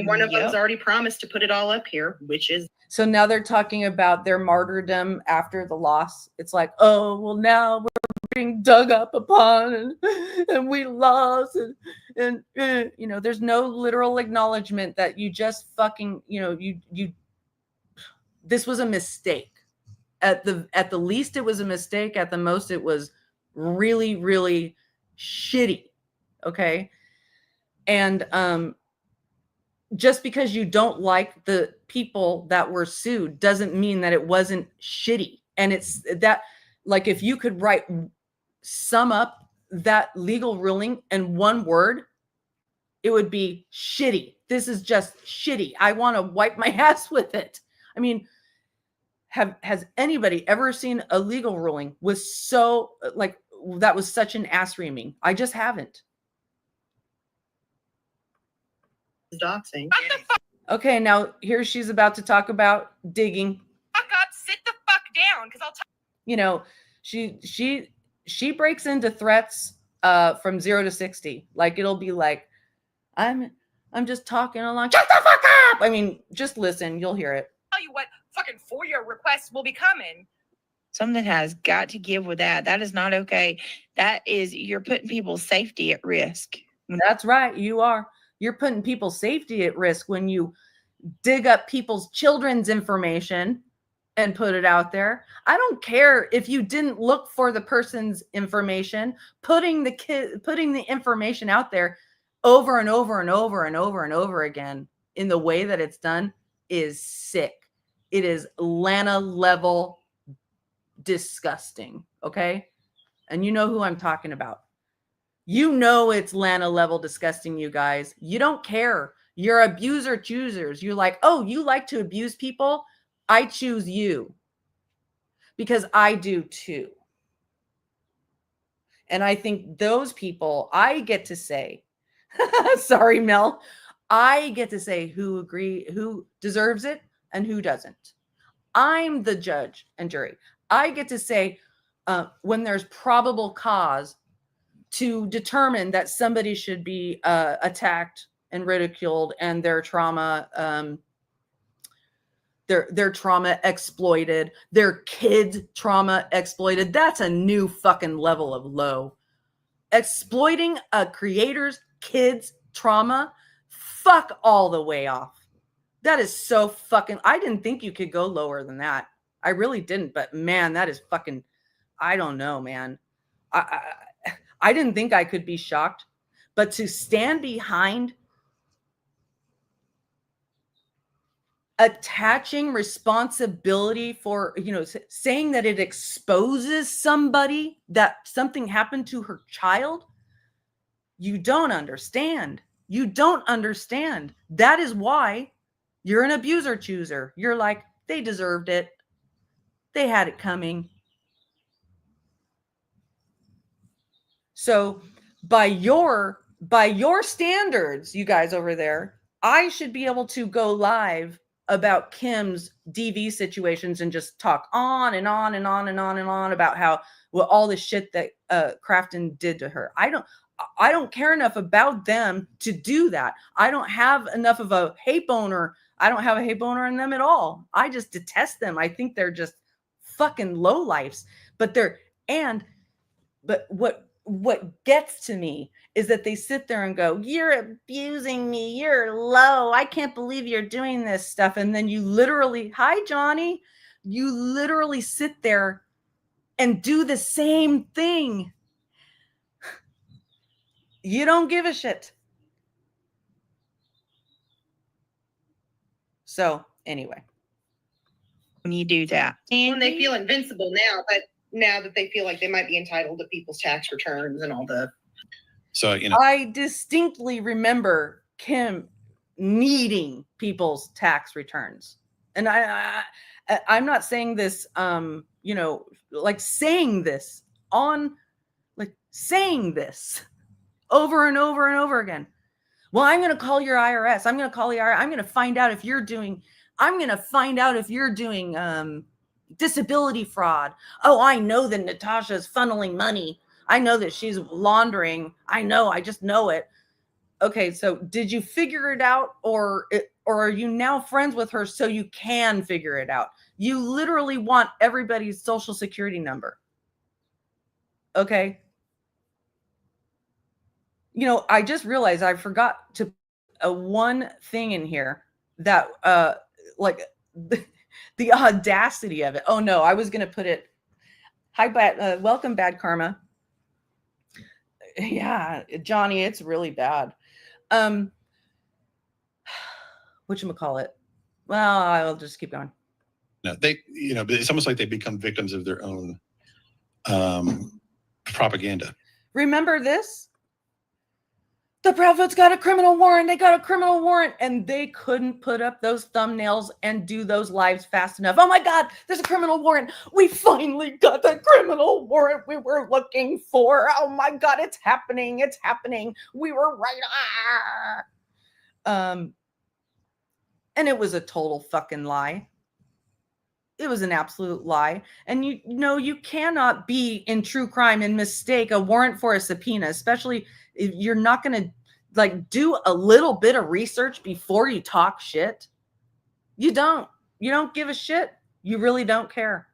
one of them's already promised to put it all up here, which is. So now they're talking about their martyrdom after the loss. It's like, oh, well, now we're being dug up upon and we lost. And there's no literal acknowledgement that you just fucking, this was a mistake. At the least, it was a mistake. At the most, it was really, really shitty. Okay. And just because you don't like the people that were sued doesn't mean that it wasn't shitty. And it's that, like, if you could sum up that legal ruling in one word, it would be shitty. This is just shitty. I want to wipe my ass with it. I mean, has anybody ever seen a legal ruling with that was such an ass reaming? I just haven't. Doxing. Okay, now here she's about to talk about digging. Fuck up, sit the fuck down, because I'll she breaks into threats from 0 to 60. Like, it'll be like, I'm just talking along. Shut the fuck up! I mean, just listen, you'll hear it. Tell you what fucking FOIA requests will be coming. Something has got to give with that. That is not okay. You're putting people's safety at risk. That's right. You are. You're putting people's safety at risk when you dig up people's children's information and put it out there. I don't care if you didn't look for the person's information. Putting the information out there over and over and over and over and over again in the way that it's done is sick. It is Lana level disgusting. Okay. And you know who I'm talking about. You know, it's Lana level disgusting, you guys. You don't care. You're abuser choosers. You're like, oh, you like to abuse people? I choose you because I do too. And I think those people, I get to say, sorry, Mel, I get to say who deserves it and who doesn't. I'm the judge and jury. I get to say when there's probable cause to determine that somebody should be attacked and ridiculed and their trauma their trauma exploited, their kids' trauma exploited. That's a new fucking level of low. Exploiting a creator's kids' trauma, fuck all the way off. That is so fucking, I didn't think you could go lower than that. I really didn't, but man, that is fucking, I don't know, man. I didn't think I could be shocked, but to stand behind attaching responsibility for, saying that it exposes somebody that something happened to her child. You don't understand. You don't understand. That is why you're an abuser chooser. You're like, they deserved it. They had it coming. So by your standards, you guys over there, I should be able to go live about Kim's DV situations and just talk on and on and on and on and on about how, well, all the shit that Crafton did to her. I don't care enough about them to do that. I don't have enough of a hate boner. I don't have a hate boner in them at all. I just detest them. I think they're just fucking lowlifes. But what gets to me is that they sit there and go, you're abusing me. You're low. I can't believe you're doing this stuff. And then you literally, hi, Johnny, you literally sit there and do the same thing. You don't give a shit. So anyway. When you do that. When they feel invincible now, but now that they feel like they might be entitled to people's tax returns and all the. So, I distinctly remember Kim needing people's tax returns. And I'm not saying this, like saying this over and over and over again. Well, I'm going to call your IRS. I'm going to call the IRS. I'm going to find out if you're doing disability fraud. Oh, I know that Natasha's funneling money. I know that she's laundering. I just know it. Okay, so did you figure it out, or are you now friends with her so you can figure it out? You literally want everybody's social security number. Okay. I just realized I forgot to put one thing in here that the audacity of it. Oh no, I was going to put it. Hi, welcome, Bad Karma. Yeah, Johnny, it's really bad. Whatchamacallit? Well, I'll just keep going. No, it's almost like they become victims of their own propaganda. Remember this? The Prophets got a criminal warrant. They got a criminal warrant. And they couldn't put up those thumbnails and do those lives fast enough. Oh my God, there's a criminal warrant. We finally got the criminal warrant we were looking for. Oh my God, it's happening. It's happening. We were right. And it was a total fucking lie. It was an absolute lie. And you cannot be in true crime and mistake a warrant for a subpoena, especially if you're not going to do a little bit of research before you talk shit. You don't give a shit. You really don't care.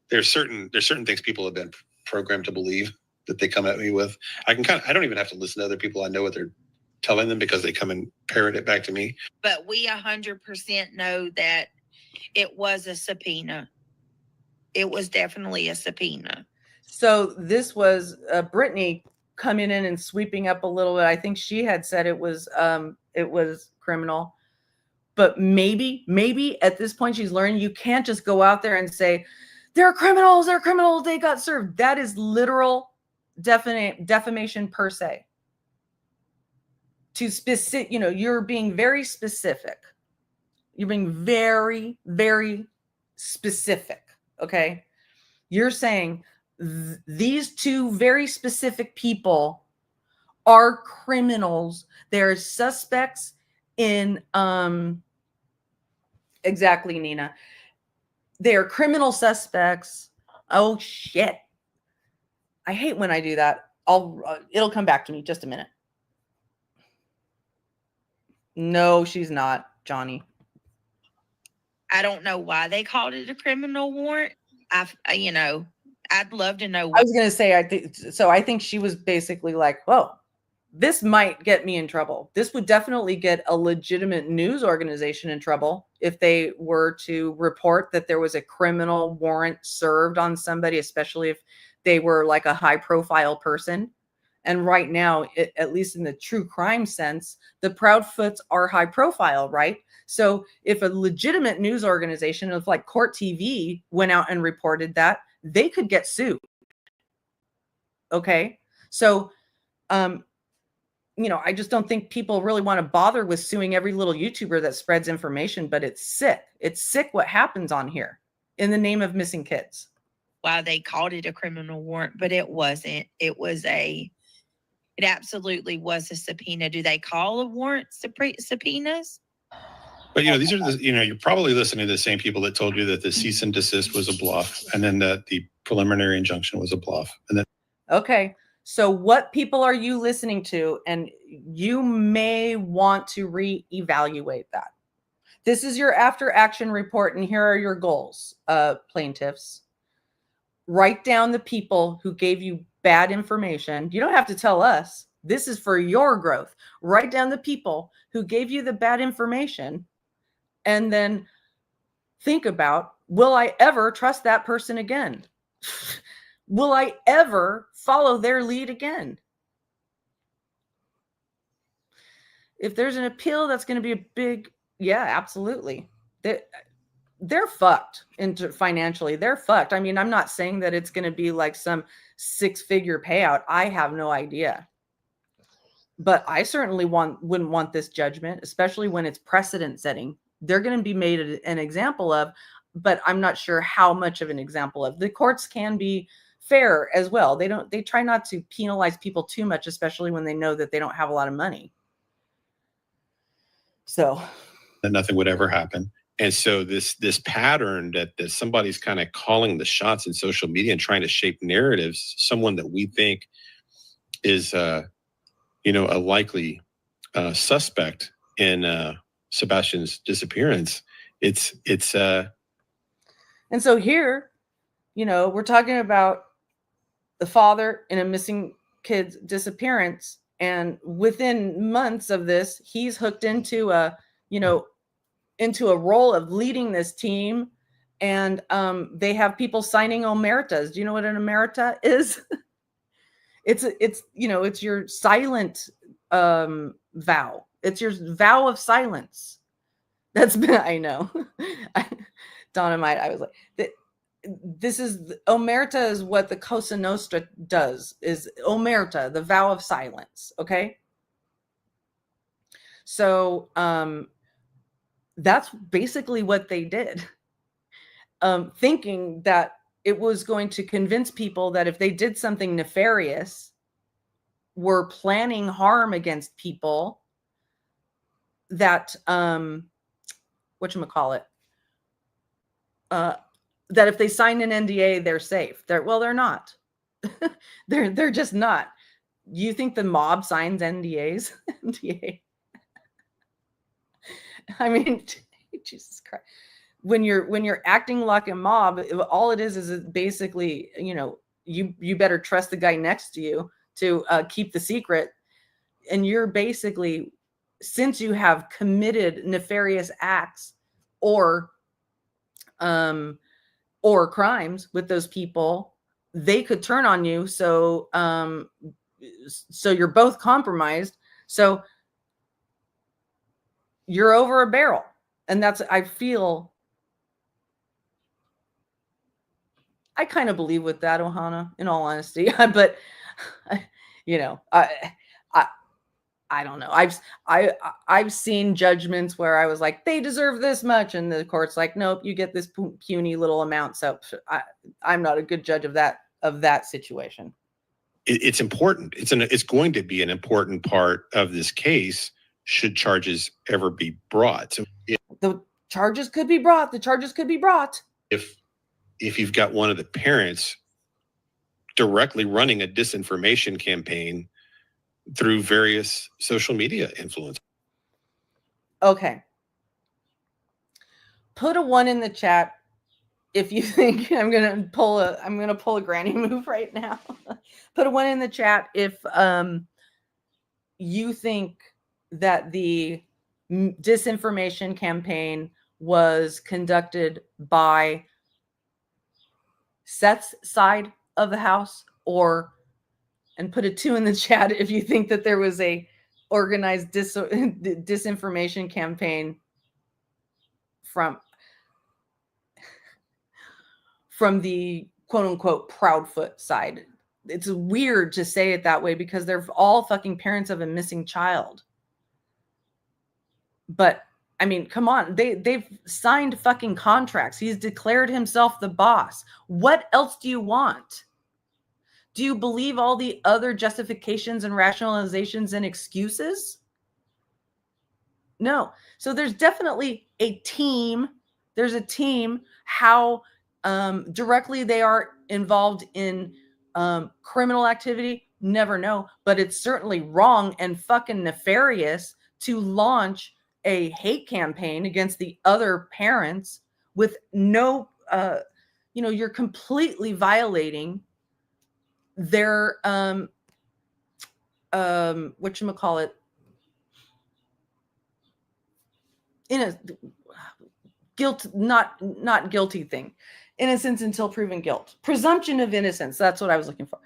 There's certain things people have been programmed to believe that they come at me with. I don't even have to listen to other people. I know what they're telling them because they come and parrot it back to me. But we 100% know that it was a subpoena. It was definitely a subpoena. So this was Brittany coming in and sweeping up a little bit. I think she had said it was criminal, but maybe at this point she's learning you can't just go out there and say they're criminals, they got served. That is literal defamation per se. To specific, you're being very specific. You're being very, very specific. Okay. You're saying these two very specific people are criminals. They're suspects in, exactly, Nina. They're criminal suspects. Oh shit. I hate when I do that. It'll come back to me. Just a minute. No, she's not, Johnny. I don't know why they called it a criminal warrant. I'd love to know. I was going to say, I think she was basically like, whoa, this might get me in trouble. This would definitely get a legitimate news organization in trouble if they were to report that there was a criminal warrant served on somebody, especially if they were like a high profile person And right now, at least in the true crime sense, the Proudfoots are high profile, right? So if a legitimate news organization of like Court TV went out and reported that, they could get sued. Okay. So, I just don't think people really want to bother with suing every little YouTuber that spreads information, but it's sick. It's sick what happens on here in the name of missing kids. Why they called it a criminal warrant, but it wasn't. It absolutely was a subpoena. Do they call a warrant subpoenas? But these are you're probably listening to the same people that told you that the cease and desist was a bluff, and then that the preliminary injunction was a bluff, and then. Okay. So what people are you listening to? And you may want to reevaluate that. This is your after action report, and here are your goals, plaintiffs. Write down the people who gave you bad information. You don't have to tell us. This is for your growth. Write down the people who gave you the bad information, and then think about, will I ever trust that person again? Will I ever follow their lead again? If there's an appeal, that's going to be a big, yeah, absolutely. They're fucked financially. They're fucked. I mean, I'm not saying that it's going to be like some 6-figure payout. I have no idea. But I certainly wouldn't want this judgment, especially when it's precedent setting. They're going to be made an example of, but I'm not sure how much of an example of. The courts can be fair as well. They try not to penalize people too much, especially when they know that they don't have a lot of money. So that nothing would ever happen. And so this pattern that somebody's kind of calling the shots in social media and trying to shape narratives, someone that we think is a likely suspect in Sebastian's disappearance. And so here, we're talking about the father in a missing kid's disappearance, and within months of this, he's hooked into a role of leading this team, and they have people signing omertas. Do you know what an omerta is? It's your silent vow. It's your vow of silence. I know. Dynamite. I was like, this is omerta is what the Cosa Nostra does, is omerta, the vow of silence. Okay. So that's basically what they did, thinking that it was going to convince people that if they did something nefarious, were planning harm against people, that whatchamacallit, that if they sign an NDA, they're safe. They're not. they're just not. You think the mob signs NDAs? NDA. I mean, Jesus Christ. When you're acting like a mob, all it is basically, you better trust the guy next to you to keep the secret. And you're basically, since you have committed nefarious acts or crimes with those people, they could turn on you. So you're both compromised. So you're over a barrel. And I kind of believe with that, Ohana, in all honesty. But I don't know. I've seen judgments where I was like, they deserve this much, and the court's like, nope, you get this puny little amount. So I'm not a good judge of that situation. It's important. It's going to be an important part of this case should charges ever be brought. So the charges could be brought. If you've got one of the parents directly running a disinformation campaign through various social media influence. Okay. Put a 1 in the chat if you think I'm gonna pull a granny move right now. Put a 1 in the chat if you think that the disinformation campaign was conducted by Seth's side of the house or And put a 2 in the chat if you think that there was a organized disinformation campaign from the quote unquote Proudfoot side. It's weird to say it that way because they're all fucking parents of a missing child. But I mean, come on, they've signed fucking contracts. He's declared himself the boss. What else do you want? Do you believe all the other justifications and rationalizations and excuses? No. So there's definitely a team. There's a team. How directly they are involved in criminal activity, never know. But it's certainly wrong and fucking nefarious to launch a hate campaign against the other parents with no, you're completely violating their whatchamacallit, in a guilt, not guilty thing. Innocence until proven guilt. Presumption of innocence. That's what I was looking for.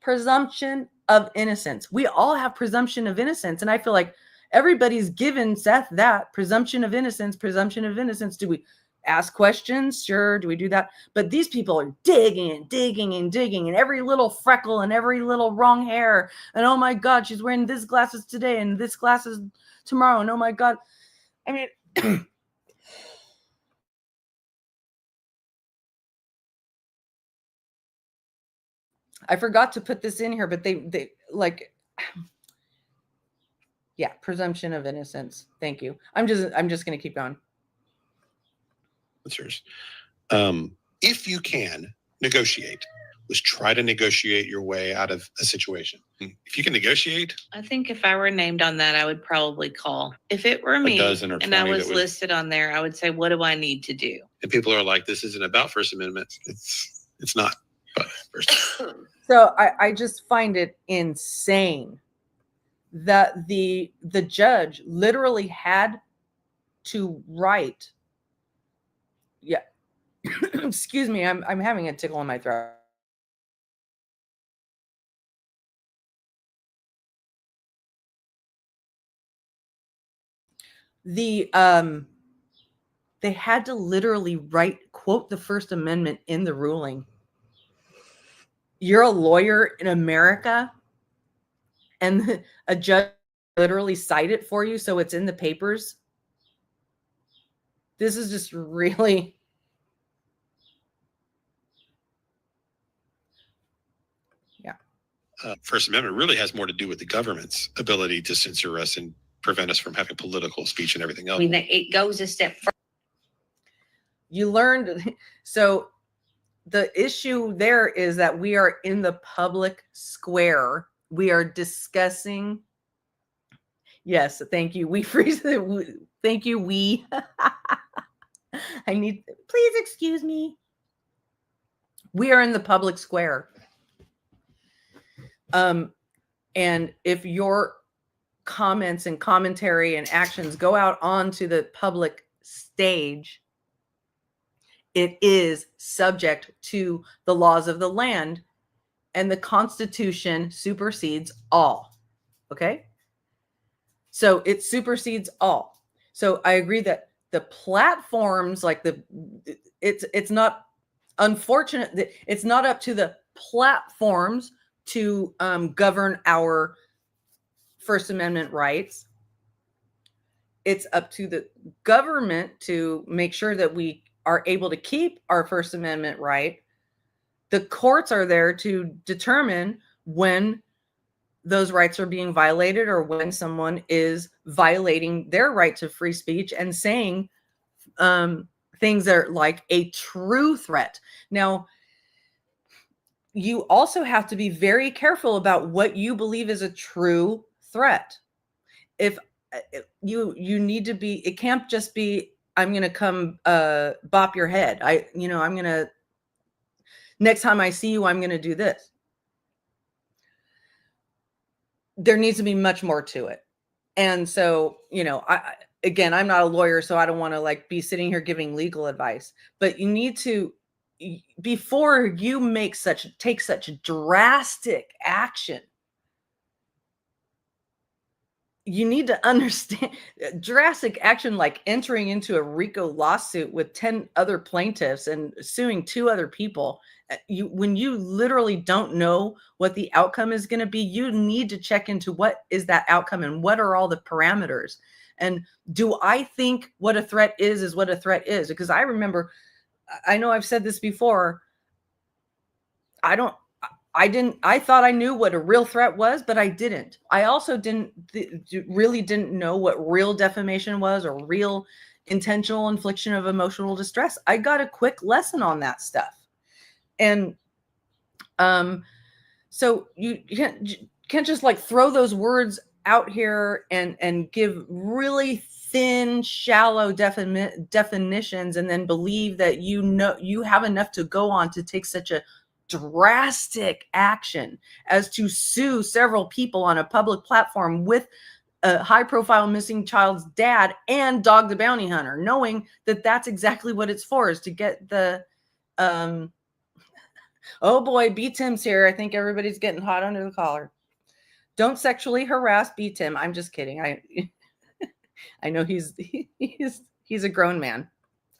Presumption of innocence. We all have presumption of innocence. And I feel like everybody's given Seth that presumption of innocence, presumption of innocence. Do we ask questions? Sure. Do we do that? But these people are digging and digging and digging, and every little freckle and every little wrong hair. And oh my God, she's wearing this glasses today and this glasses tomorrow. And oh my God. I mean, I forgot to put this in here, but they like, yeah, presumption of innocence. Thank you. I'm just going to keep going. Answers. If you can negotiate, let's try to negotiate your way out of a situation. If you can negotiate, I think if I were named on that, I would probably call. If it were me and I was listed on there, I would say, what do I need to do? And people are like, this isn't about First Amendment. It's not. But so I just find it insane that the judge literally had to write. Yeah. Excuse me, I'm having a tickle in my throat. They had to literally quote the First Amendment in the ruling. You're a lawyer in America and a judge literally cite it for you so it's in the papers. This is just really... Yeah. First Amendment really has more to do with the government's ability to censor us and prevent us from having political speech and everything else. I mean, it goes a step further. You learned... So the issue there is that we are in the public square. We are discussing. Yes, thank you. We freeze. Thank you. We. I need. Please excuse me. We are in the public square. And if your comments and commentary and actions go out onto the public stage, it is subject to the laws of the land, and the Constitution supersedes all. Okay? So it supersedes all. So I agree that the platforms, like it's not unfortunate that it's not up to the platforms to govern our First Amendment rights. It's up to the government to make sure that we are able to keep our First Amendment right. The courts are there to determine when those rights are being violated or when someone is violating their right to free speech and saying things that are like a true threat. Now, you also have to be very careful about what you believe is a true threat. If you need to be, it can't just be, I'm going to come bop your head. I'm going to, next time I see you, I'm going to do this. There needs to be much more to it. And so, I'm not a lawyer, so I don't want to be sitting here giving legal advice, but you need to, before you take such drastic action, you need to understand drastic action, like entering into a RICO lawsuit with 10 other plaintiffs and suing 2 other people. When you literally don't know what the outcome is going to be, you need to check into what is that outcome and what are all the parameters. And do I think what a threat is what a threat is? Because I remember, I know I've said this before. I thought I knew what a real threat was, but I didn't. I also really didn't know what real defamation was or real intentional infliction of emotional distress. I got a quick lesson on that stuff. And so you can't just like throw those words out here and give really thin, shallow definitions and then believe that you have enough to go on to take such a drastic action as to sue several people on a public platform with a high-profile missing child's dad and Dog the Bounty Hunter, knowing that that's exactly what it's for, is to get the oh boy, B Tim's here. I think everybody's getting hot under the collar. Don't sexually harass B Tim. I'm just kidding. I know he's a grown man.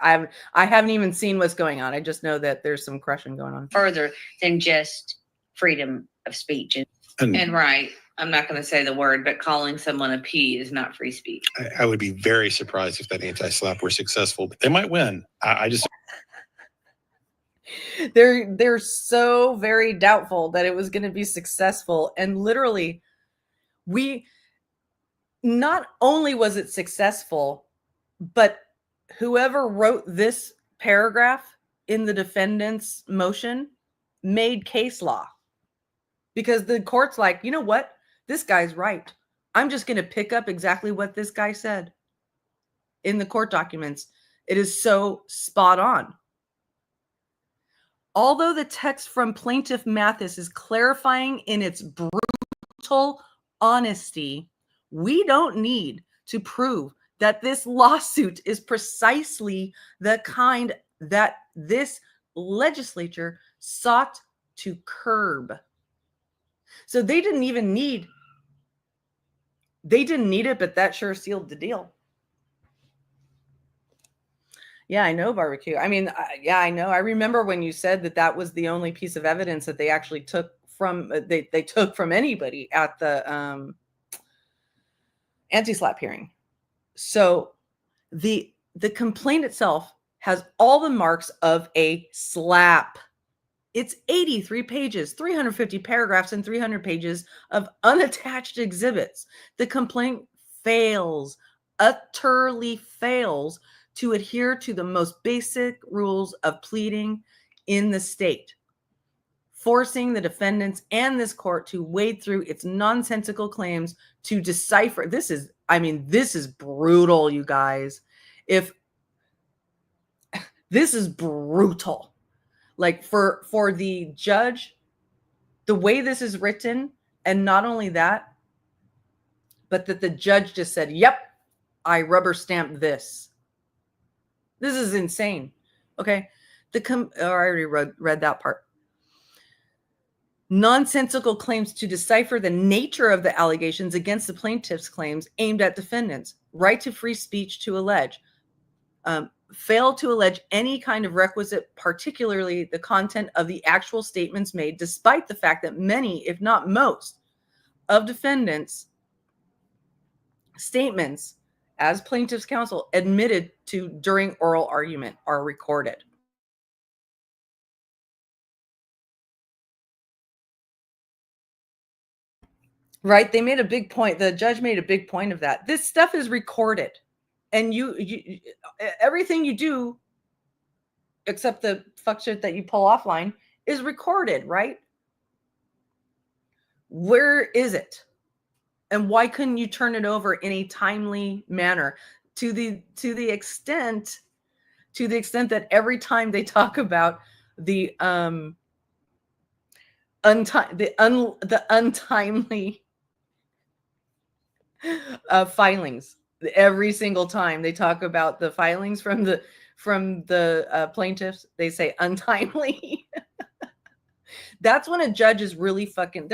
I haven't even seen what's going on. I just know that there's some crushing going on. Further than just freedom of speech. And right, I'm not going to say the word, but calling someone a P is not free speech. I would be very surprised if that anti-SLAPP were successful, but they might win. I just... They're so very doubtful that it was going to be successful. And literally, not only was it successful, but whoever wrote this paragraph in the defendant's motion made case law, because the court's like, you know what? This guy's right. I'm just going to pick up exactly what this guy said in the court documents. It is so spot on. Although the text from Plaintiff Mathis is clarifying in its brutal honesty, we don't need to prove that this lawsuit is precisely the kind that this legislature sought to curb. So they didn't need it, but that sure sealed the deal. Yeah, I know, barbecue. I mean, yeah, I know. I remember when you said that was the only piece of evidence that they actually took from they took from anybody at the anti-SLAPP hearing. So the complaint itself has all the marks of a SLAPP. It's 83 pages, 350 paragraphs, and 300 pages of unattached exhibits. The complaint utterly fails to adhere to the most basic rules of pleading in the state, forcing the defendants and this court to wade through its nonsensical claims to decipher. This is brutal, you guys. This is brutal. Like for the judge, the way this is written, and not only that, but that the judge just said, yep, I rubber stamped this. This is insane. Okay. I already read that part. Nonsensical claims to decipher the nature of the allegations against the plaintiff's claims aimed at defendants. Right to free speech to allege. Fail to allege any kind of requisite, particularly the content of the actual statements made, despite the fact that many, if not most, of defendants' statements as plaintiff's counsel admitted to during oral argument are recorded. Right? They made a big point. The judge made a big point of that. This stuff is recorded. And you everything you do, except the fuck shit that you pull offline, is recorded, right? Where is it? And why couldn't you turn it over in a timely manner? To the extent that every time they talk about the untimely filings, every single time they talk about the filings from the plaintiffs, they say untimely. That's when a judge is really fucking,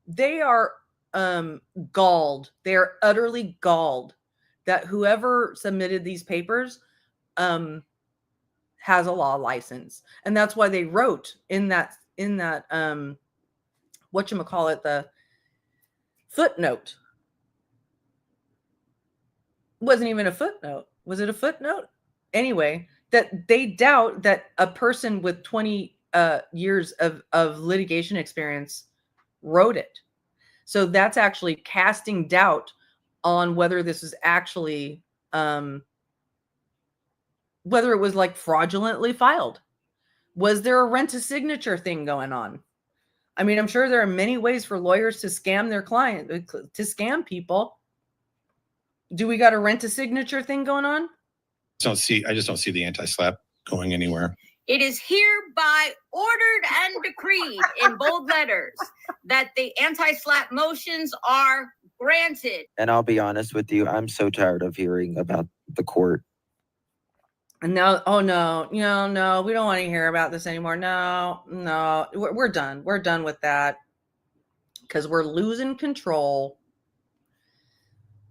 they are galled. They are utterly galled that whoever submitted these papers has a law license. And that's why they wrote in that whatchamacallit, the footnote. Wasn't even a footnote. Was it a footnote? Anyway, that they doubt that a person with 20 years of litigation experience wrote it. So that's actually casting doubt on whether this is actually, whether it was like fraudulently filed. Was there a rent-a-signature thing going on? I mean, I'm sure there are many ways for lawyers to scam their client, to scam people. Do we got a rent-a-signature thing going on? I just don't see the anti-SLAPP going anywhere. It is hereby ordered and decreed in bold letters that the anti-SLAPP motions are granted. And I'll be honest with you, I'm so tired of hearing about the court. And now, oh no, we don't want to hear about this anymore. No, we're done. We're done with that because we're losing control.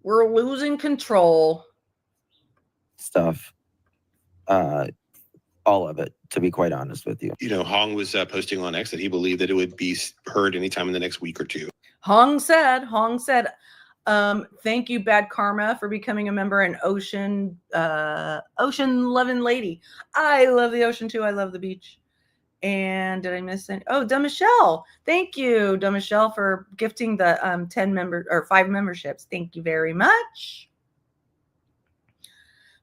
We're losing control. Stuff. All of it, to be quite honest with you. Hong was posting on X that he believed that it would be heard anytime in the next week or two. Hong said, thank you, Bad Karma, for becoming a member, and Ocean loving lady. I love the ocean too. I love the beach. And did I miss any? Oh, Dumb Michelle. Thank you, Dumb Michelle, for gifting the 5 memberships. Thank you very much.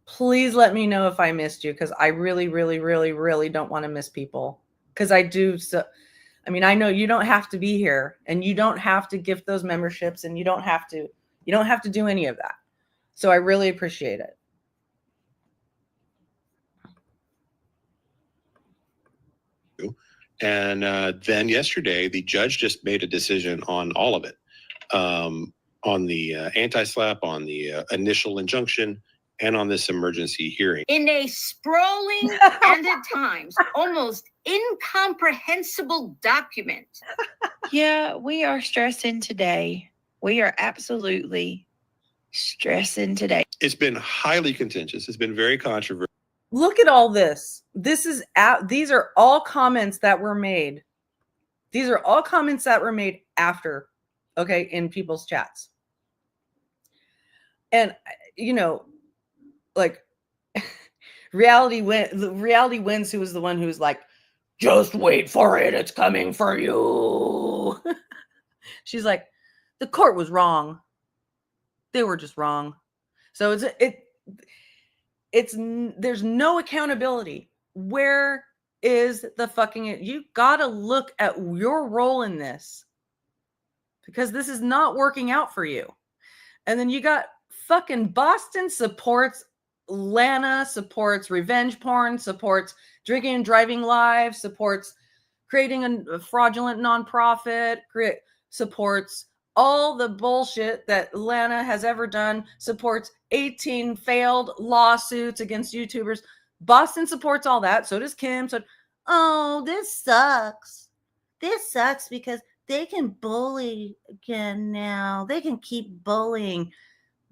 Please let me know if I missed you, because I really, really, really, really don't want to miss people. Because I do. So, I mean, I know you don't have to be here, and you don't have to gift those memberships, and you don't have to do any of that. So I really appreciate it. And then yesterday, the judge just made a decision on all of it, on the anti-SLAPP, on the initial injunction, and on this emergency hearing. In a sprawling and at times almost incomprehensible document. Yeah, we are stressing today. We are absolutely stressing today. It's been highly contentious. It's been very controversial. Look at all this. These are all comments that were made. These are all comments that were made after, okay, in people's chats. And, like, reality wins, who was the one who's like, just wait for it, it's coming for you. She's like, the court was wrong. They were just wrong. So there's no accountability. Where is the fucking, you gotta look at your role in this, because this is not working out for you. And then you got fucking Boston supports Lana, supports revenge porn, supports drinking and driving live, supports creating a fraudulent nonprofit, supports all the bullshit that Lana has ever done, supports 18 failed lawsuits against YouTubers. Boston supports all that. So does Kim. So, oh, this sucks. This sucks because they can bully again now. They can keep bullying.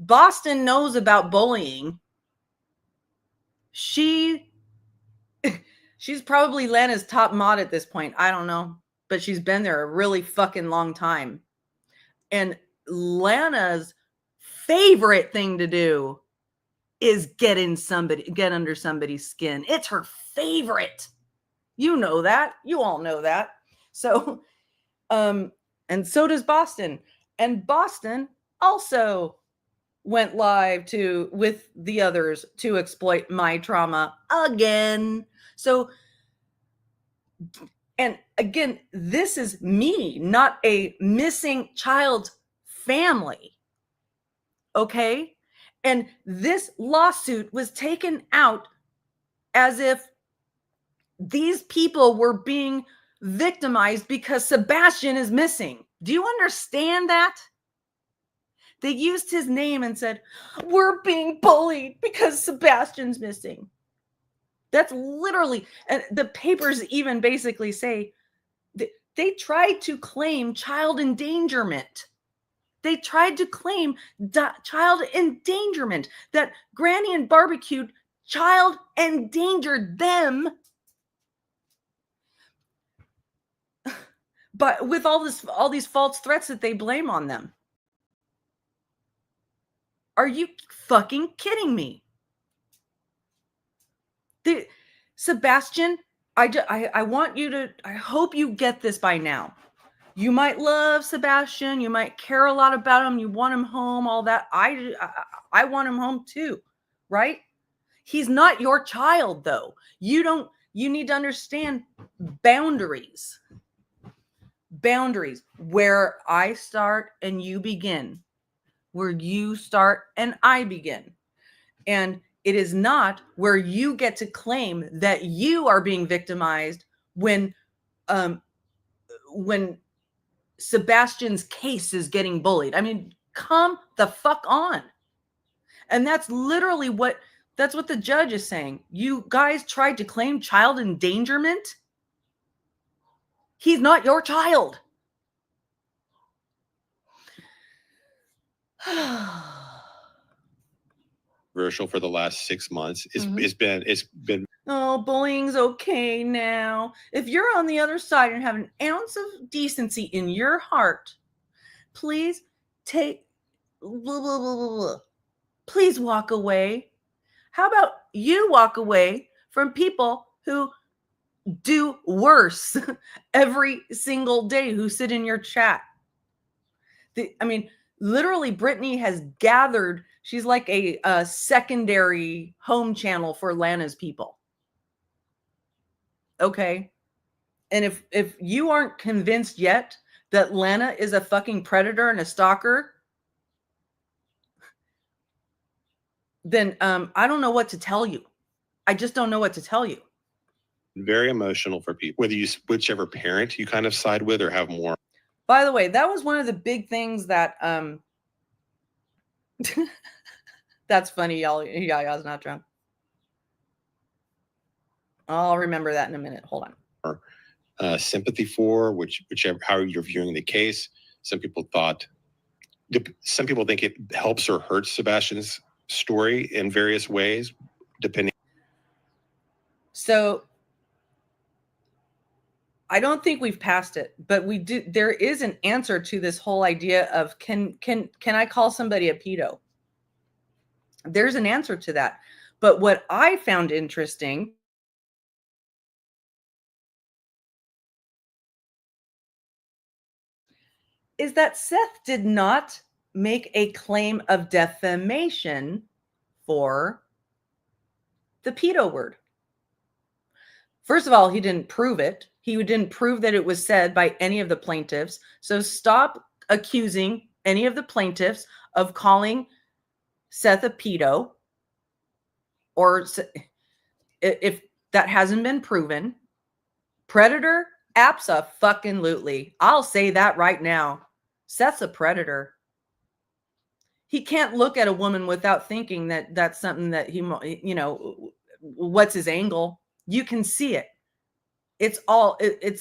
Boston knows about bullying. She's probably Lana's top mod at this point. I don't know. But she's been there a really fucking long time. And Lana's favorite thing to do is get under somebody's skin. It's her favorite. You know that. You all know that. So, and so does Boston. And Boston also went live with the others to exploit my trauma again. So, and again, this is me, not a missing child's family. Okay? And this lawsuit was taken out as if these people were being victimized because Sebastian is missing. Do you understand that? They used his name and said, we're being bullied because Sebastian's missing. That's literally, and the papers even basically say they tried to claim child endangerment. They tried to claim child endangerment, that Granny and Barbecued child endangered them. But with all these false threats that they blame on them. Are you fucking kidding me? Sebastian, I want you to, I hope you get this by now. You might love Sebastian. You might care a lot about him. You want him home, all that. I want him home too, right? He's not your child though. You need to understand boundaries. Boundaries, where I start and you begin, where you start and I begin. And it is not where you get to claim that you are being victimized when Sebastian's case is getting bullied. I mean, come the fuck on. And that's literally that's what the judge is saying. You guys tried to claim child endangerment. He's not your child. Controversial for the last 6 months. It's been. Oh, bullying's okay now. If you're on the other side and have an ounce of decency in your heart, please take. Please walk away. How about you walk away from people who do worse every single day, who sit in your chat? I mean, literally, Brittany has gathered. She's like a secondary home channel for Lana's people. Okay. And if you aren't convinced yet that Lana is a fucking predator and a stalker, then I don't know what to tell you. I just don't know what to tell you. Very emotional for people, whether whichever parent you kind of side with or have more. By the way, that was one of the big things that that's funny, y'all. Yaya's not drunk. I'll remember that in a minute. Hold on. Sympathy for whichever how you're viewing the case. Some people think it helps or hurts Sebastian's story in various ways, depending. So I don't think we've passed it, but we do. There is an answer to this whole idea of can I call somebody a pedo? There's an answer to that. But what I found interesting is that Seth did not make a claim of defamation for the pedo word. First of all, he didn't prove it. He didn't prove that it was said by any of the plaintiffs. So stop accusing any of the plaintiffs of calling Seth a pedo, or if that hasn't been proven. Predator? Abso-fucking-lutely. I'll say that right now. Seth's a predator. He can't look at a woman without thinking that that's something that he, what's his angle? You can see it. It's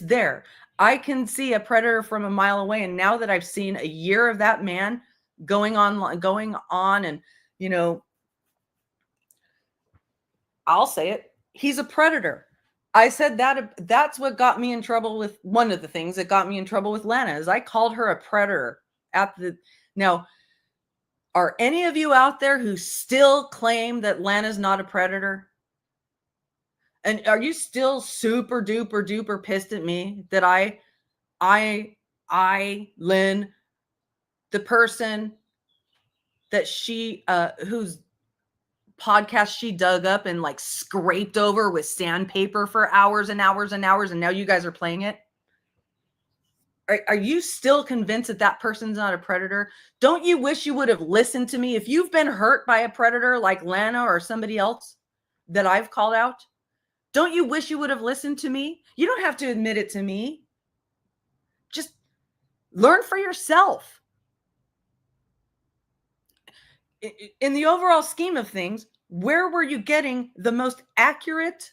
there. I can see a predator from a mile away. And now that I've seen a year of that man going on and, I'll say it. He's a predator. I said that's what got me in trouble with, one of the things that got me in trouble with Lana, is I called her a predator now, are any of you out there who still claim that Lana's not a predator? And are you still super duper duper pissed at me that Lynn, the person that she, whose podcast she dug up and like scraped over with sandpaper for hours and hours and hours, and now you guys are playing it? Are you still convinced that person's not a predator? Don't you wish you would have listened to me? If you've been hurt by a predator like Lana or somebody else that I've called out, don't you wish you would have listened to me? You don't have to admit it to me. Just learn for yourself. In the overall scheme of things, where were you getting the most accurate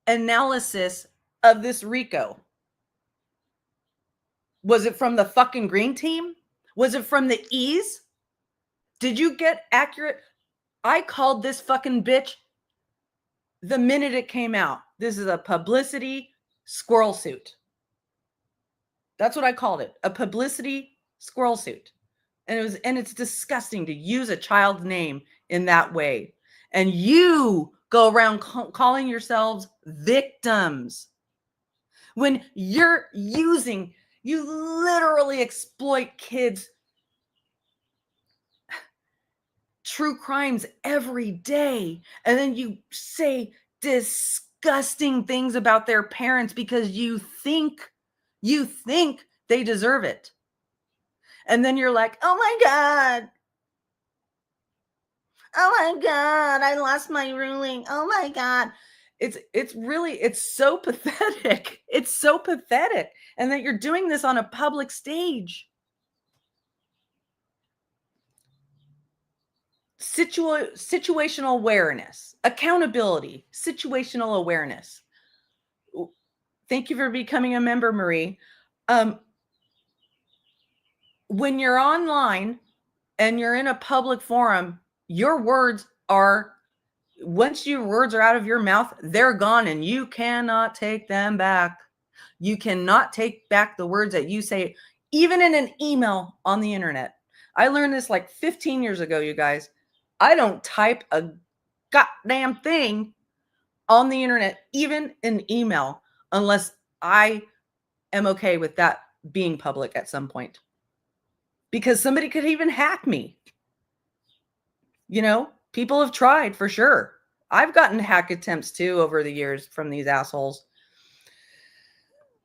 analysis of this RICO? Was it from the fucking green team? Was it from the ease? Did you get accurate? I called this fucking bitch the minute it came out. This is a publicity squirrel suit. That's what I called it. A publicity squirrel suit. And it's disgusting to use a child's name in that way. And you go around calling yourselves victims when you literally exploit kids' true crimes every day. And then you say disgusting things about their parents because you think they deserve it. And then you're like, oh my God. Oh my God, I lost my ruling. Oh my God. It's so pathetic. It's so pathetic. And that you're doing this on a public stage. Situational awareness, accountability, situational awareness. Thank you for becoming a member, Marie. When you're online and you're in a public forum, your words are, once your words are out of your mouth, they're gone and you cannot take them back. You cannot take back the words that you say, even in an email on the internet. I learned this like 15 years ago, you guys. I don't type a goddamn thing on the internet, even in email, unless I am okay with that being public at some point. Because somebody could even hack me. You know, people have tried for sure. I've gotten hack attempts too over the years from these assholes.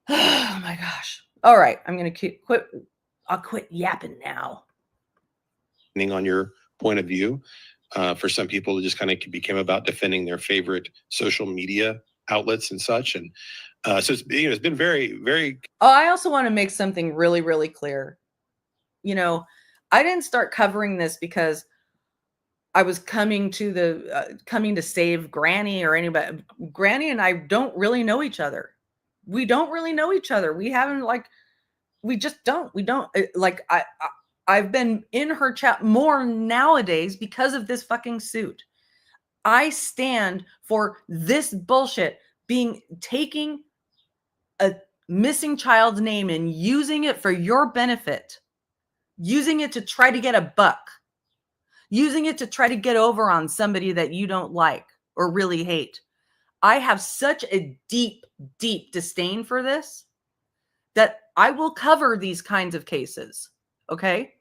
Oh my gosh. All right. I'm going to quit. I'll quit yapping now. On your point of view, for some people, it just kind of became about defending their favorite social media outlets and such. And so it's been very, very. Oh, I also want to make something really, really clear. You know, I didn't start covering this because I was coming to save Granny or anybody. Granny and I don't really know each other. We don't really know each other. We haven't we just don't. We don't I've been in her chat more nowadays because of this fucking suit. I stand for this bullshit taking a missing child's name and using it for your benefit. Using it to try to get a buck, using it to try to get over on somebody that you don't like or really hate. I have such a deep, deep disdain for this that I will cover these kinds of cases. Okay.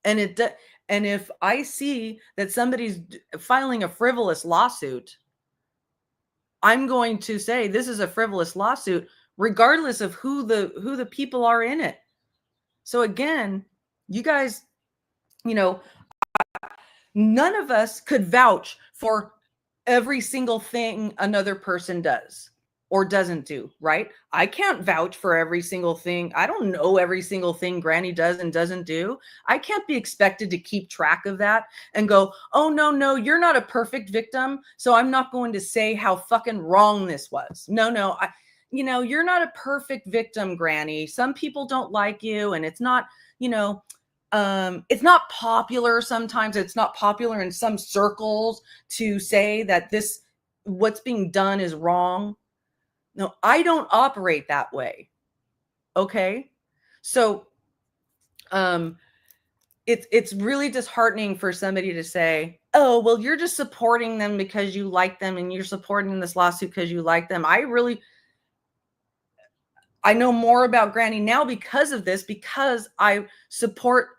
And if I see that somebody's filing a frivolous lawsuit, I'm going to say this is a frivolous lawsuit, regardless of who the people are in it. So again, you guys, you know, none of us could vouch for every single thing another person does or doesn't do, right? I can't vouch for every single thing. I don't know every single thing Granny does and doesn't do. I can't be expected to keep track of that and go, oh, no, you're not a perfect victim, so I'm not going to say how fucking wrong this was. No, you're not a perfect victim, Granny. Some people don't like you, and it's not, it's not popular sometimes. It's not popular in some circles to say that what's being done is wrong. No, I don't operate that way. Okay. So, it's really disheartening for somebody to say, oh, well, you're just supporting them because you like them and you're supporting this lawsuit because you like them. I know more about Granny now because of this, because I support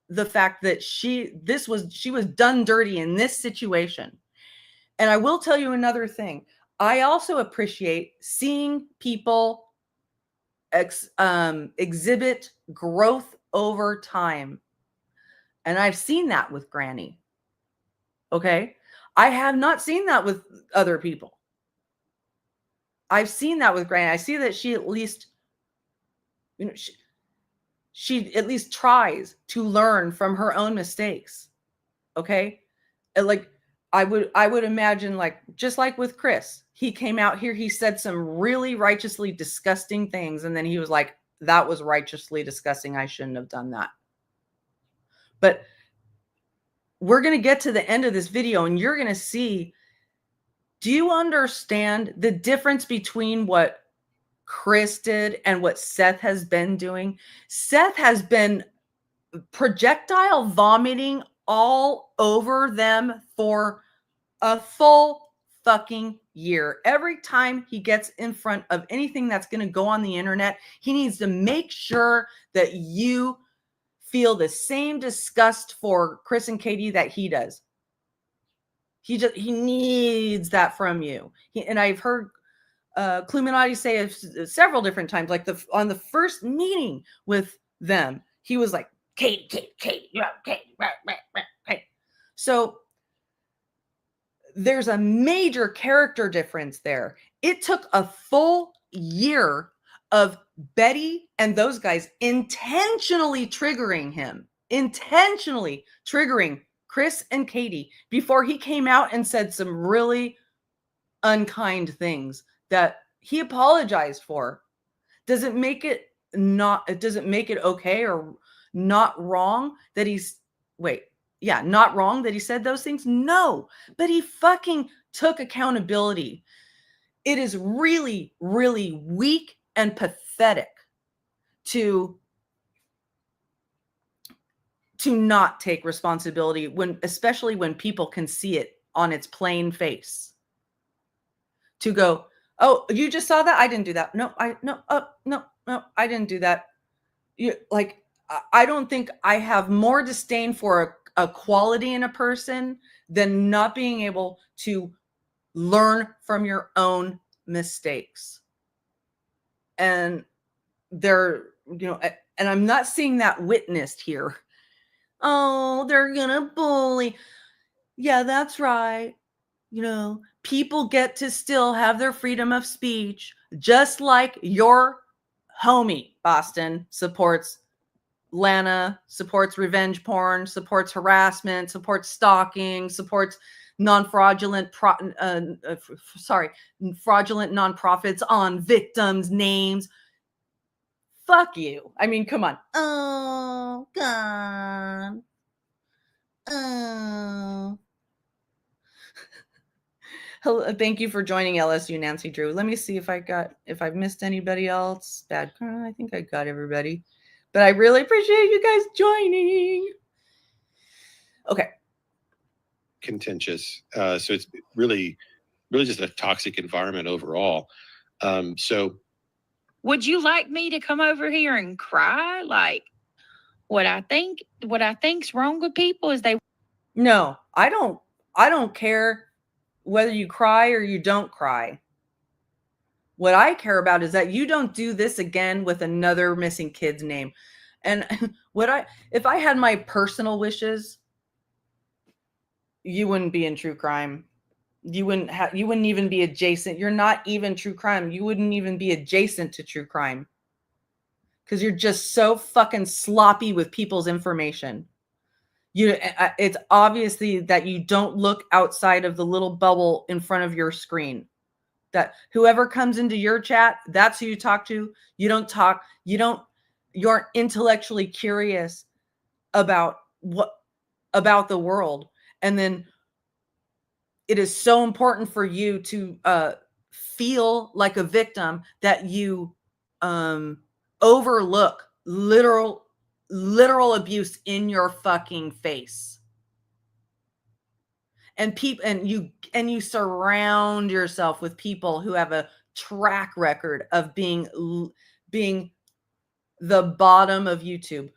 the fact that she was done dirty in this situation. And I will tell you another thing. I also appreciate seeing people exhibit growth over time. And I've seen that with Granny. Okay. I have not seen that with other people. I've seen that with Granny. I see that she at least, she at least tries to learn from her own mistakes. Okay. And I would imagine, just like with Chris, he came out here, he said some really righteously disgusting things. And then he was like, that was righteously disgusting. I shouldn't have done that. But we're going to get to the end of this video and you're going to see, do you understand the difference between what Chris did and what Seth has been doing? Seth has been projectile vomiting all over them for a full fucking year. Every time he gets in front of anything that's going to go on the internet, he needs to make sure that you feel the same disgust for Chris and Katie that he does. He needs that from you. And I've heard Cluminati say it several different times, like on the first meeting with them, he was like, Katie, yeah, Katie, right. So there's a major character difference there. It took a full year of Betty and those guys intentionally triggering him, intentionally triggering Chris and Katie before he came out and said some really unkind things that he apologized for. Does it make it okay or not wrong that not wrong that he said those things? No, but he fucking took accountability. It is really, really weak and pathetic to not take responsibility especially when people can see it on its plain face. To go, oh, you just saw that? I didn't do that. No, I didn't do that. I don't think I have more disdain for a quality in a person than not being able to learn from your own mistakes. And and I'm not seeing that witnessed here. Oh, they're gonna bully. Yeah, that's right. People get to still have their freedom of speech, just like your homie, Boston, supports Lana, supports revenge porn, supports harassment, supports stalking, supports fraudulent nonprofits on victims' names. Fuck you. I mean, come on. Oh, God. Oh. Hello, thank you for joining LSU, Nancy Drew. Let me see if I've missed anybody else. Bad. I think I got everybody. But I really appreciate you guys joining. Okay. Contentious. So it's really just a toxic environment overall. So would you like me to come over here and cry? Like what I think's wrong with people is No, I don't care whether you cry or you don't cry. What I care about is that you don't do this again with another missing kid's name. And if I had my personal wishes, you wouldn't be in true crime. You wouldn't even be adjacent. You're not even true crime. You wouldn't even be adjacent to true crime. Because you're just so fucking sloppy with people's information. It's obviously that you don't look outside of the little bubble in front of your screen. That whoever comes into your chat, that's who you talk to. You aren't intellectually curious about the world. And then it is so important for you to feel like a victim that you overlook literal abuse in your fucking face. And you surround yourself with people who have a track record of being the bottom of YouTube,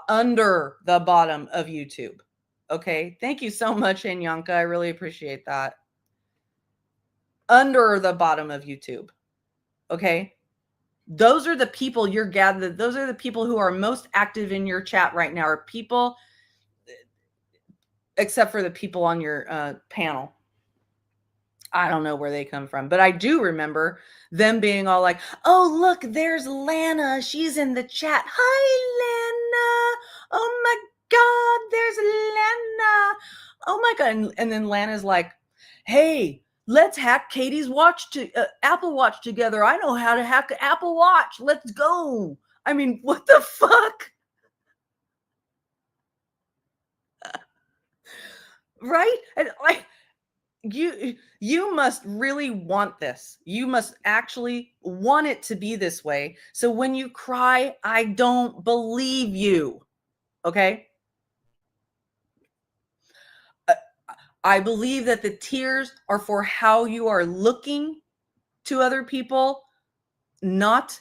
under the bottom of YouTube. Okay. Thank you so much, Anyanka. I really appreciate that. Under the bottom of YouTube. Okay. Those are the people you're gathered. Those are the people who are most active in your chat right now, are people, except for the people on your panel. I don't know where they come from, but I do remember them being all like, oh, look, there's Lana. She's in the chat. Hi, Lana. Oh my God, there's Lana. Oh my God. And then Lana's like, hey, let's hack Katie's Apple Watch together. I know how to hack an Apple Watch. Let's go. I mean, what the fuck? right? And like you must really want this. You must actually want it to be this way. So when you cry, I don't believe you. Okay? I believe that the tears are for how you are looking to other people, not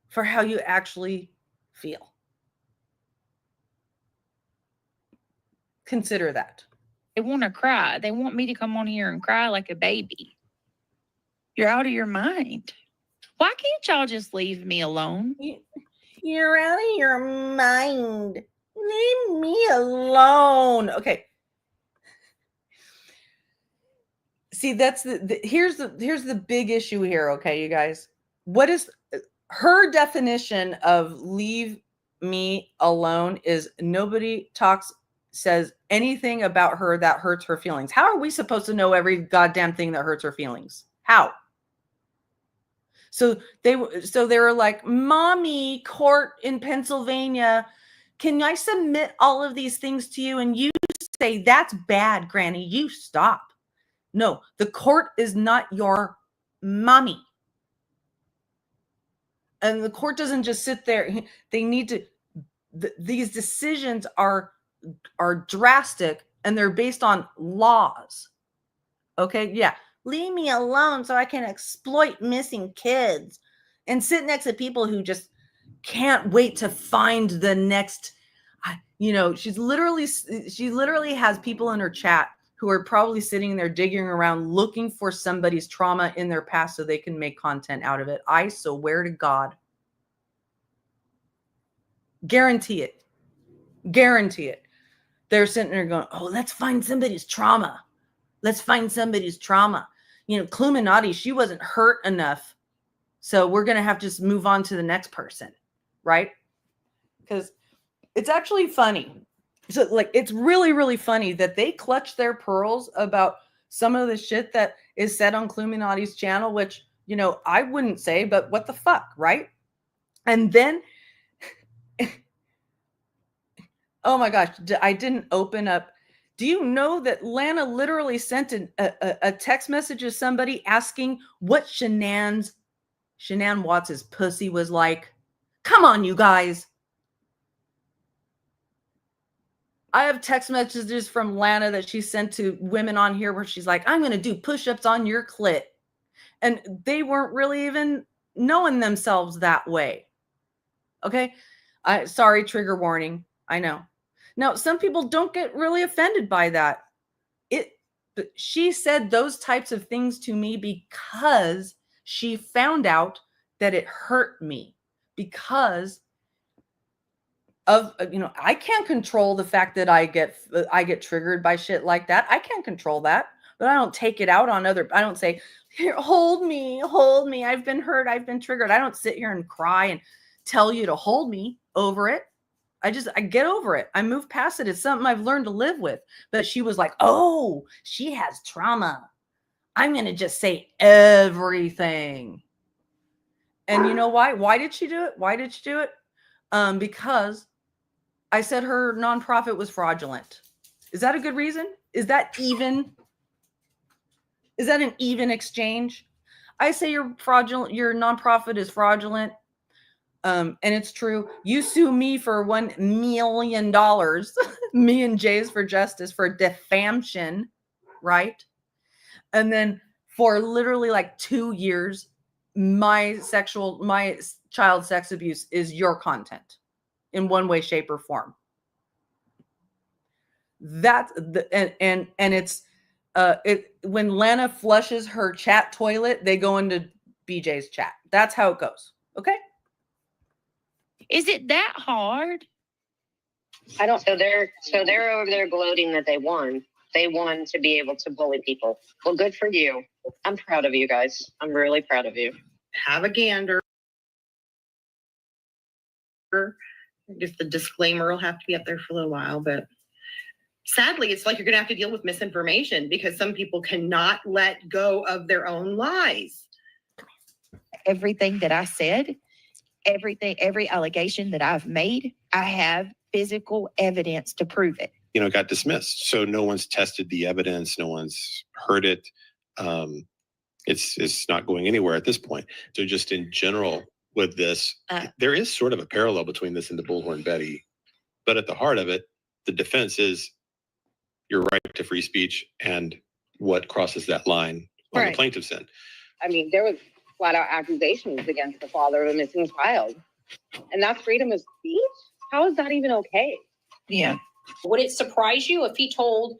for how you actually feel. Consider that. They want to cry. They want me to come on here and cry like a baby. You're out of your mind. Why can't y'all just leave me alone? You're out of your mind. Leave me alone. Okay. See, that's here's the big issue here, okay, you guys. What is her definition of leave me alone is nobody says anything about her that hurts her feelings. How are we supposed to know every goddamn thing that hurts her feelings? How? So they were like, "Mommy, court in Pennsylvania, can I submit all of these things to you?" And you say, "That's bad, Granny. You stop." No, the court is not your mommy. And the court doesn't just sit there. They need to, these decisions are drastic and they're based on laws. Okay, yeah. Leave me alone so I can exploit missing kids and sit next to people who just can't wait to find the next, she literally has people in her chat who are probably sitting there digging around looking for somebody's trauma in their past so they can make content out of it. I swear to God. Guarantee it. Guarantee it. They're sitting there going, "Oh, let's find somebody's trauma. Let's find somebody's trauma. Cluminati, she wasn't hurt enough. So we're going to have to just move on to the next person." Right? Because it's actually funny. So it's really, really funny that they clutch their pearls about some of the shit that is said on Cluminati's channel, which, I wouldn't say, but what the fuck, right? And then, oh my gosh, I didn't open up. Do you know that Lana literally sent a text message to somebody asking what Shanann Watts' pussy was like? Come on, you guys. I have text messages from Lana that she sent to women on here where she's like, "I'm going to do push-ups on your clit." And they weren't really even knowing themselves that way. Okay. Sorry, trigger warning. I know. Now, some people don't get really offended by that. She said those types of things to me because she found out that it hurt me because of, I can't control the fact that I get triggered by shit like that. I can't control that, but I don't take it out on I don't say, "Here, hold me. I've been hurt. I've been triggered." I don't sit here and cry and tell you to hold me over it. I get over it. I move past it. It's something I've learned to live with. But she was like, "Oh, she has trauma. I'm going to just say everything." And you know why? Why did she do it? Because I said her nonprofit was fraudulent. Is that a good reason? Is that even? Is that an even exchange? I say your nonprofit is fraudulent. And it's true. You sue me for $1 million, me and Jay's for Justice for defamation, right? And then for literally like 2 years, my child sex abuse is your content in one way, shape, or form. That's and it's when Lana flushes her chat toilet, they go into BJ's chat. That's how it goes. Okay. Is it that hard? I don't. So they're over there gloating that they won. They won to be able to bully people. Well, good for you. I'm proud of you guys. I'm really proud of you. Have a gander. I guess the disclaimer will have to be up there for a little while, but sadly, it's like you're going to have to deal with misinformation because some people cannot let go of their own lies. Everything that I said, every allegation that I've made, I have physical evidence to prove it. got dismissed. So no one's tested the evidence. No one's heard it. It's not going anywhere at this point. So just in general with this, there is sort of a parallel between this and the Bullhorn Betty, but at the heart of it, the defense is your right to free speech and what crosses that line on the plaintiff's end. I mean, there was flat out accusations against the father of a missing child. And that's freedom of speech? How is that even okay? Yeah. Would it surprise you if he told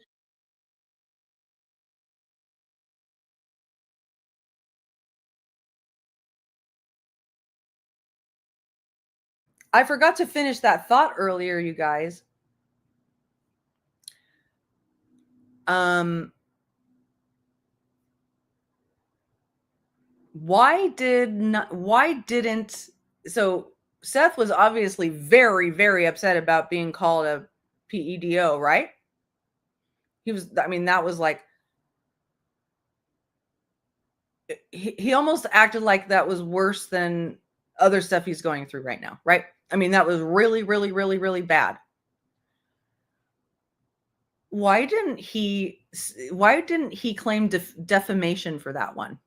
I forgot to finish that thought earlier, you guys. Why didn't so Seth was obviously very, very upset about being called a PEDO, right? He was, I mean, that was like, he almost acted like that was worse than other stuff he's going through right now, right? I mean, that was really, really, really, really bad. Why didn't he claim defamation for that one?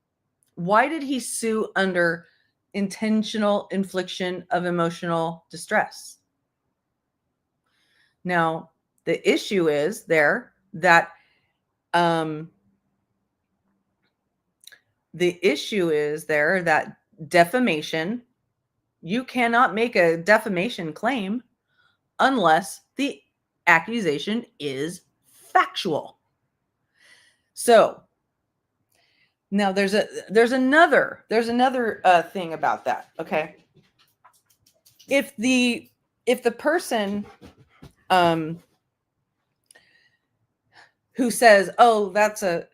Why did he sue under intentional infliction of emotional distress? Now, the issue is there that defamation, you cannot make a defamation claim unless the accusation is factual. So now there's another thing about that. Okay. If the person who says, oh, that's a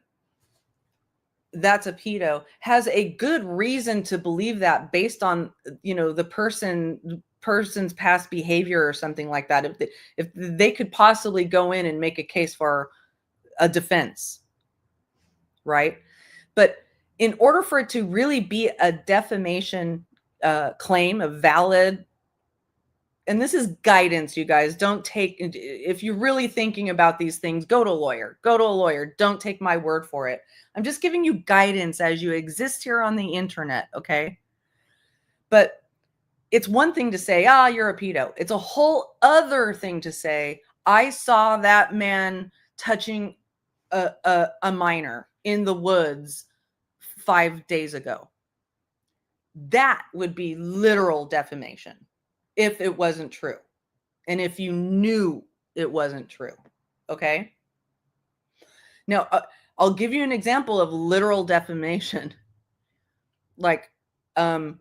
pedo, has a good reason to believe that based on, the person's past behavior or something like that, if they could possibly go in and make a case for a defense, right? But in order for it to really be a defamation claim, a valid, and this is guidance, you guys, don't take, if you're really thinking about these things, go to a lawyer, don't take my word for it. I'm just giving you guidance as you exist here on the internet, okay? But it's one thing to say, you're a pedo. It's a whole other thing to say, I saw that man touching a minor in the woods 5 days ago. That would be literal defamation if it wasn't true. And if you knew it wasn't true, okay? Now, I'll give you an example of literal defamation. Like, when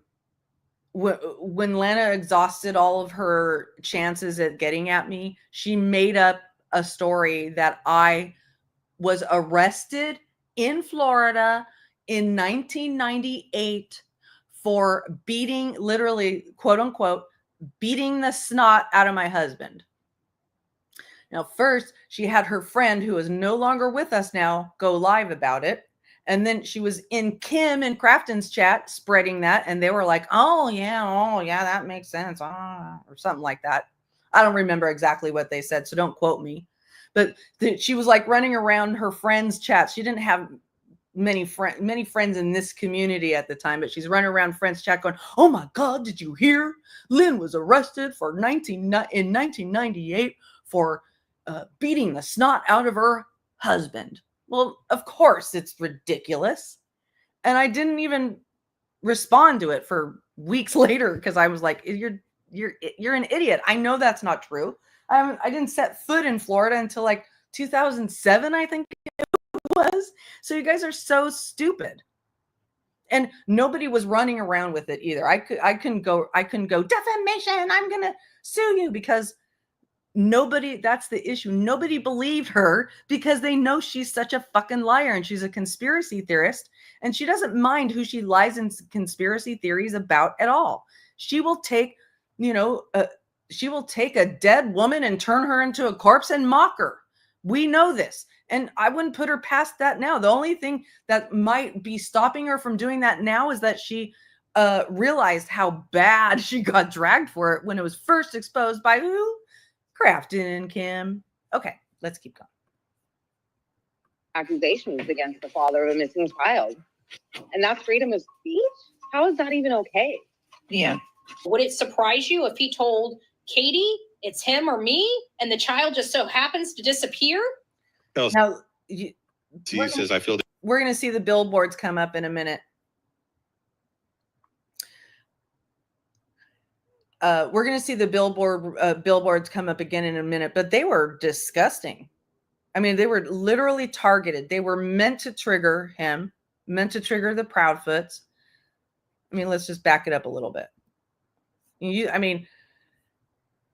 Lana exhausted all of her chances at getting at me, she made up a story that I was arrested in Florida in 1998 for beating, literally, quote unquote, beating the snot out of my husband. Now, first, she had her friend, who is no longer with us now, go live about it. And then she was in Kim and Crafton's chat spreading that. And they were like, oh, yeah, that makes sense. Or something like that. I don't remember exactly what they said, so don't quote me. But she was like running around her friends' chats. She didn't have many friends in this community at the time, but she's running around friends' chat going, oh my God, did you hear? Lynn was arrested in 1998 for beating the snot out of her husband. Well, of course it's ridiculous. And I didn't even respond to it for weeks later because I was like, you're an idiot. I know that's not true. I didn't set foot in Florida until like 2007, I think it was. So you guys are so stupid. And nobody was running around with it either. I couldn't go defamation, I'm gonna sue you, because nobody, that's the issue. Nobody believed her because they know she's such a fucking liar and she's a conspiracy theorist, and she doesn't mind who she lies in conspiracy theories about at all. She will take, she will take a dead woman and turn her into a corpse and mock her. We know this. And I wouldn't put her past that now. The only thing that might be stopping her from doing that now is that she realized how bad she got dragged for it when it was first exposed by who? Crafton and Kim. Okay, let's keep going. Accusations against the father of a missing child. And that's freedom of speech? How is that even okay? Yeah. Would it surprise you if he told Katie it's him or me and the child just so happens to disappear? Now, He says, I feel we're going to see the billboards come up in a minute. We're going to see the billboards come up again in a minute, but they were disgusting. I mean, they were literally targeted. They were meant to trigger him, meant to trigger the Proudfoots. I mean, let's just back it up a little bit.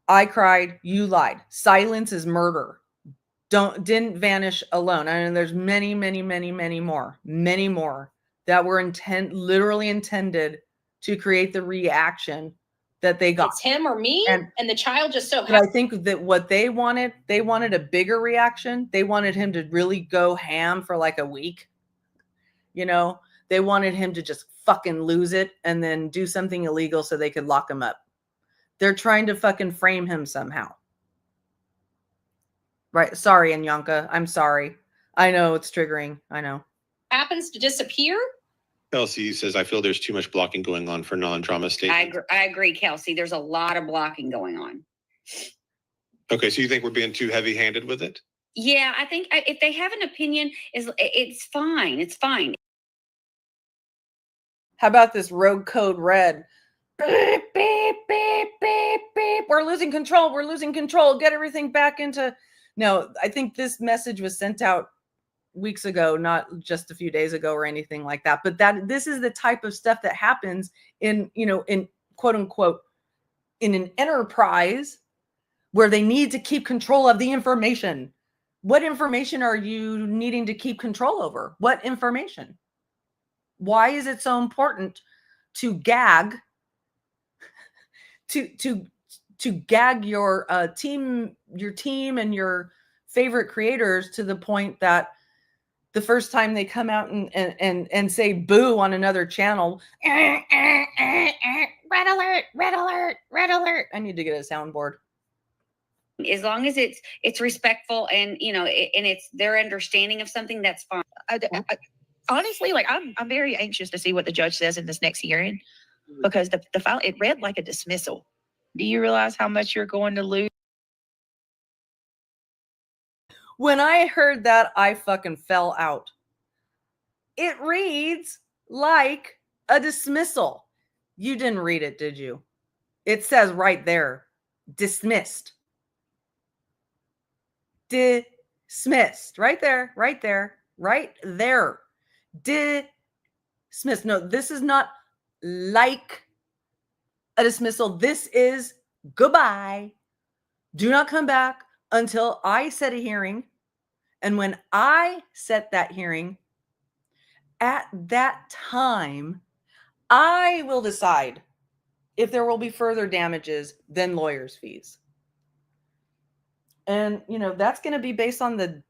I cried, you lied. Silence is murder. Didn't vanish alone. I mean, there's many more that were literally intended to create the reaction that they got. It's him or me, and the child just so But happens. I think that what they wanted a bigger reaction. They wanted him to really go ham for like a week. You know, they wanted him to just fucking lose it and then do something illegal so they could lock him up. They're trying to fucking frame him somehow. Right. Sorry, Anyanka. I'm sorry. I know it's triggering. I know. Happens to disappear? Kelsey says, I feel there's too much blocking going on for non-drama statements. I agree, Kelsey. There's a lot of blocking going on. Okay, so you think we're being too heavy-handed with it? Yeah, I think if they have an opinion, it's fine. It's fine. How about this rogue code red? Beep, beep, beep, beep, beep. We're losing control. We're losing control. Get everything back into... No, I think this message was sent out weeks ago, not just a few days ago or anything like that. But this is the type of stuff that happens in quote unquote, in an enterprise where they need to keep control of the information. What information are you needing to keep control over? What information? Why is it so important to gag to gag your team and your favorite creators to the point that the first time they come out and say boo on another channel, red alert, red alert, red alert. I need to get a soundboard. As long as it's respectful and and it's their understanding of something, that's fine. Honestly, like I'm very anxious to see what the judge says in this next hearing, because the file, it read like a dismissal. Do you realize how much you're going to lose? When I heard that, I fucking fell out. It reads like a dismissal. You didn't read it, did you? It says right there, dismissed. Dismissed. Right there, right there, right there. Dismissed. No, this is not like a dismissal. This is goodbye. Do not come back until I set a hearing. And when I set that hearing, at that time, I will decide if there will be further damages than lawyers' fees. And, that's going to be based on the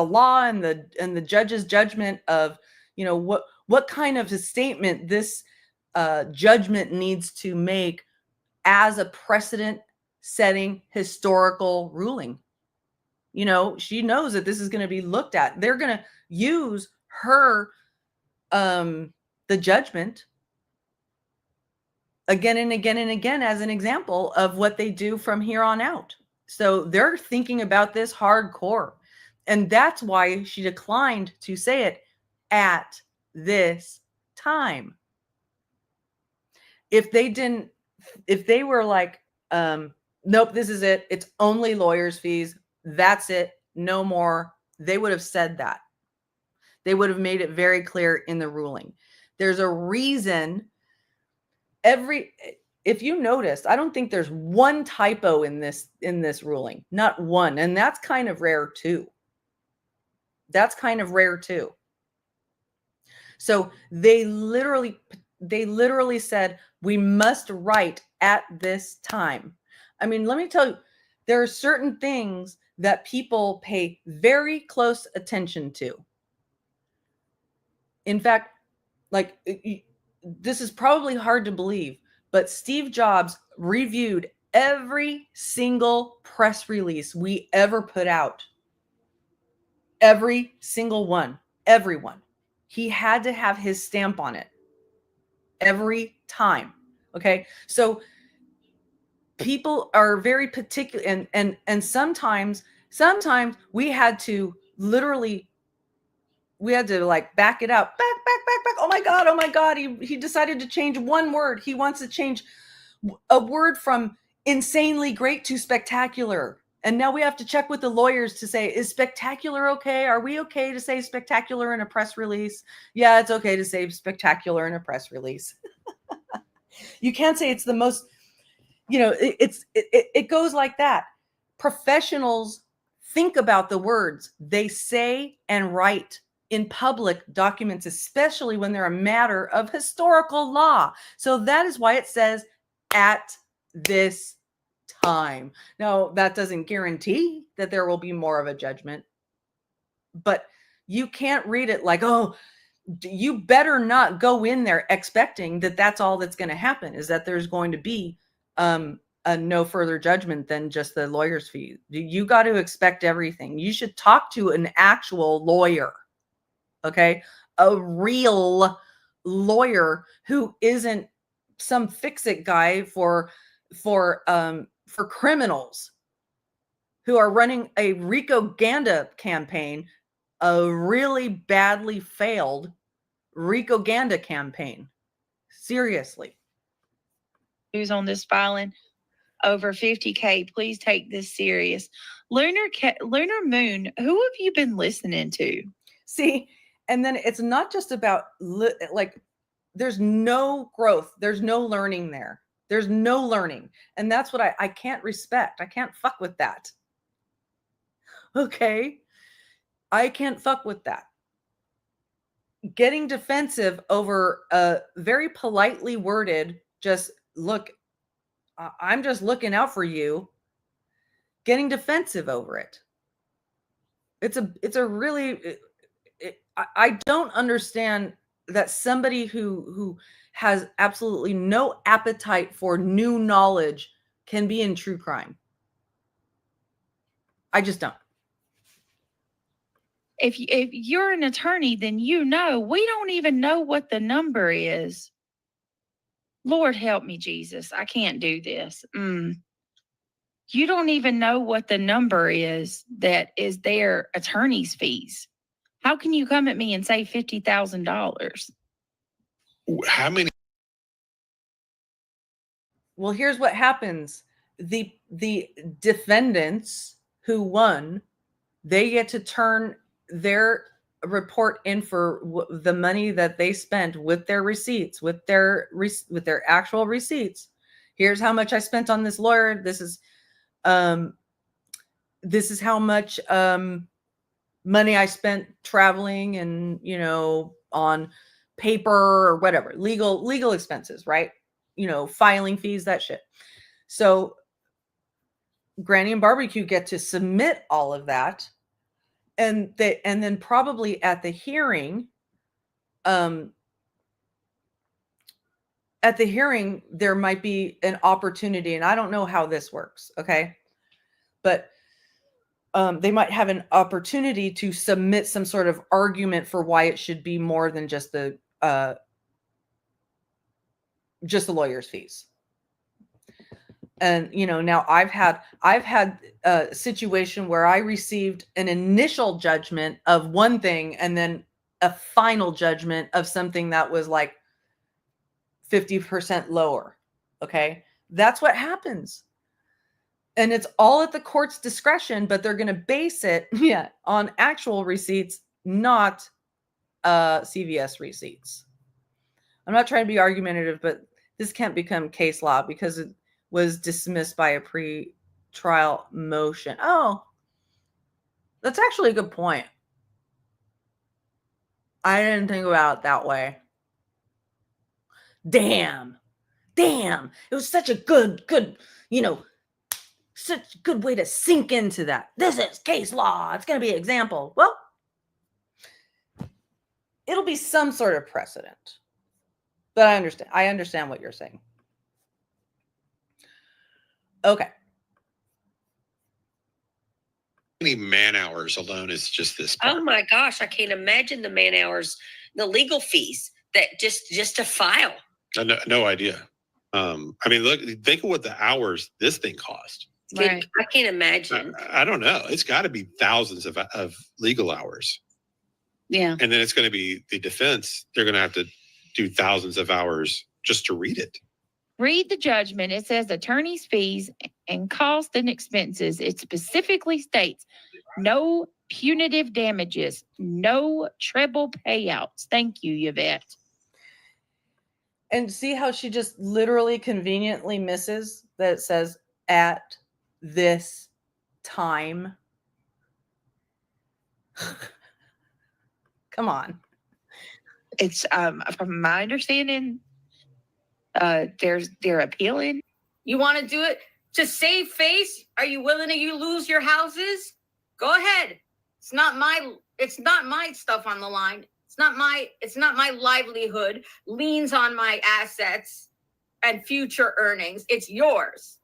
law and the judge's judgment of, what kind of a statement this judgment needs to make as a precedent-setting historical ruling. She knows that this is going to be looked at. They're going to use her, the judgment again and again and again as an example of what they do from here on out. So they're thinking about this hardcore. And that's why she declined to say it at this time. If they were like, nope, this is it. It's only lawyers' fees. That's it. No more. They would have said that. They would have made it very clear in the ruling. There's a reason. If you noticed, I don't think there's one typo in this ruling. Not one. And that's kind of rare too. So they literally said, we must write at this time. I mean, let me tell you, there are certain things that people pay very close attention to. In fact, this is probably hard to believe, but Steve Jobs reviewed Every single press release we ever put out, every single one, everyone, he had to have his stamp on it every time. Okay. So people are very particular, and sometimes we had to literally, we had to like back it up, back. Oh my God. He decided to change one word. He wants to change a word from insanely great to spectacular. And now we have to check with the lawyers to say, is spectacular okay? Are we okay to say spectacular in a press release? Yeah, it's okay to say spectacular in a press release. You can't say it's the most, it goes like that. Professionals think about the words they say and write in public documents, especially when they're a matter of historical law. So that is why it says at this time. Now, that doesn't guarantee that there will be more of a judgment, but you can't read it like, oh, you better not go in there expecting that that's all that's going to happen, is that there's going to be a no further judgment than just the lawyer's fee. You got to expect everything. You should talk to an actual lawyer, okay? A real lawyer who isn't some fix-it guy for criminals who are running a RICOGanda campaign, a really badly failed RICOGanda campaign. Seriously. Who's on this filing? Over 50K. Please take this serious. Lunar Moon, who have you been listening to? See, and then it's not just about like, there's no growth. There's no learning there. There's no learning. And that's what I can't respect. I can't fuck with that. Okay. I can't fuck with that. Getting defensive over a very politely worded, just look, I'm just looking out for you. Getting defensive over it. It's a really, I don't understand that somebody who has absolutely no appetite for new knowledge can be in true crime. I just don't. If you're an attorney, then we don't even know what the number is. Lord help me, Jesus. I can't do this. You don't even know what the number is that is their attorney's fees. How can you come at me and say $50,000? How many? Well, here's what happens. The defendants who won, they get to turn their report in for the money that they spent with their receipts, with their actual receipts. Here's how much I spent on this lawyer. This is how much money I spent traveling and, on paper or whatever, legal expenses, right? Filing fees, that shit. So Granny and Barbecue get to submit all of that. And then probably at the hearing, there might be an opportunity, and I don't know how this works. Okay. But they might have an opportunity to submit some sort of argument for why it should be more than just the lawyer's fees. And, now I've had a situation where I received an initial judgment of one thing and then a final judgment of something that was like 50% lower. Okay. That's what happens. And it's all at the court's discretion, but they're going to base it on actual receipts, not CVS receipts. I'm not trying to be argumentative, but this can't become case law because it was dismissed by a pre-trial motion. Oh, that's actually a good point. I didn't think about it that way. Damn. It was such a good, such a good way to sink into that. This is case law. It's going to be an example. Well, it'll be some sort of precedent. But I understand what you're saying. Okay. Any man hours alone is just this. Oh my gosh, I can't imagine the man hours, the legal fees that just to file. No idea. I mean, look, think of what the hours this thing cost. Right. I can't imagine. I don't know. It's got to be thousands of legal hours. Yeah. And then it's going to be the defense. They're going to have to do thousands of hours just to read it. Read the judgment. It says attorney's fees and cost and expenses. It specifically states no punitive damages, no treble payouts. Thank you, Yvette. And see how she just literally conveniently misses that it says at this time. Come on. It's from my understanding, they're appealing. You want to do it to save face? Are you willing to lose your houses? Go ahead. It's not my stuff on the line. It's not my livelihood leans on my assets and future earnings. It's yours.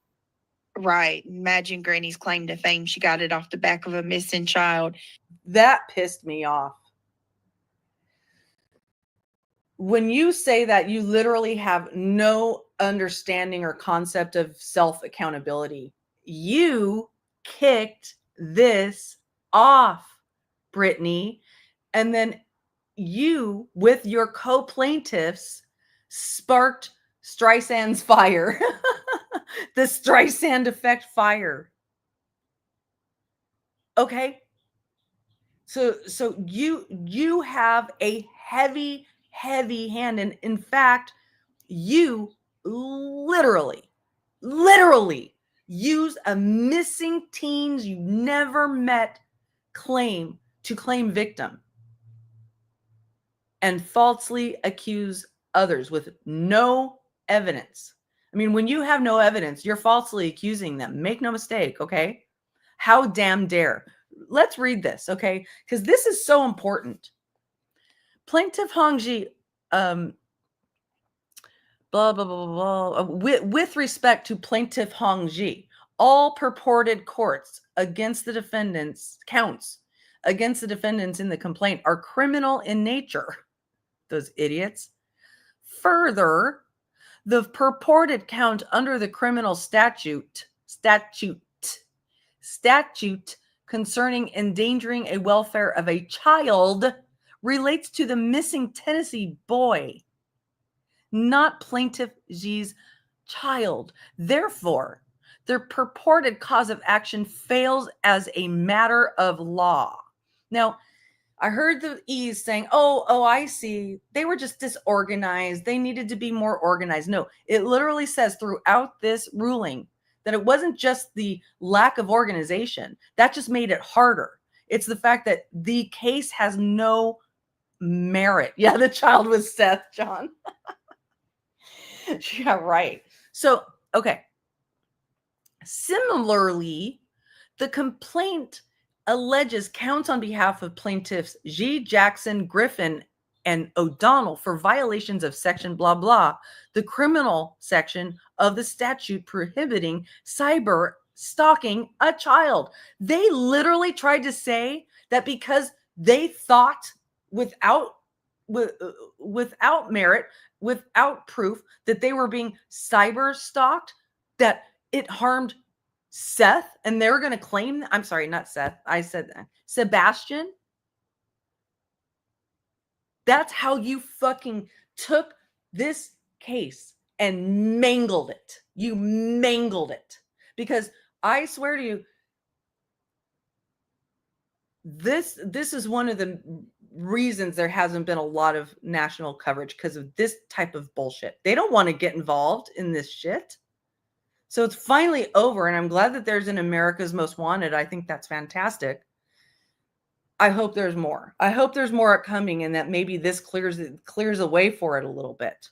Right. Imagine Granny's claim to fame. She got it off the back of a missing child. That pissed me off. When you say that, you literally have no understanding or concept of self-accountability. You kicked this off, Brittany, and then you, with your co-plaintiffs, sparked Streisand's fire. The Streisand effect fire. Okay? So you have a heavy hand. And in fact, you literally use a missing teens you never met claim to claim victim and falsely accuse others with no evidence. I mean, when you have no evidence, you're falsely accusing them. Make no mistake, okay? How damn dare. Let's read this, okay? Because this is so important. Plaintiff Hongji, blah, blah, blah, blah, blah. With respect to Plaintiff Hongji, all purported courts against the defendants, counts against the defendants in the complaint are criminal in nature. Those idiots. Further, the purported count under the criminal statute concerning endangering a welfare of a child relates to the missing Tennessee boy, not Plaintiff G's child. Therefore, their purported cause of action fails as a matter of law. Now, I heard the E's saying, oh, I see. They were just disorganized. They needed to be more organized. No, it literally says throughout this ruling that it wasn't just the lack of organization. That just made it harder. It's the fact that the case has no merit. Yeah, the child was Seth, John. Yeah, right. So, okay. Similarly, the complaint alleges counts on behalf of plaintiffs G, Jackson, Griffin, and O'Donnell for violations of section blah, blah, the criminal section of the statute prohibiting cyber stalking a child. They literally tried to say that because they thought without merit, without proof that they were being cyber stalked, that it harmed Seth, and they're going to claim, I'm sorry, not Seth. I said that. Sebastian. That's how you fucking took this case and mangled it. You mangled it. Because I swear to you, this is one of the reasons there hasn't been a lot of national coverage, because of this type of bullshit. They don't want to get involved in this shit. So it's finally over, and I'm glad that there's an America's Most Wanted. I think that's fantastic. I hope there's more. I hope there's more coming, and that maybe this clears the way for it a little bit.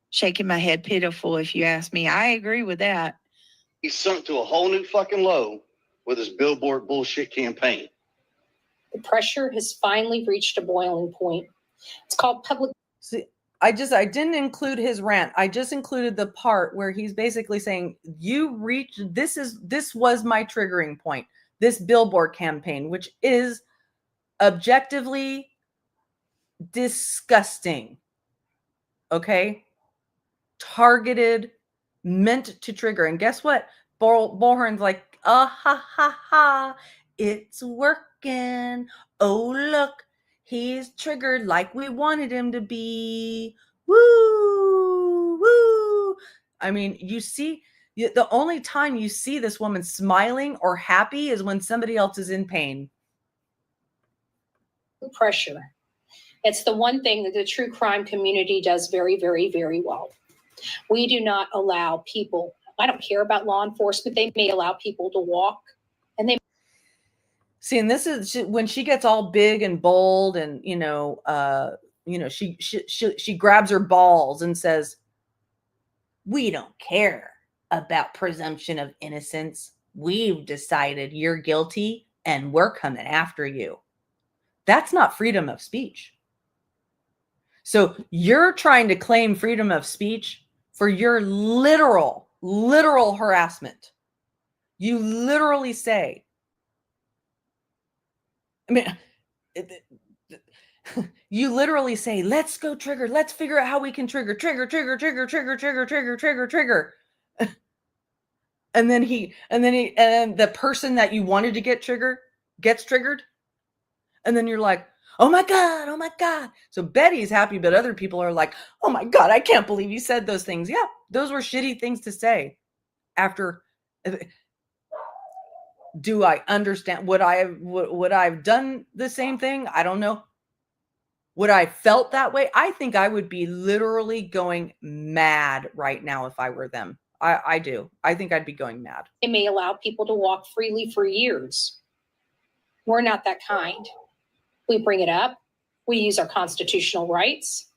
Shaking my head pitiful, if you ask me. I agree with that. He's sunk to a whole new fucking low with his billboard bullshit campaign. The pressure has finally reached a boiling point. It's called public. See, I didn't include his rant. I just included the part where he's basically saying, this was my triggering point. This billboard campaign, which is objectively disgusting. Okay? Targeted, meant to trigger. And guess what? Bullhorn's like, ha ha, it's working. Oh, look, he's triggered like we wanted him to be. Woo, woo. I mean, you see, the only time you see this woman smiling or happy is when somebody else is in pain. Pressure. It's the one thing that the true crime community does very, very, very well. We do not allow people, I don't care about law enforcement, they may allow people to walk and they see, and this is when she gets all big and bold and, she grabs her balls and says, we don't care about presumption of innocence. We've decided you're guilty and we're coming after you. That's not freedom of speech. So you're trying to claim freedom of speech for your literal harassment. You literally say, you literally say, let's go trigger. Let's figure out how we can trigger. And then the person that you wanted to get triggered gets triggered. And then you're like, oh my God, oh my God. So Betty's happy, but other people are like, oh my God, I can't believe you said those things. Yeah, those were shitty things to say. After, do I understand? Would I have done the same thing? I don't know. Would I felt that way? I think I would be literally going mad right now if I were them. I do. I think I'd be going mad. It may allow people to walk freely for years. We're not that kind. We bring it up. We use our constitutional rights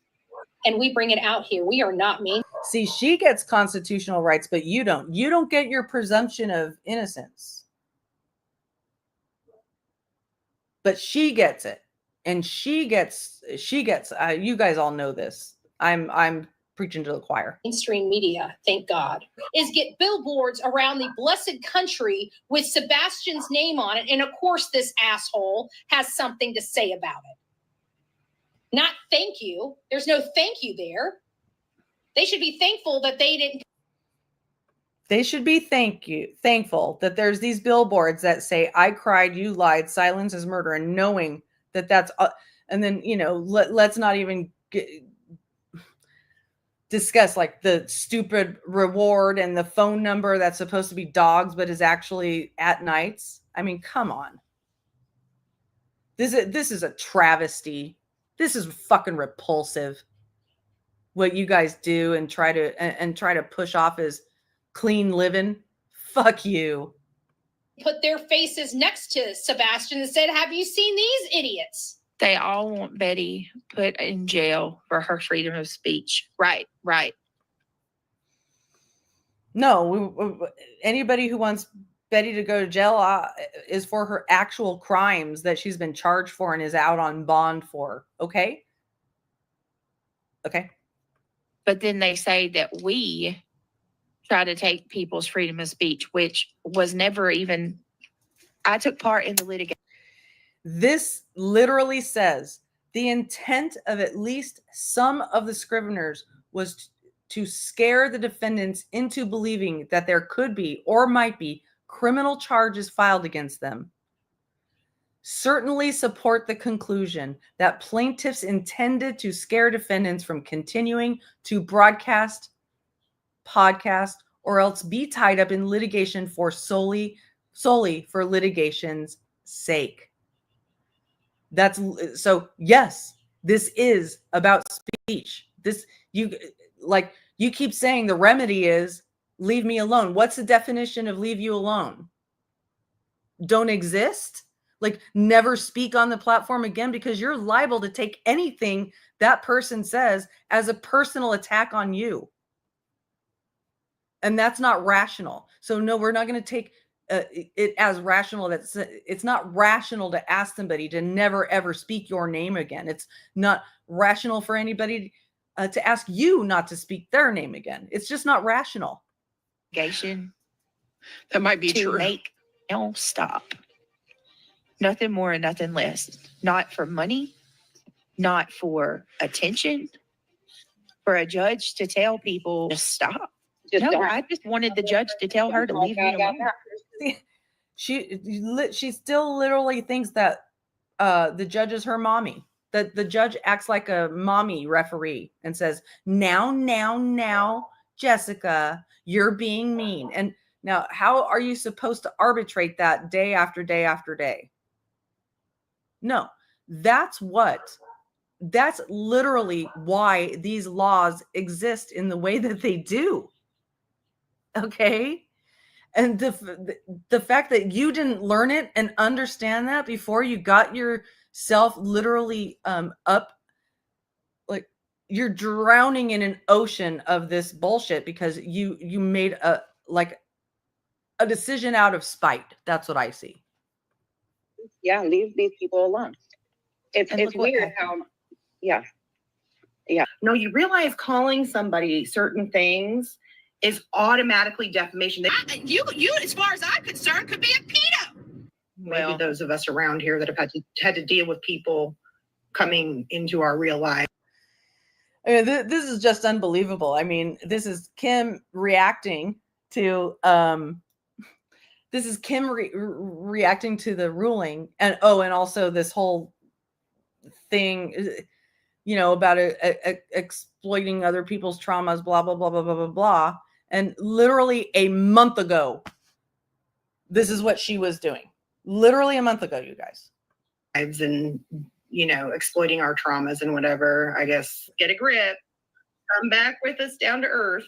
and we bring it out here. We are not mean. See, she gets constitutional rights, but you don't. You don't get your presumption of innocence. But she gets it. And she gets, you guys all know this. I'm preaching to the choir. Mainstream media, thank God, is get billboards around the blessed country with Sebastian's name on it. And of course, this asshole has something to say about it. Not thank you. There's no thank you there. They should be thankful that they didn't. They should be thankful that there's these billboards that say, I cried, you lied, silence is murder, and knowing that that's, and then, let's not even discuss like the stupid reward and the phone number that's supposed to be dogs, but is actually AtNights. I mean, come on. This is a travesty. This is fucking repulsive. What you guys do and try to push off as clean living. Fuck you. Put their faces next to Sebastian and said, have you seen these idiots? They all want Betty put in jail for her freedom of speech. Right. No, anybody who wants Betty to go to jail is for her actual crimes that she's been charged for and is out on bond for. Okay. But then they say that we try to take people's freedom of speech, which was never even, I took part in the litigation. This literally says the intent of at least some of the scriveners was to scare the defendants into believing that there could be or might be criminal charges filed against them. Certainly support the conclusion that plaintiffs intended to scare defendants from continuing to broadcast, podcast, or else be tied up in litigation for solely for litigation's sake. That's so yes, this is about speech. You keep saying the remedy is leave me alone. What's the definition of leave you alone? Don't exist? Like never speak on the platform again, because you're liable to take anything that person says as a personal attack on you. And that's not rational. So no, we're not going to take it as rational. It's not rational to ask somebody to never ever speak your name again. It's not rational for anybody to ask you not to speak their name again. It's just not rational. That might be true. Make stop. Nothing more and nothing less. Not for money, not for attention, for a judge to tell people to stop. I just wanted the judge to tell her to leave me alone. She still literally thinks that the judge is her mommy. That the judge acts like a mommy referee and says, now, Jessica, you're being mean. And now, how are you supposed to arbitrate that day after day after day? No, that's literally why these laws exist in the way that they do. Okay. And the fact that you didn't learn it and understand that before you got yourself literally up, like you're drowning in an ocean of this bullshit because you made a decision out of spite. That's what I see. Yeah, leave these people alone. It's weird how, yeah. No, you realize calling somebody certain things is automatically defamation. You, as far as I'm concerned, could be a pedo. Maybe those of us around here that have had to deal with people coming into our real life. I mean, this is just unbelievable. I mean, this is Kim reacting to reacting to the ruling, and also this whole thing, about exploiting other people's traumas, blah blah blah blah blah blah blah. And literally a month ago, this is what she was doing. Literally a month ago, you guys. And exploiting our traumas and whatever. I guess get a grip. Come back with us down to earth.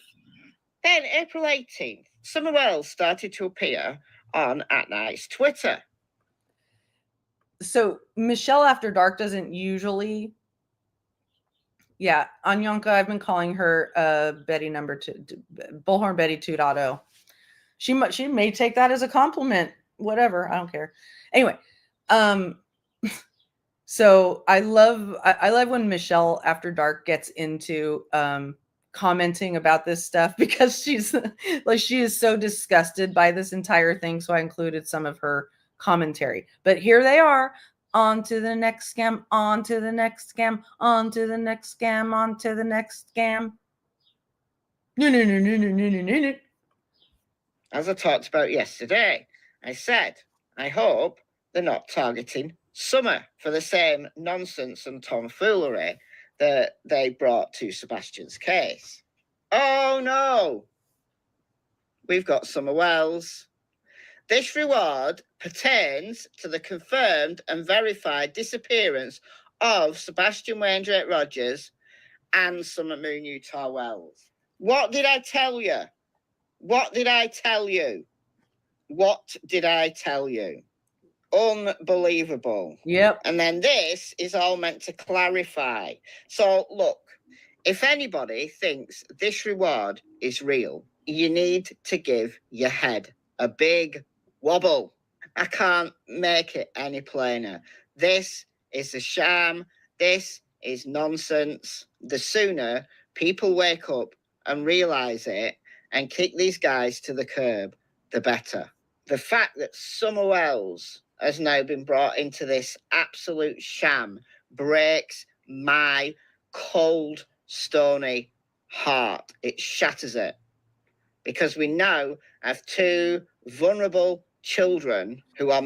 Then April 18th, someone else started to appear on AtNight's Twitter. So Michelle After Dark doesn't usually. Yeah, Anyanka, I've been calling her Betty number 2, Bullhorn Betty 2.0. She may take that as a compliment. Whatever, I don't care. Anyway, so I love when Michelle After Dark gets into commenting about this stuff, because she is so disgusted by this entire thing. So I included some of her commentary. But here they are. On to the next scam, on to the next scam, on to the next scam, on to the next scam. No. As I talked about yesterday, I said, I hope they're not targeting Summer for the same nonsense and tomfoolery that they brought to Sebastian's case. Oh no! We've got Summer Wells. This reward pertains to the confirmed and verified disappearance of Sebastian Wainwright Rogers and Summer Moon Utah Wells. What did I tell you? What did I tell you? What did I tell you? Unbelievable. Yep. And then this is all meant to clarify. So look, if anybody thinks this reward is real, you need to give your head a big wobble. I can't make it any plainer. This is a sham. This is nonsense. The sooner people wake up and realize it and kick these guys to the curb, the better. The fact that Summer Wells has now been brought into this absolute sham breaks my cold, stony heart. It shatters it. Because we now have two vulnerable children who are.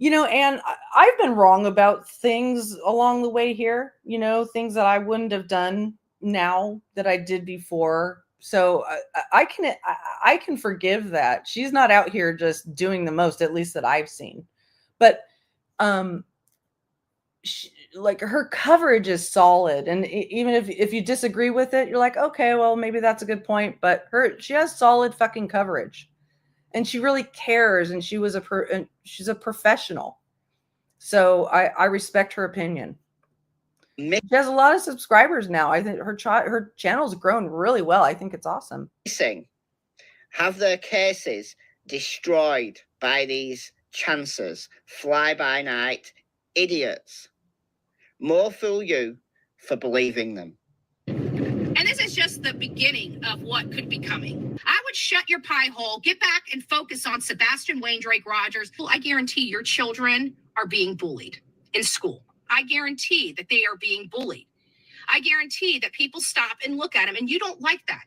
And I've been wrong about things along the way here, things that I wouldn't have done now that I did before. So I can forgive that. She's not out here just doing the most, at least that I've seen. But her coverage is solid, and even if you disagree with it, you're like, okay, well, maybe that's a good point. But she has solid fucking coverage, and she really cares, and she's a professional. So I respect her opinion. She has a lot of subscribers now. I think her channel's grown really well. I think it's awesome. Have their cases destroyed by these chancers, fly-by-night idiots. More fool you for believing them. just the beginning of what could be coming. I would shut your pie hole, get back and focus on Sebastian Wayne Drake Rogers. Well, I guarantee your children are being bullied in school. I guarantee that they are being bullied. I guarantee that people stop and look at them, and you don't like that.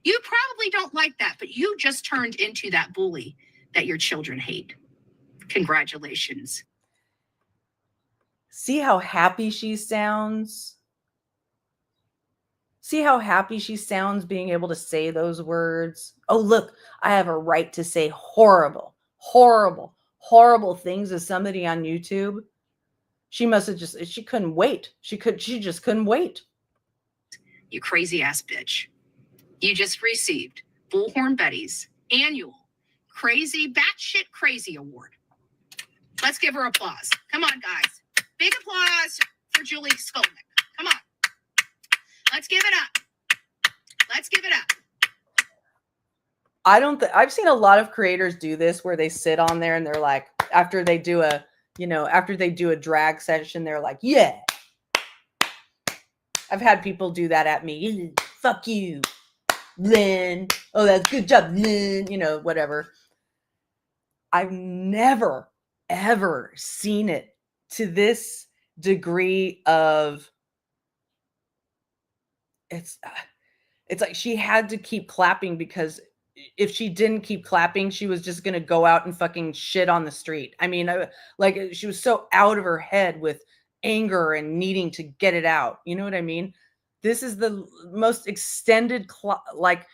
You probably don't like that, but you just turned into that bully that your children hate. Congratulations. See how happy she sounds? See how happy she sounds being able to say those words? Oh, look, I have a right to say horrible, horrible, horrible things to somebody on YouTube. She must have just, she couldn't wait. She just couldn't wait. You crazy ass bitch. You just received Bullhorn Betty's annual Crazy Batshit Crazy Award. Let's give her applause. Come on, guys. Big applause for Julie Skolnick. Come on. Let's give it up. Let's give it up. I've seen a lot of creators do this where they sit on there and they're like, after they do a, after they do a drag session, they're like, yeah. I've had people do that at me. Fuck you, Lynn. Oh, that's good job, Lynn. Whatever. I've never, ever seen it to this degree of, it's like she had to keep clapping, because if she didn't keep clapping, she was just going to go out and fucking shit on the street. I mean, like, she was so out of her head with anger and needing to get it out. You know what I mean? This is the most extended, like,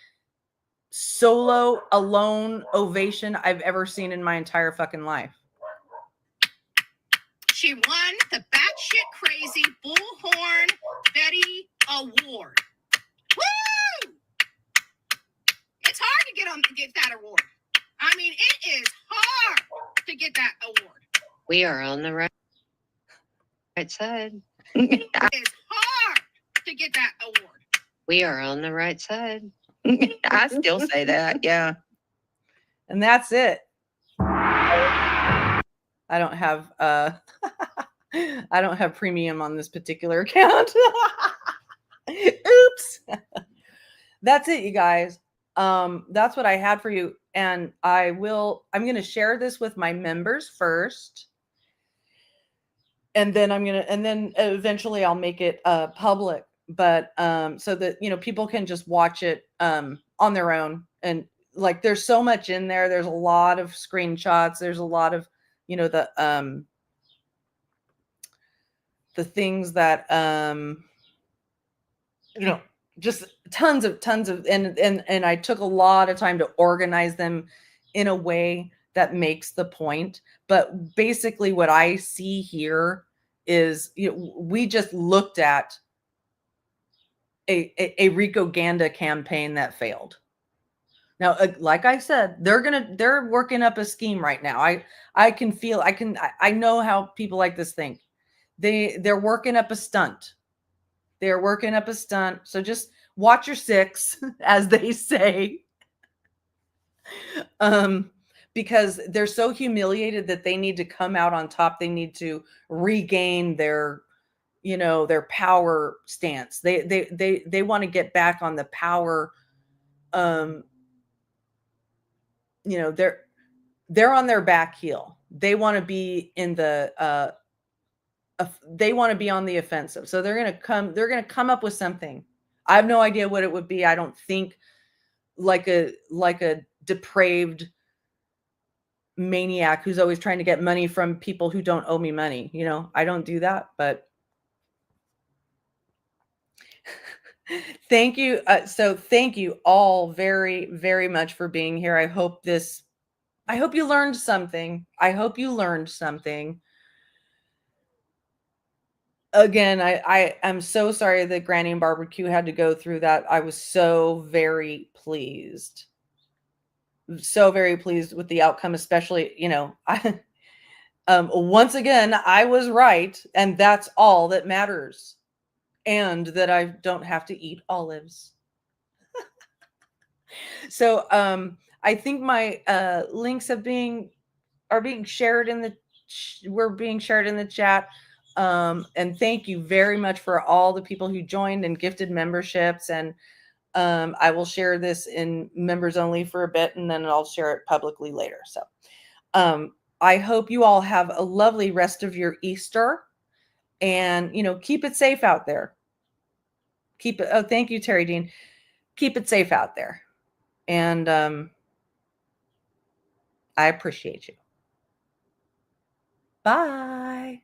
solo alone ovation I've ever seen in my entire fucking life. She won the Batshit Crazy Bullhorn Betty Award. Woo! It's hard to get that award. I mean, it is hard to get that award. We are on the right side. It is hard to get that award. We are on the right side. I still say that, yeah. And that's it. I don't have I don't have premium on this particular account. Oops. That's it, you guys. That's what I had for you. And I'm going to share this with my members first. And then eventually I'll make it public, but so that, people can just watch it on their own. And like, there's so much in there. There's a lot of screenshots. There's a lot of, the things that, just tons of, and I took a lot of time to organize them in a way that makes the point. But basically what I see here is, we just looked at a RICOGanda campaign that failed. Now, like I said, they're working up a scheme right now. I know how people like this think. They're working up a stunt. They're working up a stunt. So just watch your six, as they say. Because they're so humiliated that they need to come out on top. They need to regain their, their power stance. They want to get back on the power. They're on their back heel. They want to be in the, they want to be on the offensive. So they're going to come up with something. I have no idea what it would be. I don't think like a depraved maniac who's always trying to get money from people who don't owe me money. I don't do that, but thank you. So thank you all very, very much for being here. I hope you learned something. Again, I am so sorry that Granny and Barbecue had to go through that. I was so very pleased. So very pleased with the outcome, especially, once again, I was right. And that's all that matters. And that I don't have to eat olives. So I think my links are being shared in the chat. And thank you very much for all the people who joined and gifted memberships. And I will share this in members only for a bit, and then I'll share it publicly later. So I hope you all have a lovely rest of your Easter, and, keep it safe out there. Keep it. Oh, thank you, Terry Dean. Keep it safe out there. And I appreciate you. Bye.